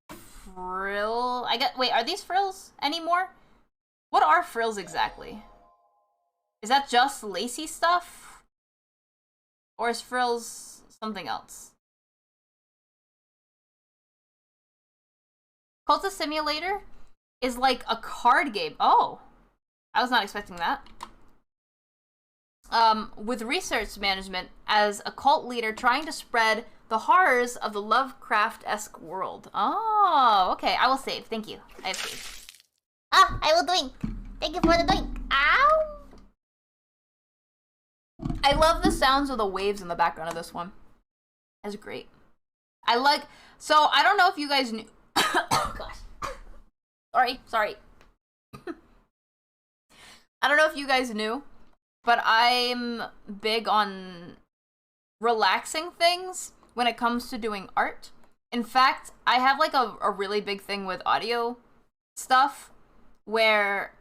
frill. Wait, are these frills anymore? What are frills exactly? Is that just lacy stuff? Or is frills something else? Cultist Simulator is like a card game. Oh, I was not expecting that. With research management as a cult leader trying to spread the horrors of the Lovecraft-esque world. Oh, okay. I will save. Thank you. I have saved. Ah, I will doink. Thank you for the doink. Ow! I love the sounds of the waves in the background of this one. That's great. So I don't know if you guys knew. Oh, gosh. Sorry. I don't know if you guys knew, but I'm big on relaxing things when it comes to doing art. In fact, I have like a really big thing with audio stuff where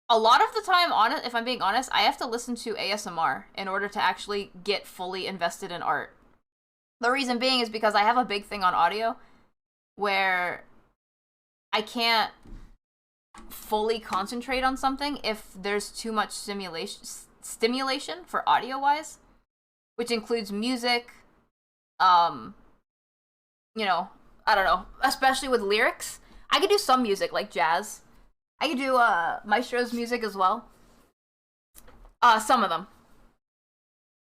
a lot of the time, if I'm being honest, I have to listen to ASMR in order to actually get fully invested in art. The reason being is because I have a big thing on audio. where I can't fully concentrate on something if there's too much stimulation for audio-wise, which includes music, you know, I don't know, especially with lyrics. I could do some music, like jazz. I could do Maestro's music as well. Some of them.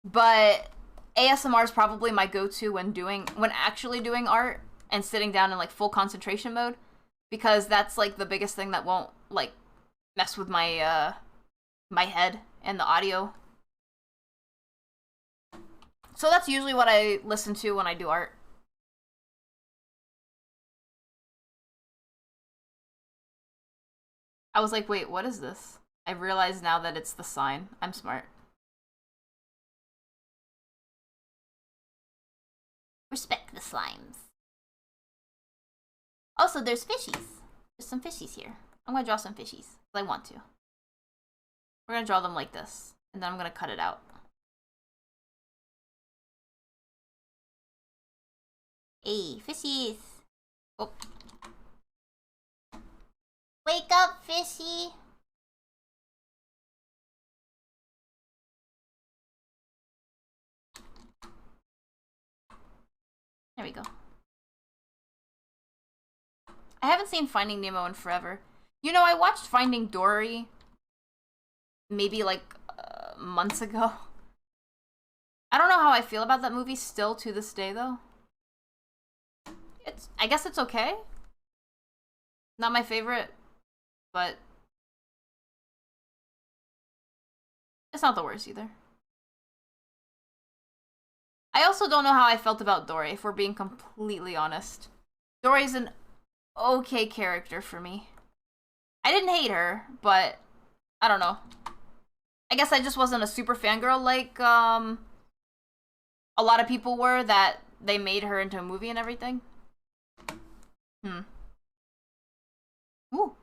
But ASMR is probably my go-to when actually doing art and sitting down in like full concentration mode, because that's like the biggest thing that won't like mess with my my head and the audio. So that's usually what I listen to when I do art. I was like, wait, what is this? I realize now that it's the sign. I'm smart. Respect the slimes. Also, there's fishies. There's some fishies here. I'm gonna draw some fishies. I want to. We're gonna draw them like this. And then I'm gonna cut it out. Hey, fishies. Oh. Wake up, fishy. There we go. I haven't seen Finding Nemo in forever. You know, I watched Finding Dory maybe like months ago. I don't know how I feel about that movie still to this day, though. I guess it's okay. Not my favorite, but it's not the worst either. I also don't know how I felt about Dory, if we're being completely honest. Dory's an okay character for me. I didn't hate her, but I don't know. I guess I just wasn't a super fangirl like a lot of people were, that they made her into a movie and everything. Ooh.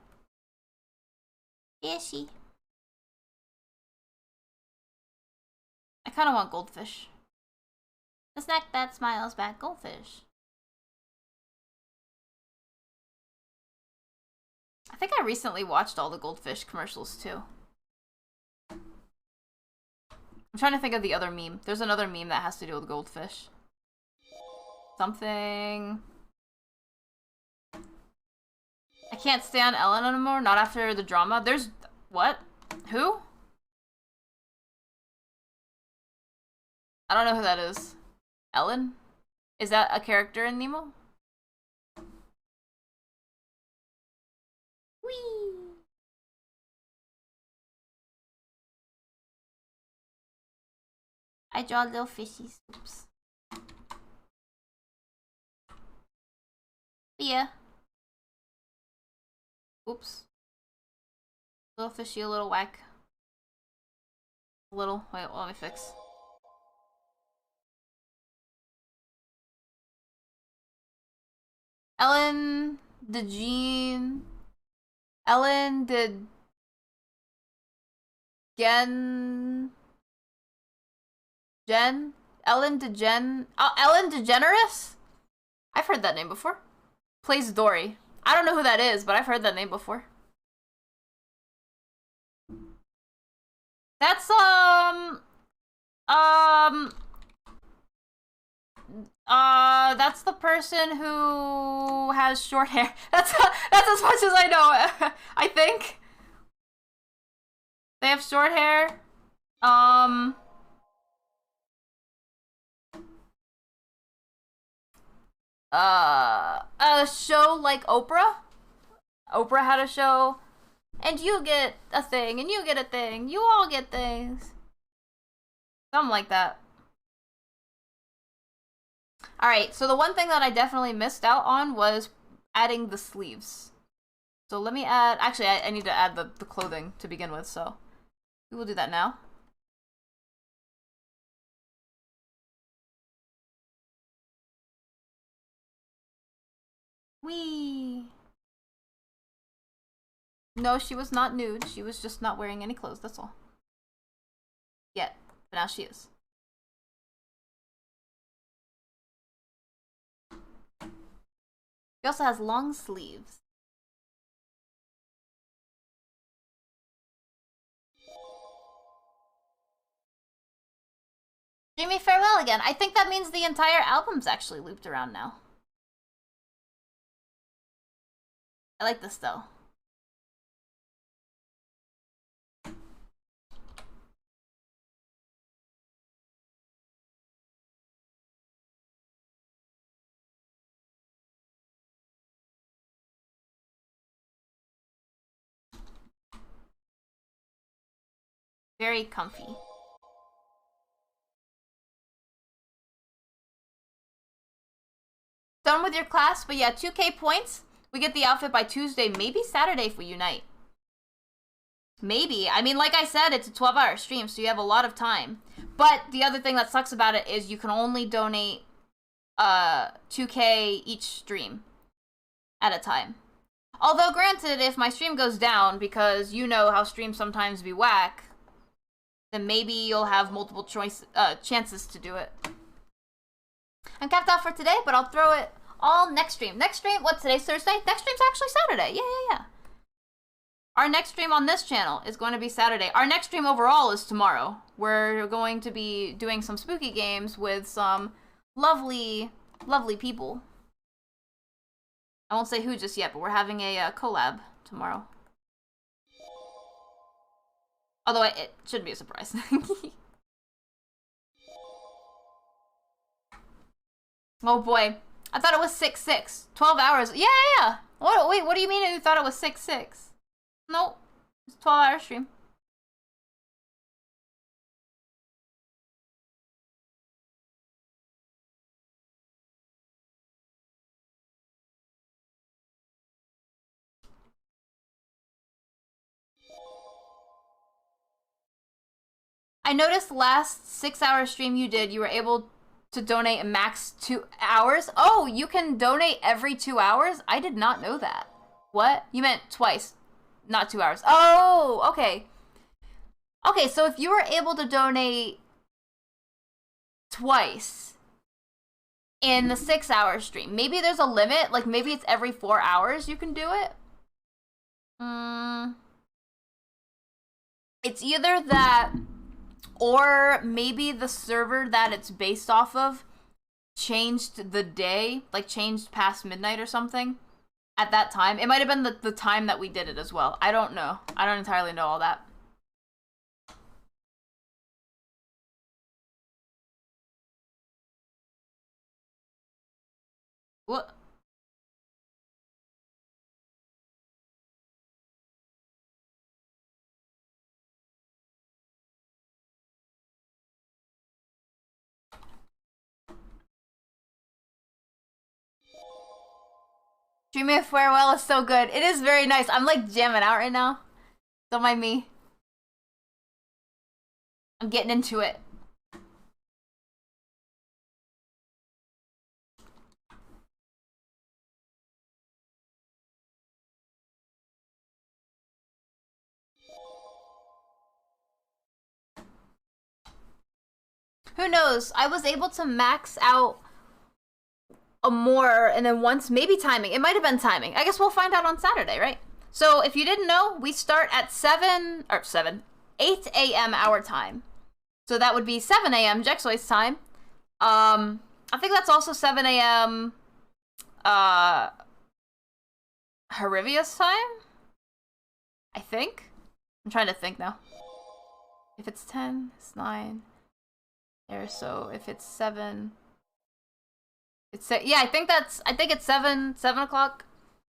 Fishy. I kind of want goldfish. The snack that smiles back, goldfish. I think I recently watched all the goldfish commercials too. I'm trying to think of the other meme. There's another meme that has to do with goldfish. Something... I can't stand Ellen anymore, not after the drama. There's... What? Who? I don't know who that is. Ellen? Is that a character in Nemo? Whee! I draw little fishies. Oops. Yeah. Oops. Little fishy, a little whack. A little. Wait, let me fix. Ellen DeGean. Ellen De... Jen... Ellen DeGeneres? I've heard that name before. Plays Dory. I don't know who that is, but I've heard that name before. That's that's the person who has short hair. That's as much as I know. I think they have short hair. A show like Oprah. Oprah had a show, and you get a thing, and you get a thing. You all get things. Something like that. Alright, so the one thing that I definitely missed out on was adding the sleeves. So let me add... Actually, I need to add the clothing to begin with, so we will do that now. Whee! No, she was not nude. She was just not wearing any clothes, that's all. Yet. But now she is. also has long sleeves. Dreamy farewell again. I think that means the entire album's actually looped around now. I like this though. Very comfy. Done with your class, but yeah, 2K points. We get the outfit by Tuesday, maybe Saturday if we unite. Maybe. I mean, like I said, it's a 12-hour stream, so you have a lot of time. But the other thing that sucks about it is you can only donate 2K each stream at a time. Although, granted, if my stream goes down, because you know how streams sometimes be whack, then maybe you'll have multiple chances to do it. I'm capped out for today, but I'll throw it all next stream. Next stream, what, today's Thursday? Next stream's actually Saturday. Yeah. Our next stream on this channel is going to be Saturday. Our next stream overall is tomorrow. We're going to be doing some spooky games with some lovely, lovely people. I won't say who just yet, but we're having a collab tomorrow. Although it should be a surprise. Oh boy. I thought it was 6-6. 12 hours. Yeah. Wait, what do you mean you thought it was 6-6? Nope. It's a 12-hour stream. I noticed last 6-hour stream you did, you were able to donate a max 2 hours. Oh, you can donate every 2 hours? I did not know that. What? You meant twice, not 2 hours. Oh, okay. Okay, so if you were able to donate twice in the 6-hour stream, maybe there's a limit, like maybe it's every 4 hours you can do it? It's either that, or maybe the server that it's based off of changed the day, like changed past midnight or something at that time. It might have been the time that we did it as well. I don't know. I don't entirely know all that. What? Dreaming of Farewell is so good. It is very nice. I'm like jamming out right now. Don't mind me. I'm getting into it. Who knows? I was able to max out a more, and then once, maybe timing. It might have been timing. I guess we'll find out on Saturday, right? So if you didn't know, we start at 8 a.m. our time. So that would be 7 a.m. Jexoy's time. I think that's also 7 a.m. Harivia's time? I think? I'm trying to think now. If it's 10, it's 9. So if it's 7, it's yeah. I think it's 7 o'clock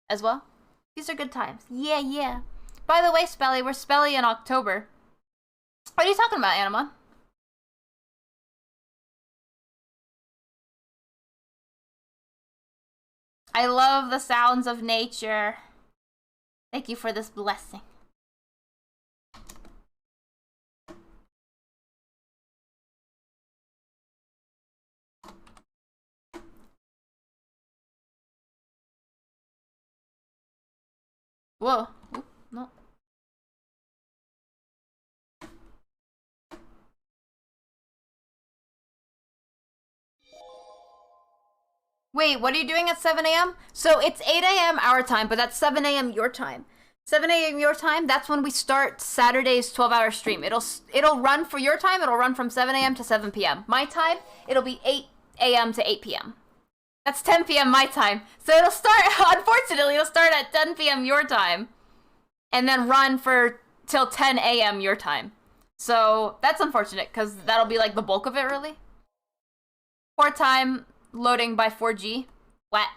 as well. These are good times. Yeah. By the way, Spelly, we're Spelly in October. What are you talking about, Anima? I love the sounds of nature. Thank you for this blessing. Whoa. Oop, no. Wait, what are you doing at 7 a.m.? So it's 8 a.m. our time, but that's 7 a.m. your time. 7 a.m. your time, that's when we start Saturday's 12-hour stream. It'll run for your time, it'll run from 7 a.m. to 7 p.m. My time, it'll be 8 a.m. to 8 p.m. That's 10 p.m. my time. So it'll start, unfortunately, it'll start at 10 p.m. your time, and then run for till 10 a.m. your time. So that's unfortunate, because that'll be like the bulk of it, really. Port time loading by 4G. What?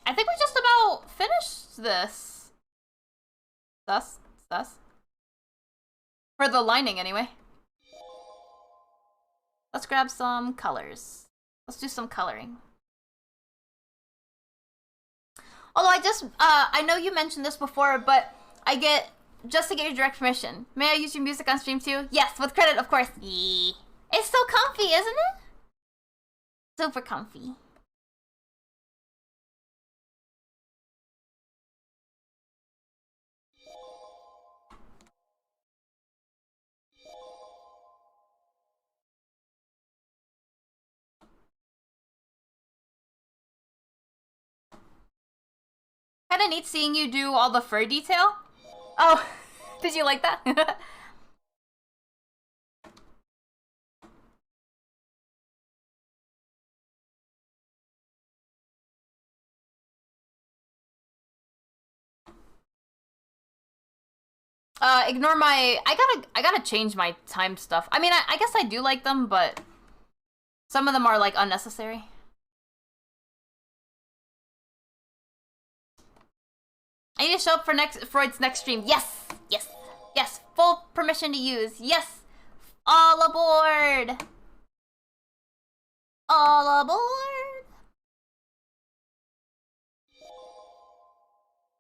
I think we just about finished this. Sus. For the lining, anyway. Let's grab some colors. Let's do some coloring. Although I know you mentioned this before, but just to get your direct permission, may I use your music on stream too? Yes, with credit, of course. Yee. It's so comfy, isn't it? Super comfy. Kinda neat seeing you do all the fur detail. Oh, did you like that? Ignore my... I gotta change my time stuff. I mean, I guess I do like them, but some of them are, like, unnecessary. I need to show up for Freud's next stream. Yes! Yes! Yes! Full permission to use. Yes! All aboard! All aboard!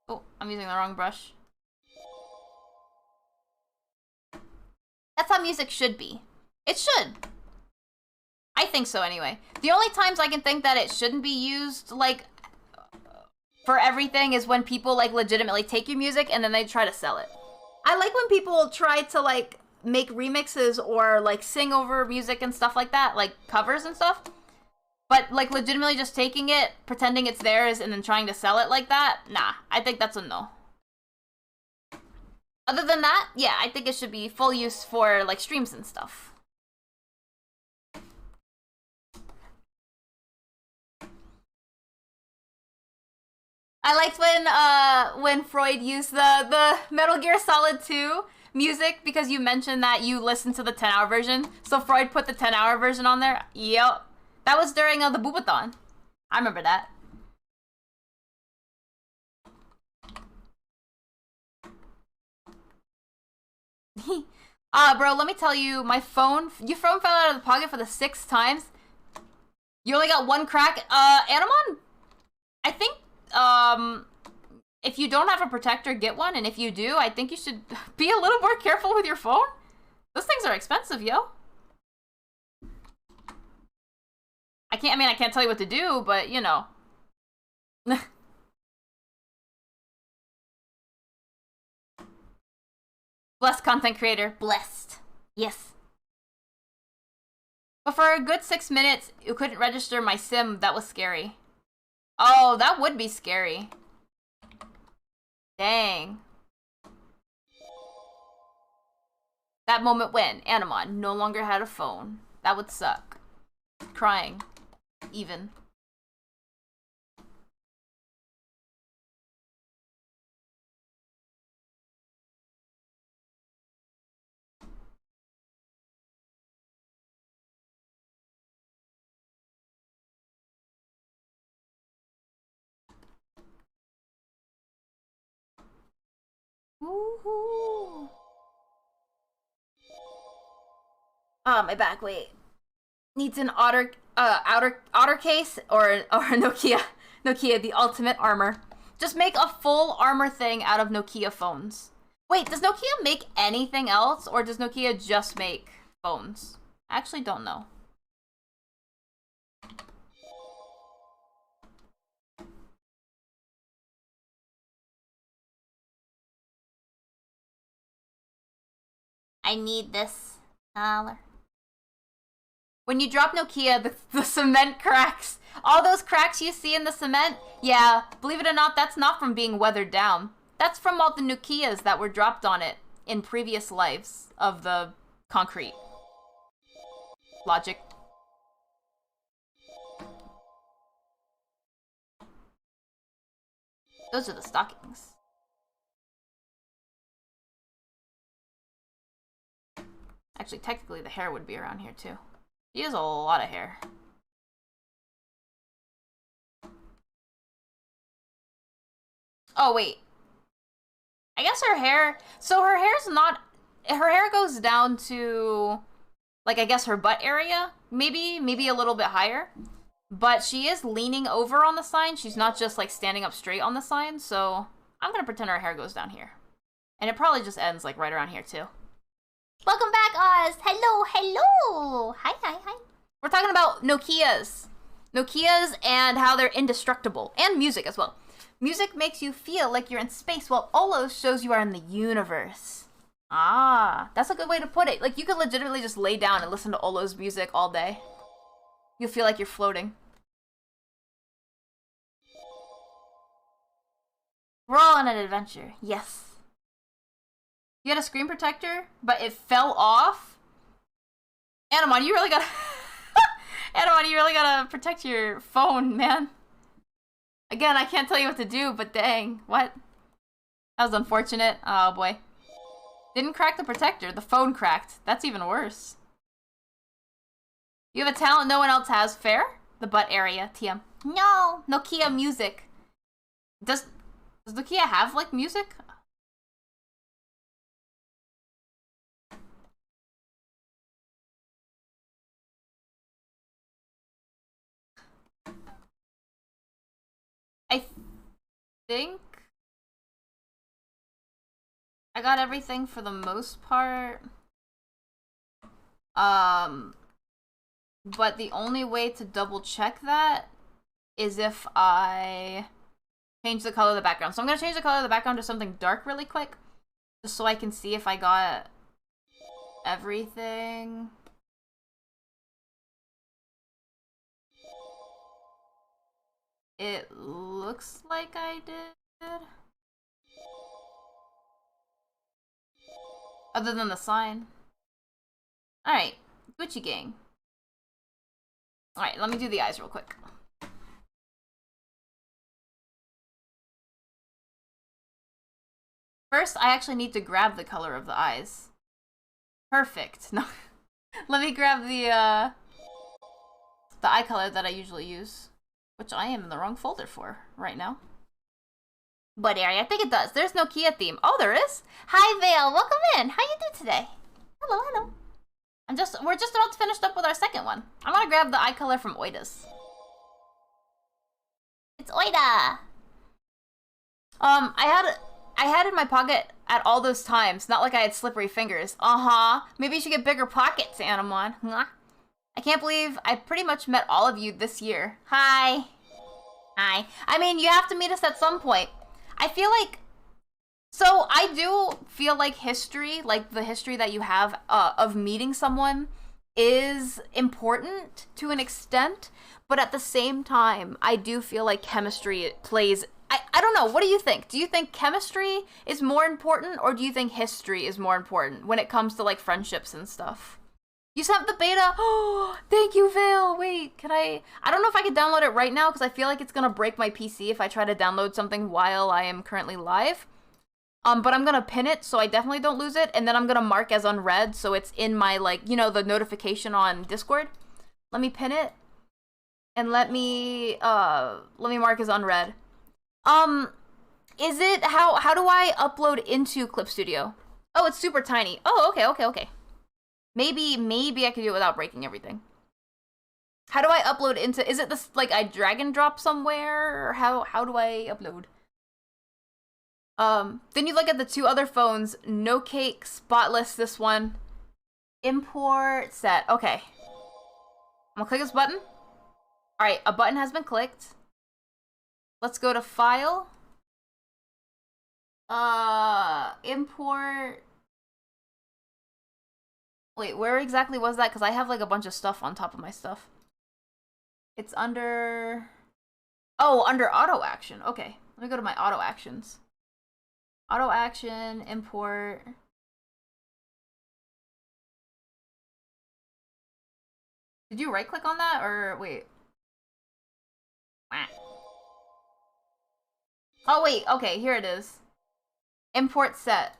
Oh, I'm using the wrong brush. That's how music should be. It should. I think so, anyway. The only times I can think that it shouldn't be used, like, for everything is when people, like, legitimately take your music and then they try to sell it. I like when people try to, like, make remixes or, like, sing over music and stuff like that, like, covers and stuff. But, like, legitimately just taking it, pretending it's theirs, and then trying to sell it like that, nah. I think that's a no. Other than that, yeah, I think it should be full use for, like, streams and stuff. I liked when Freud used the Metal Gear Solid 2 music because you mentioned that you listened to the 10-hour version. So Freud put the 10-hour version on there. Yep. That was during the Boobathon. I remember that. Bro, let me tell you, your phone fell out of the pocket for the 6th times. You only got one crack. Anamon? I think, if you don't have a protector, get one, and if you do, I think you should be a little more careful with your phone. Those things are expensive, yo. I can't tell you what to do, but, you know. Blessed content creator. Blessed. Yes. But for a good 6 minutes, you couldn't register my sim. That was scary. Oh, that would be scary. Dang. That moment when Anamon no longer had a phone. That would suck. Crying. Even. Woohoo! My back, wait. Needs an outer case or a Nokia, the ultimate armor. Just make a full armor thing out of Nokia phones. Wait, does Nokia make anything else, or does Nokia just make phones? I actually don't know. I need this color. When you drop Nokia, the cement cracks. All those cracks you see in the cement, yeah, believe it or not, that's not from being weathered down. That's from all the Nokias that were dropped on it in previous lives of the concrete. Logic. Those are the stockings. Actually, technically the hair would be around here too. She has a lot of hair. Oh, wait. I guess her hair... So her hair's not... Her hair goes down to... Like, I guess her butt area? Maybe a little bit higher. But she is leaning over on the sign. She's not just, like, standing up straight on the sign. So I'm gonna pretend her hair goes down here. And it probably just ends, like, right around here, too. Welcome back, Oz! Hello, hello! Hi, hi, hi. We're talking about Nokias. Nokias and how they're indestructible. And music as well. Music makes you feel like you're in space, while Olos shows you are in the universe. Ah, that's a good way to put it. Like, you could legitimately just lay down and listen to Olos music all day. You'll feel like you're floating. We're all on an adventure. Yes. You had a screen protector, but it fell off? Anamon, you really gotta... Anamon, you really gotta protect your phone, man. Again, I can't tell you what to do, but dang, what? That was unfortunate. Oh, boy. Didn't crack the protector. The phone cracked. That's even worse. You have a talent no one else has. Fair? The butt area. TM. No! Nokia music. Does Nokia have, like, music? I think I got everything for the most part. But the only way to double check that is if I change the color of the background. So I'm gonna change the color of the background to something dark really quick, just so I can see if I got everything. It looks like I did. Other than the sign. Alright, Gucci gang. Alright, let me do the eyes real quick. First, I actually need to grab the color of the eyes. Perfect. No. Let me grab the eye color that I usually use, which I am in the wrong folder for right now. Butt area, I think it does. There's no Nokia theme. Oh, there is? Hi, Vale. Welcome in. How you doing today? Hello, hello. We're just about to finish up with our second one. I'm gonna grab the eye color from Oida's. It's Oida. I had it in my pocket at all those times. Not like I had slippery fingers. Maybe you should get bigger pockets, Anamon. I can't believe I pretty much met all of you this year. Hi. Hi. I mean, you have to meet us at some point. I feel like... So, I do feel like history, like the history that you have of meeting someone, is important to an extent, but at the same time, I do feel like chemistry plays... I don't know, what do you think? Do you think chemistry is more important, or do you think history is more important when it comes to, like, friendships and stuff? You sent the beta? Oh, thank you, Vale. Wait, can I don't know if I can download it right now, because I feel like it's gonna break my PC if I try to download something while I am currently live. But I'm gonna pin it so I definitely don't lose it, and then I'm gonna mark as unread so it's in my, like, you know, the notification on Discord. Let me pin it, and let me mark as unread. Is it, how do I upload into Clip Studio? Oh, it's super tiny. Oh, okay. Maybe I can do it without breaking everything. How do I upload into, is it this, like, I drag and drop somewhere, or how do I upload? Then you look at the two other phones, No Cake, Spotless, this one. Import, set, okay. I'm gonna click this button. Alright, a button has been clicked. Let's go to File. Import. Wait, where exactly was that? Because I have like a bunch of stuff on top of my stuff. It's under... Oh, under auto action. Okay, let me go to my auto actions. Auto action, import. Did you right click on that or wait? Oh wait, okay, here it is. Import set.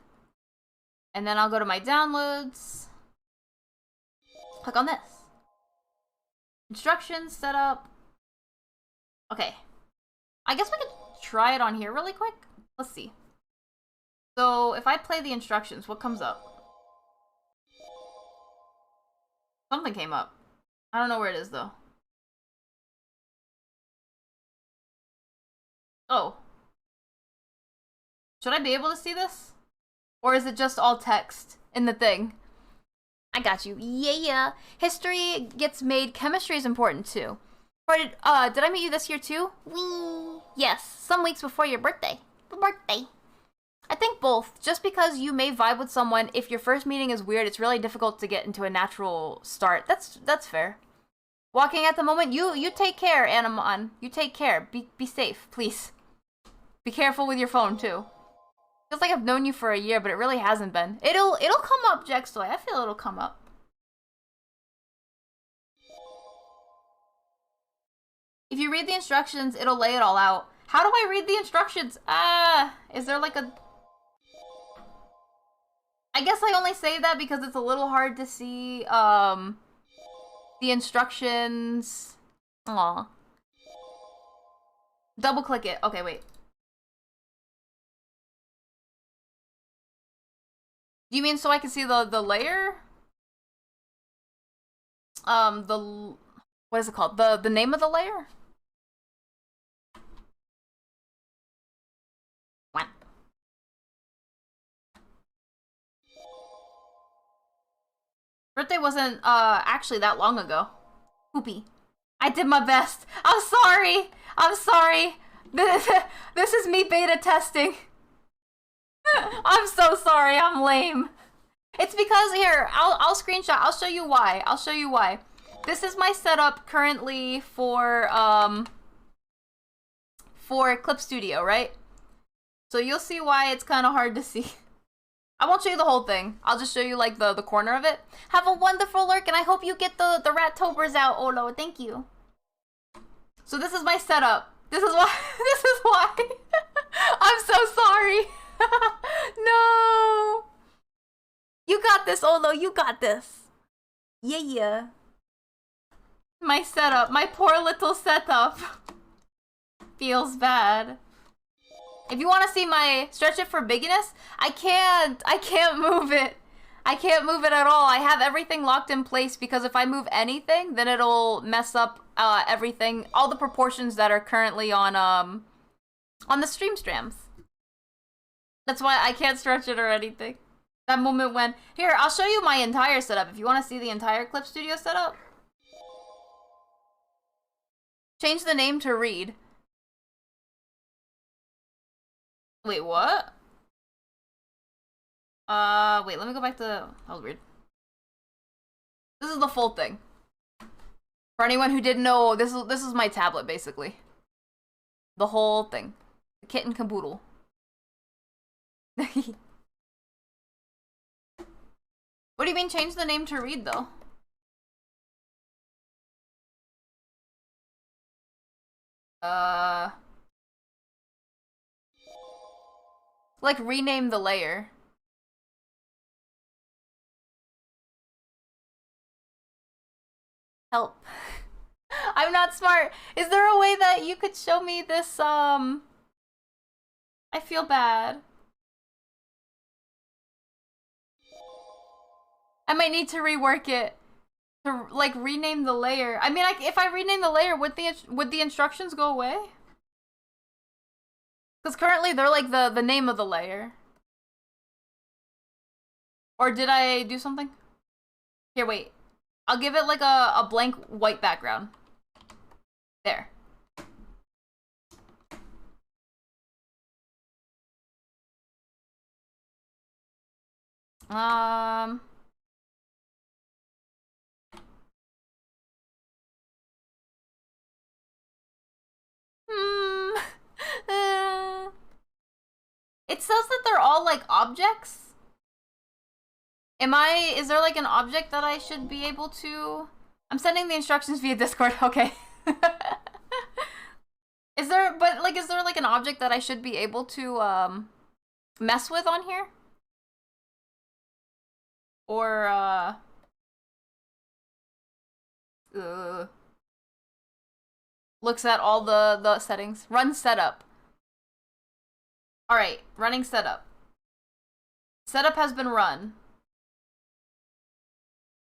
And then I'll go to my downloads. Click on this. Instructions, setup. Okay. I guess we could try it on here really quick. Let's see. So if I play the instructions, what comes up? Something came up. I don't know where it is though. Oh. Should I be able to see this? Or is it just all text in the thing? I got you. Yeah. History gets made. Chemistry is important too. Or did I meet you this year too? Wee. Yes, some weeks before your birthday. I think both. Just because you may vibe with someone, if your first meeting is weird, it's really difficult to get into a natural start. That's fair. Walking at the moment, you take care, Anamon. You take care. Be safe, please. Be careful with your phone too. Feels like I've known you for a year, but it really hasn't been. It'll come up, Jextoy. I feel it'll come up. If you read the instructions, it'll lay it all out. How do I read the instructions? Is there like a... I guess I only say that because it's a little hard to see, the instructions. Aw. Double click it. Okay, wait. Do you mean so I can see the layer? What is it called? The name of the layer? What? Birthday wasn't actually that long ago. Poopy. I did my best. I'm sorry. I'm sorry. This is me beta testing. I'm so sorry. I'm lame. It's because here, I'll screenshot. I'll show you why. I'll show you why. This is my setup currently for Clip Studio, right? So you'll see why it's kind of hard to see. I won't show you the whole thing. I'll just show you like the corner of it. Have a wonderful lurk, and I hope you get the Rat-tobers out, Olo. Thank you. So this is my setup. This is why. This is why. I'm so sorry. No. You got this, Olo. You got this. Yeah. My setup. My poor little setup. Feels bad. If you want to see my stretch it for bigginess, I can't move it. I can't move it at all. I have everything locked in place because if I move anything, then it'll mess up everything, all the proportions that are currently on the stream strams. That's why I can't stretch it or anything. That moment when... Here, I'll show you my entire setup if you want to see the entire Clip Studio setup. Change the name to Reed. Wait, what? Wait, let me go back to... That was weird. This is the full thing. For anyone who didn't know, this is my tablet, basically. The whole thing. The kit and caboodle. What do you mean change the name to Reed, though? Like, rename the layer. Help. I'm not smart. Is there a way that you could show me this, I feel bad. I might need to rework it. To, like, rename the layer. I mean, if I rename the layer, would the instructions go away? Because currently they're like the name of the layer. Or did I do something? Here, wait. I'll give it like a blank white background. There. says that they're all like objects. Is there like an object that I should be able to? I'm sending the instructions via Discord. Okay. Is there like an object that I should be able to mess with on here? Or looks at all the settings. Run setup. All right, running setup. Setup has been run.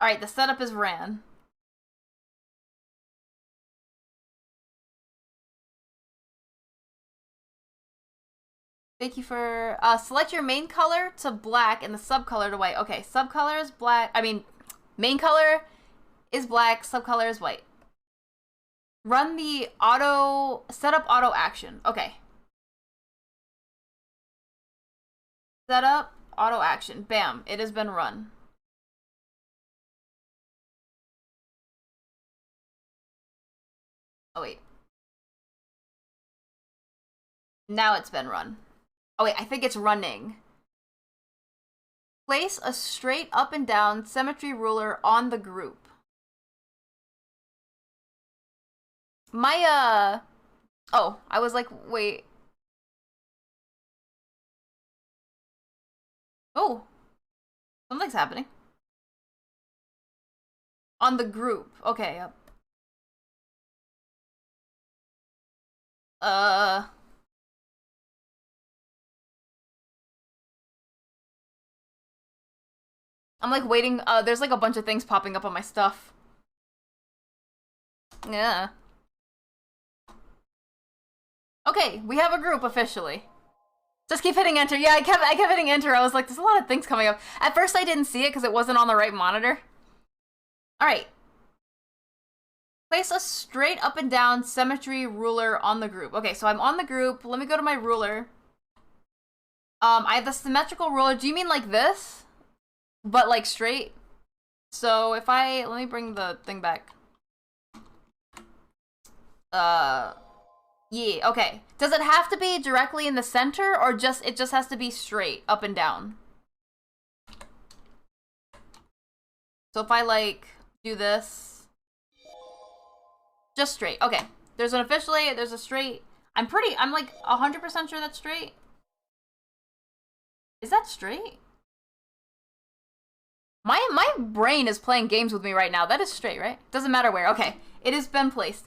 All right, the setup is ran. Thank you for select your main color to black and the subcolor to white. Okay, subcolor is black. I mean, main color is black, subcolor is white. Run the setup auto action. Okay. Setup auto action. Bam, it has been run. Oh wait. Now it's been run. Oh wait, I think it's running. Place a straight up and down symmetry ruler on the group. My, oh, I was like, wait. Oh, something's happening. On the group. Okay. I'm like waiting. There's like a bunch of things popping up on my stuff. Yeah. Okay, we have a group officially. Just keep hitting enter. Yeah, I kept hitting enter. I was like, there's a lot of things coming up. At first I didn't see it because it wasn't on the right monitor. Alright. Place a straight up and down symmetry ruler on the group. Okay, so I'm on the group. Let me go to my ruler. I have the symmetrical ruler. Do you mean like this? But like straight? So if let me bring the thing back. Yeah, okay. Does it have to be directly in the center or it just has to be straight up and down? So if I like do this, just straight. Okay. There's a straight. I'm like 100% sure that's straight. Is that straight? My brain is playing games with me right now. That is straight, right? Doesn't matter where. Okay. It has been placed.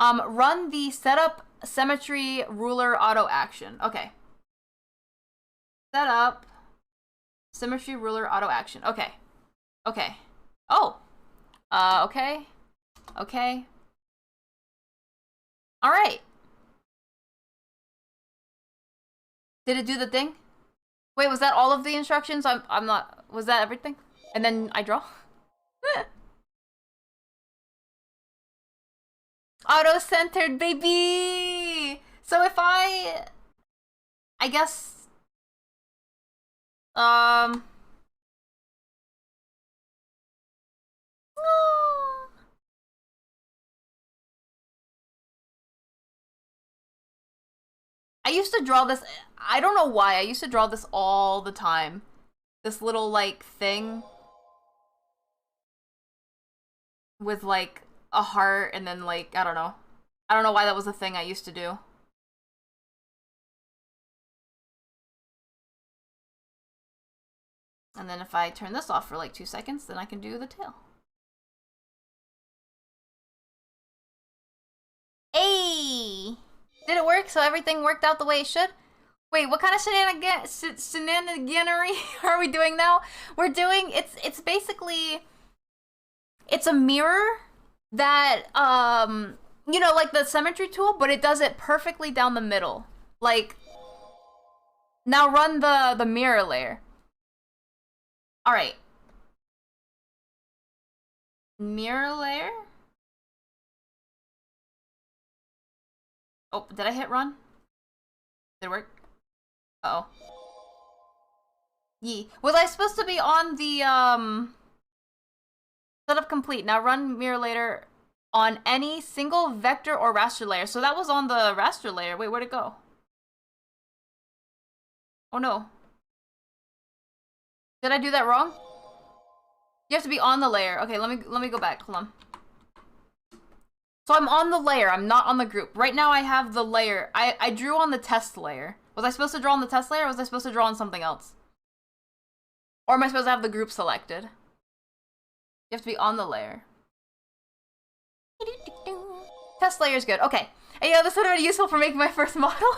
Run the setup symmetry ruler auto action. Okay. Setup symmetry ruler auto action. Okay. Okay. Oh. Okay. Okay. All right. Did it do the thing? Wait, was that all of the instructions? I'm not. Was that everything? And then I draw? Auto-centered, baby! So if I guess, I used to draw this, I don't know why, I used to draw this all the time. This little, like, thing with, like, a heart and then, like, I don't know. I don't know why that was a thing I used to do. And then if I turn this off for, like, 2 seconds, then I can do the tail. Hey! Did it work? So everything worked out the way it should? Wait, what kind of shenaniganery are we doing now? We're doing, it's basically, it's a mirror that, you know, like the symmetry tool, but it does it perfectly down the middle. Like, now run the mirror layer. All right. Mirror layer? Oh, did I hit run? Did it work? Uh-oh. Yee. Was I supposed to be on the, setup complete. Now run mirror layer on any single vector or raster layer. So that was on the raster layer. Wait, where'd it go? Oh no. Did I do that wrong? You have to be on the layer. Okay, let me go back. Hold on. So I'm on the layer. I'm not on the group. Right now I have the layer. I drew on the test layer. Was I supposed to draw on the test layer or was I supposed to draw on something else? Or am I supposed to have the group selected? You have to be on the layer. Test layer is good. Okay. Hey, yo, this would have been useful for making my first model.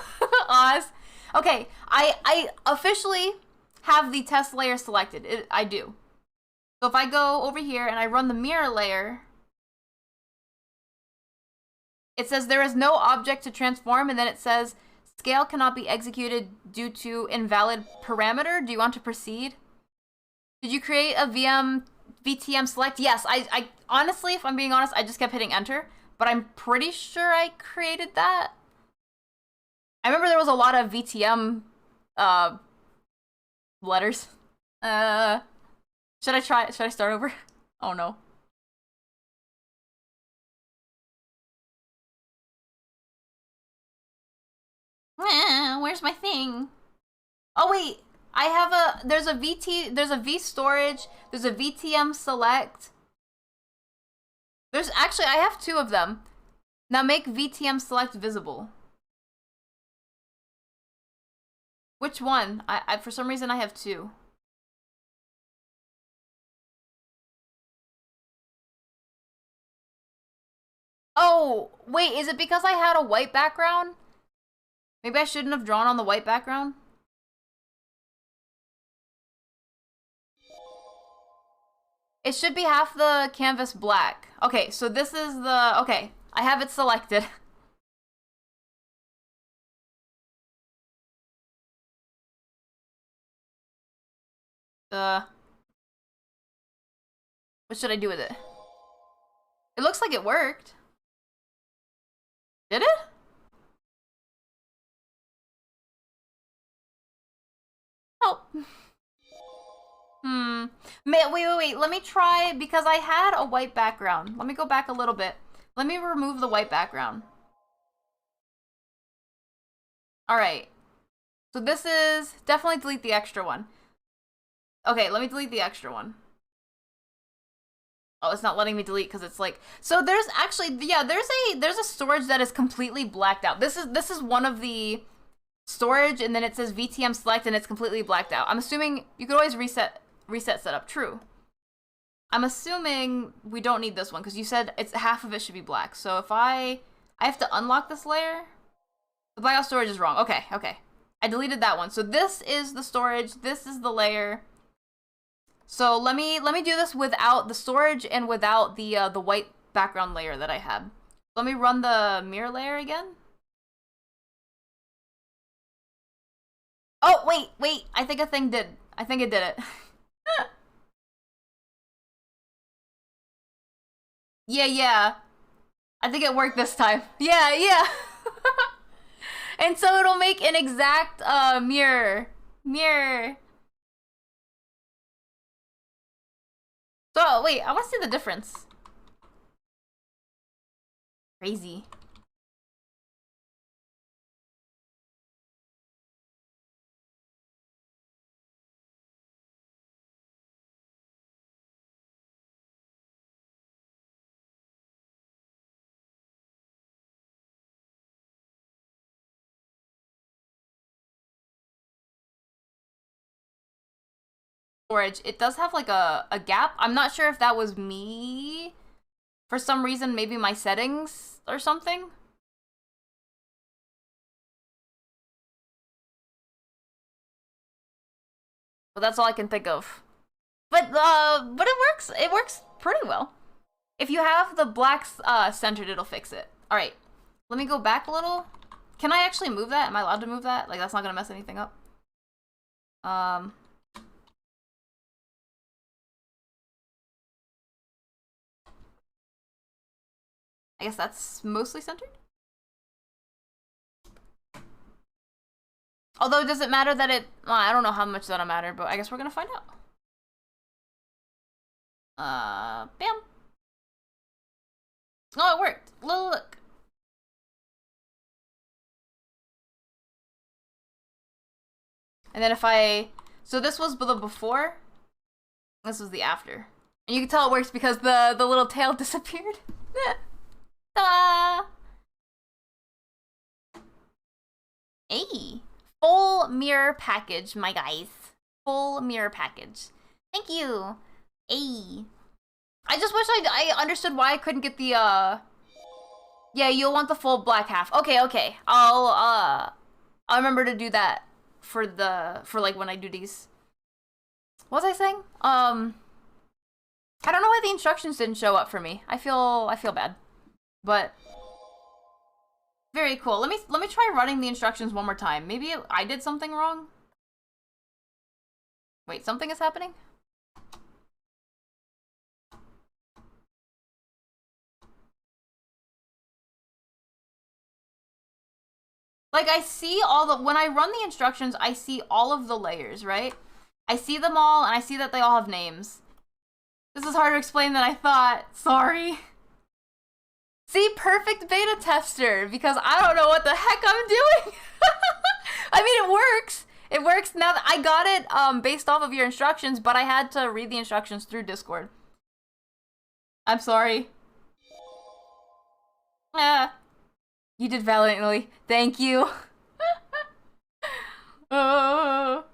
Oz. Okay, I officially have the test layer selected. I do. So if I go over here and I run the mirror layer, it says there is no object to transform, and then it says scale cannot be executed due to invalid parameter. Do you want to proceed? Did you create a VTM select? Yes, I honestly, if I'm being honest, I just kept hitting enter, but I'm pretty sure I created that. I remember there was a lot of VTM letters. Should I start over? Oh no. Where's my thing? Oh wait, I have there's a V storage, there's a VTM select. I have two of them. Now make VTM select visible. Which one? I for some reason I have two. Oh, wait, is it because I had a white background? Maybe I shouldn't have drawn on the white background? It should be half the canvas black. Okay, so this is the... Okay, I have it selected. What should I do with it? It looks like it worked. Did it? Oh. Wait. Let me try, because I had a white background. Let me go back a little bit. Let me remove the white background. Alright. So this is... Definitely delete the extra one. Okay, let me delete the extra one. Oh, it's not letting me delete because it's like... So there's actually... Yeah, there's a storage that is completely blacked out. This is one of the storage, and then it says VTM select, and it's completely blacked out. I'm assuming you could always reset setup. True. I'm assuming we don't need this one because you said it's half of it should be black. So if I have to unlock this layer. The blackout storage is wrong. Okay. I deleted that one. So this is the storage. This is the layer. So let me do this without the storage and without the white background layer that I had. Let me run the mirror layer again. Oh, wait. I think it did it. Yeah. I think it worked this time. Yeah. And so it'll make an exact mirror. So wait, I want to see the difference. Crazy. Storage. It does have like a gap. I'm not sure if that was me. For some reason, maybe my settings or something. But that's all I can think of. But it works. It works pretty well. If you have the blacks centered, it'll fix it. All right. Let me go back a little. Can I actually move that? Am I allowed to move that? Like, that's not gonna mess anything up. I guess that's mostly centered. Although, does it matter that it... Well, I don't know how much that'll matter, but I guess we're gonna find out. Bam. Oh, it worked. Look. And then if I... So this was the before. This was the after. And you can tell it works because the little tail disappeared. Ta-da! Hey! Full mirror package, my guys. Full mirror package. Thank you. Hey. I just wish I understood why I couldn't get the, Yeah, you'll want the full black half. Okay. I'll remember to do that for like when I do these. What was I saying? I don't know why the instructions didn't show up for me. I feel bad. But very cool. Let me try running the instructions one more time. Maybe I did something wrong. Wait, something is happening? Like, I see when I run the instructions, I see all of the layers, right? I see them all, and I see that they all have names. This is harder to explain than I thought. Sorry. See, perfect beta tester, because I don't know what the heck I'm doing. I mean, it works. It works now that I got it based off of your instructions, but I had to read the instructions through Discord. I'm sorry. You did valiantly. Thank you. Oh,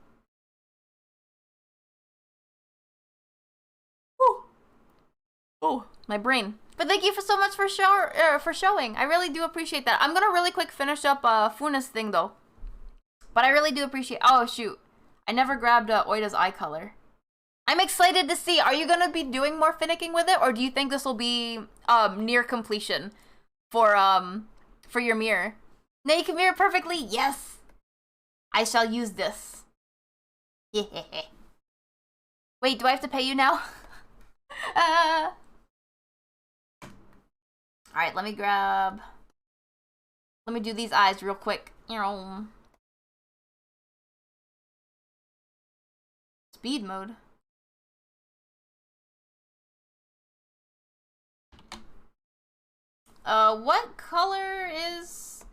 my brain. But thank you so much for showing. I really do appreciate that. I'm gonna really quick finish up Funa's thing though. But I really do appreciate. Oh shoot, I never grabbed Oida's eye color. I'm excited to see. Are you gonna be doing more finicking with it, or do you think this will be near completion for your mirror? Now you can mirror perfectly. Yes, I shall use this. Wait, do I have to pay you now? Alright, let me do these eyes real quick. Speed mode. What color is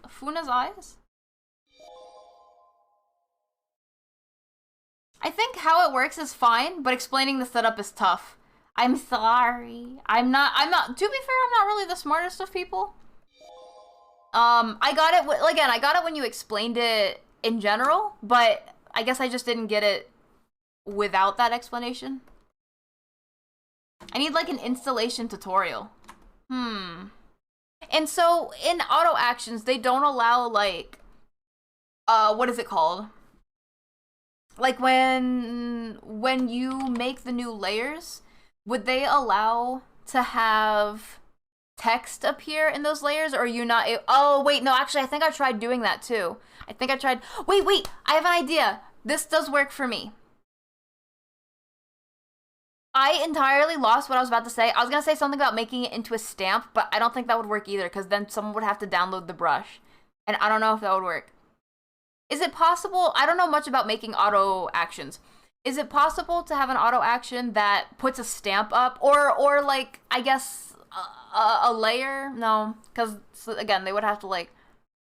Funa's eyes? I think how it works is fine, but explaining the setup is tough. I'm sorry. I'm not, to be fair, I'm not really the smartest of people. I got it, again, I got it when you explained it in general, but I guess I just didn't get it without that explanation. I need like an installation tutorial. And so in auto actions, they don't allow like, what is it called? Like when you make the new layers, would they allow to have text appear in those layers, or are you not? Oh wait, no, actually I think I tried doing that too. I think I tried, wait, I have an idea. This does work for me. I entirely lost what I was about to say. I was gonna say something about making it into a stamp, but I don't think that would work either, because then someone would have to download the brush. And I don't know if that would work. Is it possible? I don't know much about making auto actions. Is it possible to have an auto action that puts a stamp up, or like, I guess a layer? No, because again, they would have to like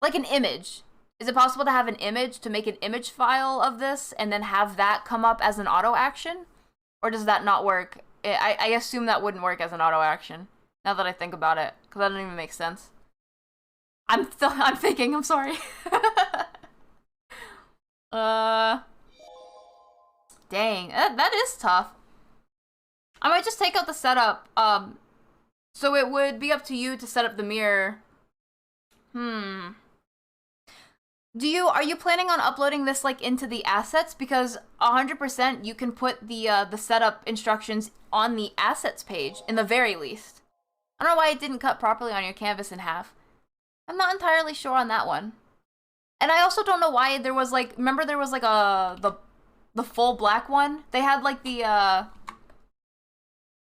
an image. Is it possible to have an image, to make an image file of this and then have that come up as an auto action? Or does that not work? I assume that wouldn't work as an auto action, now that I think about it, because that doesn't even make sense. I'm thinking, I'm sorry. Dang, that is tough. I might just take out the setup, so it would be up to you to set up the mirror. Are you planning on uploading this like into the assets? Because 100% you can put the setup instructions on the assets page in the very least. I don't know why it didn't cut properly on your canvas in half. I'm not entirely sure on that one. And I also don't know why there was like, remember there was like the full black one? They had like the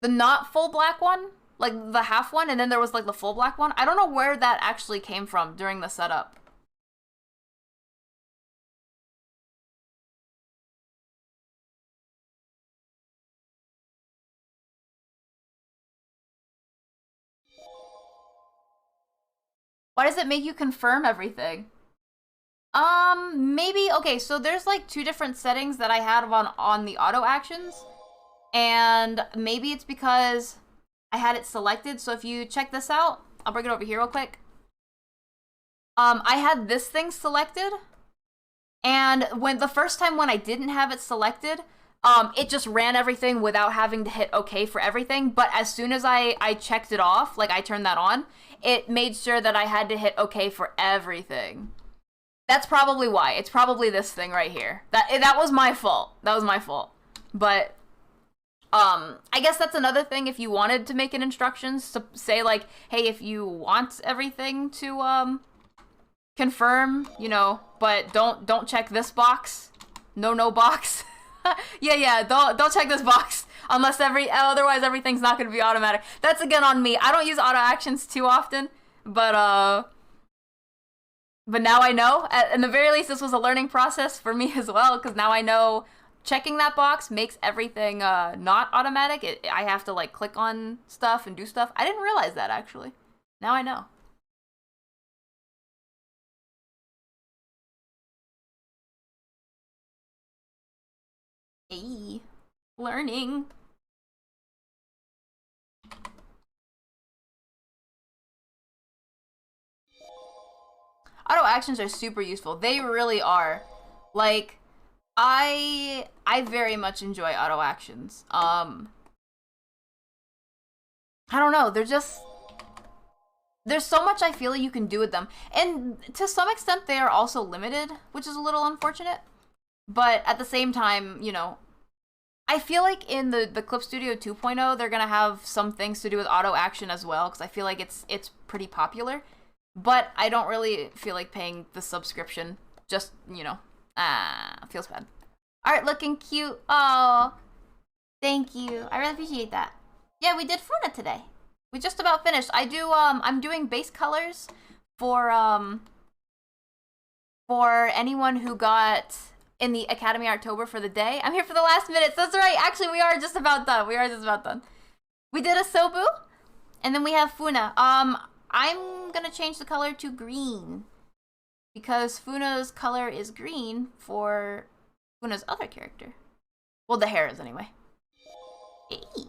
not full black one, like the half one, and then there was like the full black one. I don't know where that actually came from during the setup. Why does it make you confirm everything? Maybe, okay, so there's like 2 different settings that I had on the auto actions. And maybe it's because I had it selected. So if you check this out, I'll bring it over here real quick. I had this thing selected. And the first time when I didn't have it selected, it just ran everything without having to hit OK for everything. But as soon as I checked it off, like I turned that on, it made sure that I had to hit OK for everything. That's probably why. It's probably this thing right here. That was my fault. That was my fault. But I guess that's another thing if you wanted to make an instructions to say like, hey, if you want everything to confirm, you know, but don't check this box. No box. yeah, don't check this box unless otherwise everything's not going to be automatic. That's again on me. I don't use auto actions too often, but now I know. At the very least, this was a learning process for me as well, because now I know checking that box makes everything not automatic. I have to like click on stuff and do stuff. I didn't realize that actually. Now I know. Hey, learning. Auto actions are super useful. They really are. Like, I very much enjoy auto actions. I don't know, there's so much I feel like you can do with them. And to some extent they are also limited, which is a little unfortunate. But at the same time, you know, I feel like in the Clip Studio 2.0 they're gonna have some things to do with auto action as well, because I feel like it's pretty popular. But I don't really feel like paying the subscription. Just, you know, feels bad. Art looking cute. Oh, thank you. I really appreciate that. Yeah, we did Funa today. We just about finished. I'm doing base colors for anyone who got in the Academy October for the day. I'm here for the last minutes. That's right. Actually, we are just about done. We did a Sobu, and then we have Funa. I'm gonna change the color to green because Funa's color is green for Funa's other character. Well, the hair is anyway. Hey.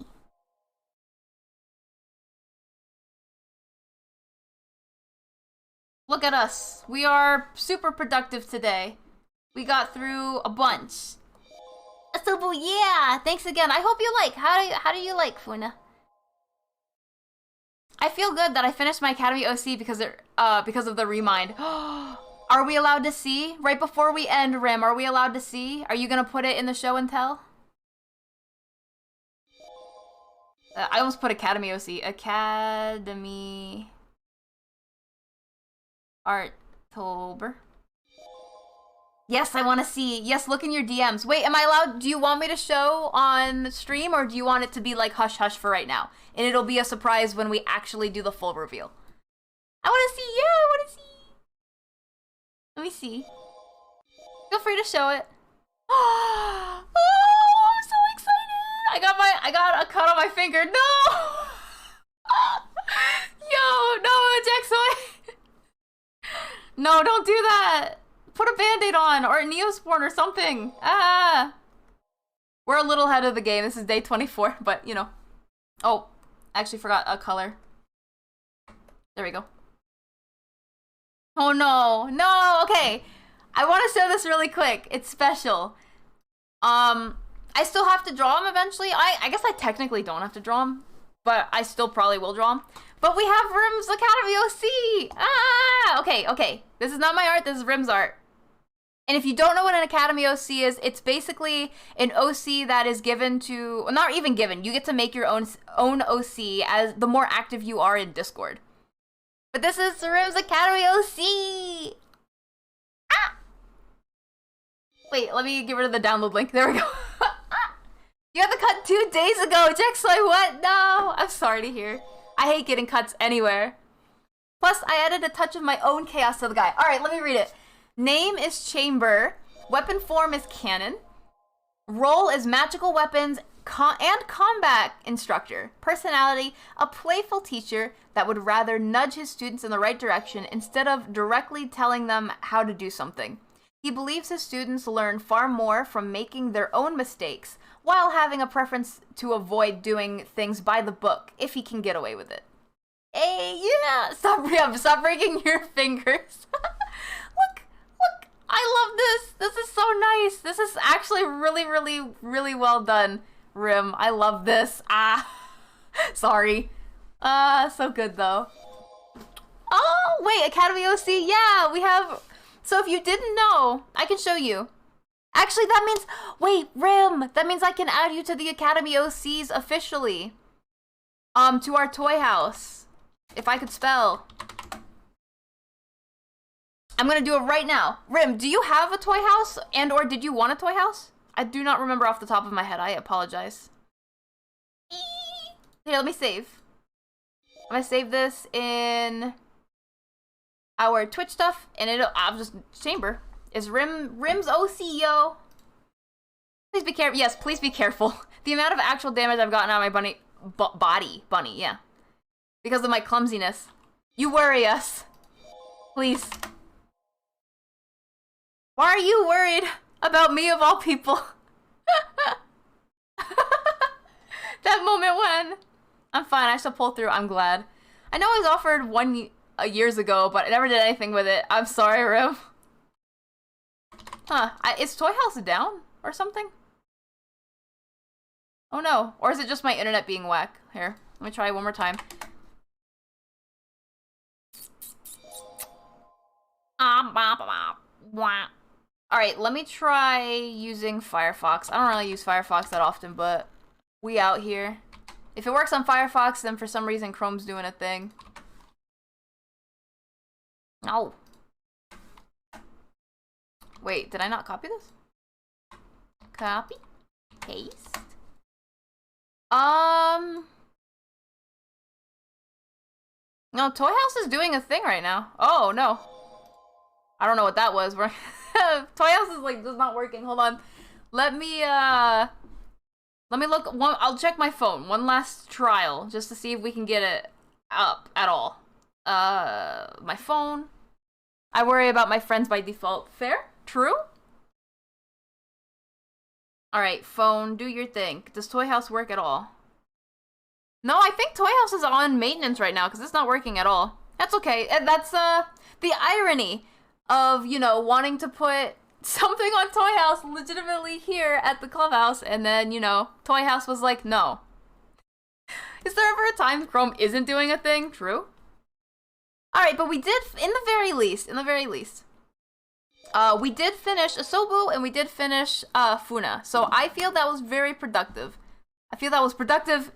Look at us. We are super productive today. We got through a bunch. So, yeah, thanks again. I hope you like. How do you like Funa? I feel good that I finished my Academy OC because of the remind. Are we allowed to see? Right before we end, Rim, are we allowed to see? Are you gonna put it in the show and tell? I almost put Academy OC. Academy October. Yes, I want to see. Yes, look in your DMs. Wait, am I allowed? Do you want me to show on stream, or do you want it to be like hush hush for right now? And it'll be a surprise when we actually do the full reveal. I want to see. Yeah, I want to see. Let me see. Feel free to show it. Oh, I'm so excited. I got a cut on my finger. No. Yo, no, Jacksoy. No, don't do that. Put a band-aid on, or a Neosporin or something. Ah! We're a little ahead of the game. This is day 24, but, you know. Oh, I actually forgot a color. There we go. Oh, no. No, okay. I want to show this really quick. It's special. I still have to draw him eventually. I guess I technically don't have to draw him, but I still probably will draw him. But we have Rim's Academy OC! Ah! Okay. This is not my art, this is Rim's art. And if you don't know what an Academy OC is, it's basically an OC that is given to, well, not even given, you get to make your own OC as the more active you are in Discord. But this is Rim's Academy OC! Ah! Wait, let me get rid of the download link. There we go. You had the cut 2 days ago, Jacksoy, what? No! I'm sorry to hear. I hate getting cuts anywhere. Plus, I added a touch of my own chaos to the guy. Alright, let me read it. Name is Chamber. Weapon form is cannon. Role is magical weapons and combat instructor. Personality, a playful teacher that would rather nudge his students in the right direction instead of directly telling them how to do something. He believes his students learn far more from making their own mistakes, while having a preference to avoid doing things by the book if he can get away with it. Hey, yeah! Stop breaking your fingers. Look! I love this! This is so nice! This is actually really well done, Rim. I love this. Sorry. So good though. Oh, wait, Academy OC, yeah, we have... So if you didn't know, I can show you. Actually, that means... Wait, Rim! That means I can add you to the Academy OCs officially. To our toy house. If I could spell. I'm gonna do it right now. Rim, do you have a toy house? And or did you want a toy house? I do not remember off the top of my head. I apologize. Here, let me save. I'm gonna save this in our Twitch stuff, and I'll just chamber. Is Rim's OCO? Please be careful. Yes, please be careful. The amount of actual damage I've gotten out of my bunny, yeah. Because of my clumsiness. You worry us. Please. Why are you worried about me of all people? That moment when... I'm fine, I still pull through, I'm glad. I know I was offered years ago, but I never did anything with it. I'm sorry, Rim. Huh, is Toy House down or something? Oh no, or is it just my internet being whack? Here, let me try one more time. Alright, let me try using Firefox. I don't really use Firefox that often, but we out here. If it works on Firefox, then for some reason Chrome's doing a thing. Oh. Wait, did I not copy this? Copy. Paste. No, Toy House is doing a thing right now. Oh, no. I don't know what that was. Toy House is like just not working. Hold on. Let me look. I'll check my phone. One last trial just to see if we can get it up at all. My phone. I worry about my friends by default. Fair? True? Alright, phone, do your thing. Does Toy House work at all? No, I think Toy House is on maintenance right now because it's not working at all. That's okay. That's the irony of, you know, wanting to put something on Toy House legitimately here at the clubhouse, and then, you know, Toy House was like, no. Is there ever a time Chrome isn't doing a thing? True. Alright, but we did, in the very least, we did finish Asobu and we did finish Funa. So I feel that was very productive. I feel that was productive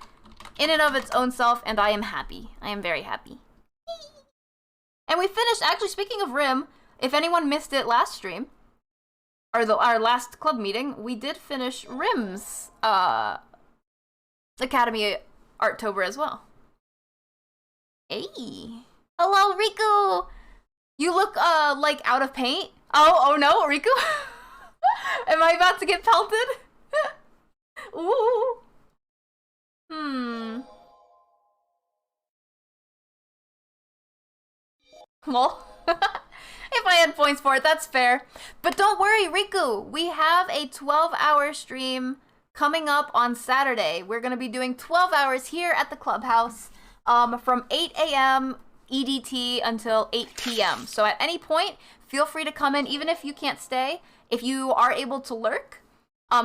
in and of its own self, and I am happy. I am very happy. And we finished, actually, speaking of Rim, if anyone missed it last stream, or our last club meeting, we did finish Rim's Academy Arttober as well. Hey. Hello, Riku! You look, like, out of paint. Oh no, Riku? Am I about to get pelted? Ooh. Lol. If I had points for it, that's fair. But don't worry, Riku. We have a 12-hour stream coming up on Saturday. We're going to be doing 12 hours here at the clubhouse from 8 a.m. EDT until 8 p.m. So at any point, feel free to come in, even if you can't stay. If you are able to lurk,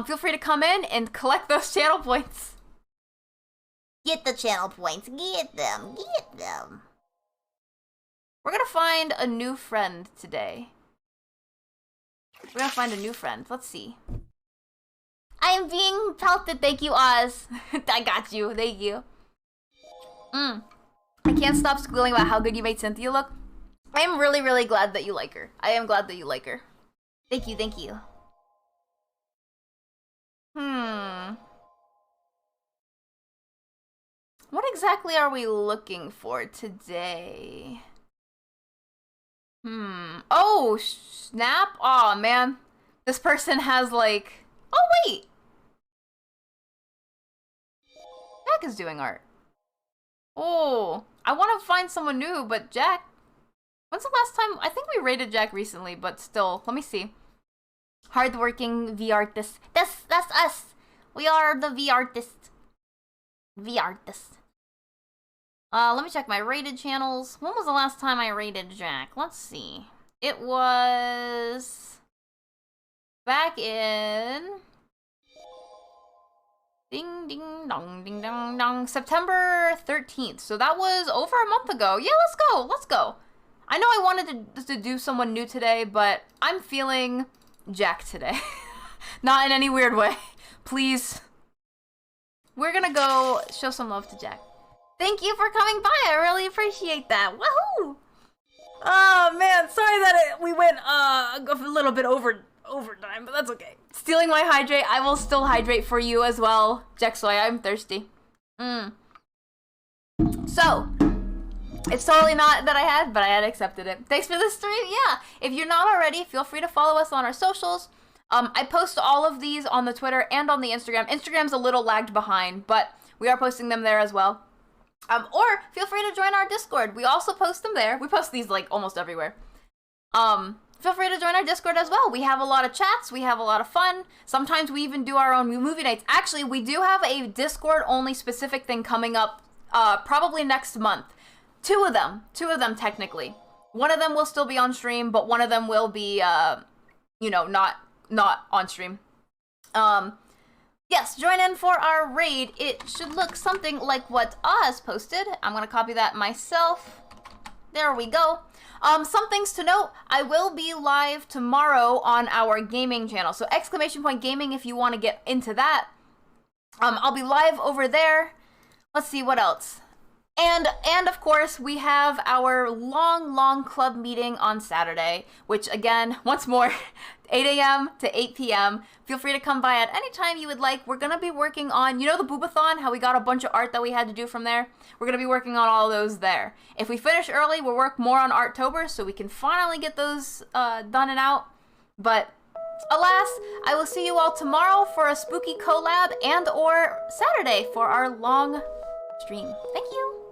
feel free to come in and collect those channel points. Get the channel points. Get them. Get them. We're gonna find a new friend today. We're gonna find a new friend. Let's see. I am being pelted. Thank you, Oz. I got you. Thank you. I can't stop squealing about how good you made Cynthia look. I am really glad that you like her. I am glad that you like her. Thank you, thank you. What exactly are we looking for today? Oh, snap. Aw, man. This person has, like... Oh, wait! Jack is doing art. Oh, I want to find someone new, but Jack... When's the last time? I think we rated Jack recently, but still, let me see. Hardworking V-artist. That's us. We are the V-artists. V-artists. Let me check my rated channels. When was the last time I rated Jack? Let's see. It was... back in... Ding, ding, dong, ding, dong, dong. September 13th. So that was over a month ago. Yeah, let's go. Let's go. I know I wanted to do someone new today, but I'm feeling Jack today. Not in any weird way. Please. We're gonna go show some love to Jack. Thank you for coming by. I really appreciate that. Woohoo! Oh, man. Sorry that we went a little bit overtime, but that's okay. Stealing my hydrate, I will still hydrate for you as well. Jexoy, I'm thirsty. So, it's totally not that I had, but I had accepted it. Thanks for the stream. Yeah, if you're not already, feel free to follow us on our socials. I post all of these on the Twitter and on the Instagram. Instagram's a little lagged behind, but we are posting them there as well. Or feel free to join our Discord. We also post them there. We post these like almost everywhere. Feel free to join our Discord as well. We have a lot of chats. We have a lot of fun. Sometimes we even do our own movie nights. Actually, we do have a Discord-only specific thing coming up probably next month. Two of them technically. One of them will still be on stream, but one of them will be, you know, not on stream. Yes, join in for our raid. It should look something like what Oz posted. I'm gonna copy that myself. There we go. Some things to note, I will be live tomorrow on our gaming channel. So ! gaming if you want to get into that. I'll be live over there. Let's see what else. And of course, we have our long club meeting on Saturday, which again, once more, 8 a.m. to 8 p.m. Feel free to come by at any time you would like. We're going to be working on, you know the Boobathon, how we got a bunch of art that we had to do from there? We're going to be working on all those there. If we finish early, we'll work more on Arttober, so we can finally get those done and out. But alas, I will see you all tomorrow for a spooky collab and or Saturday for our long stream. Thank you.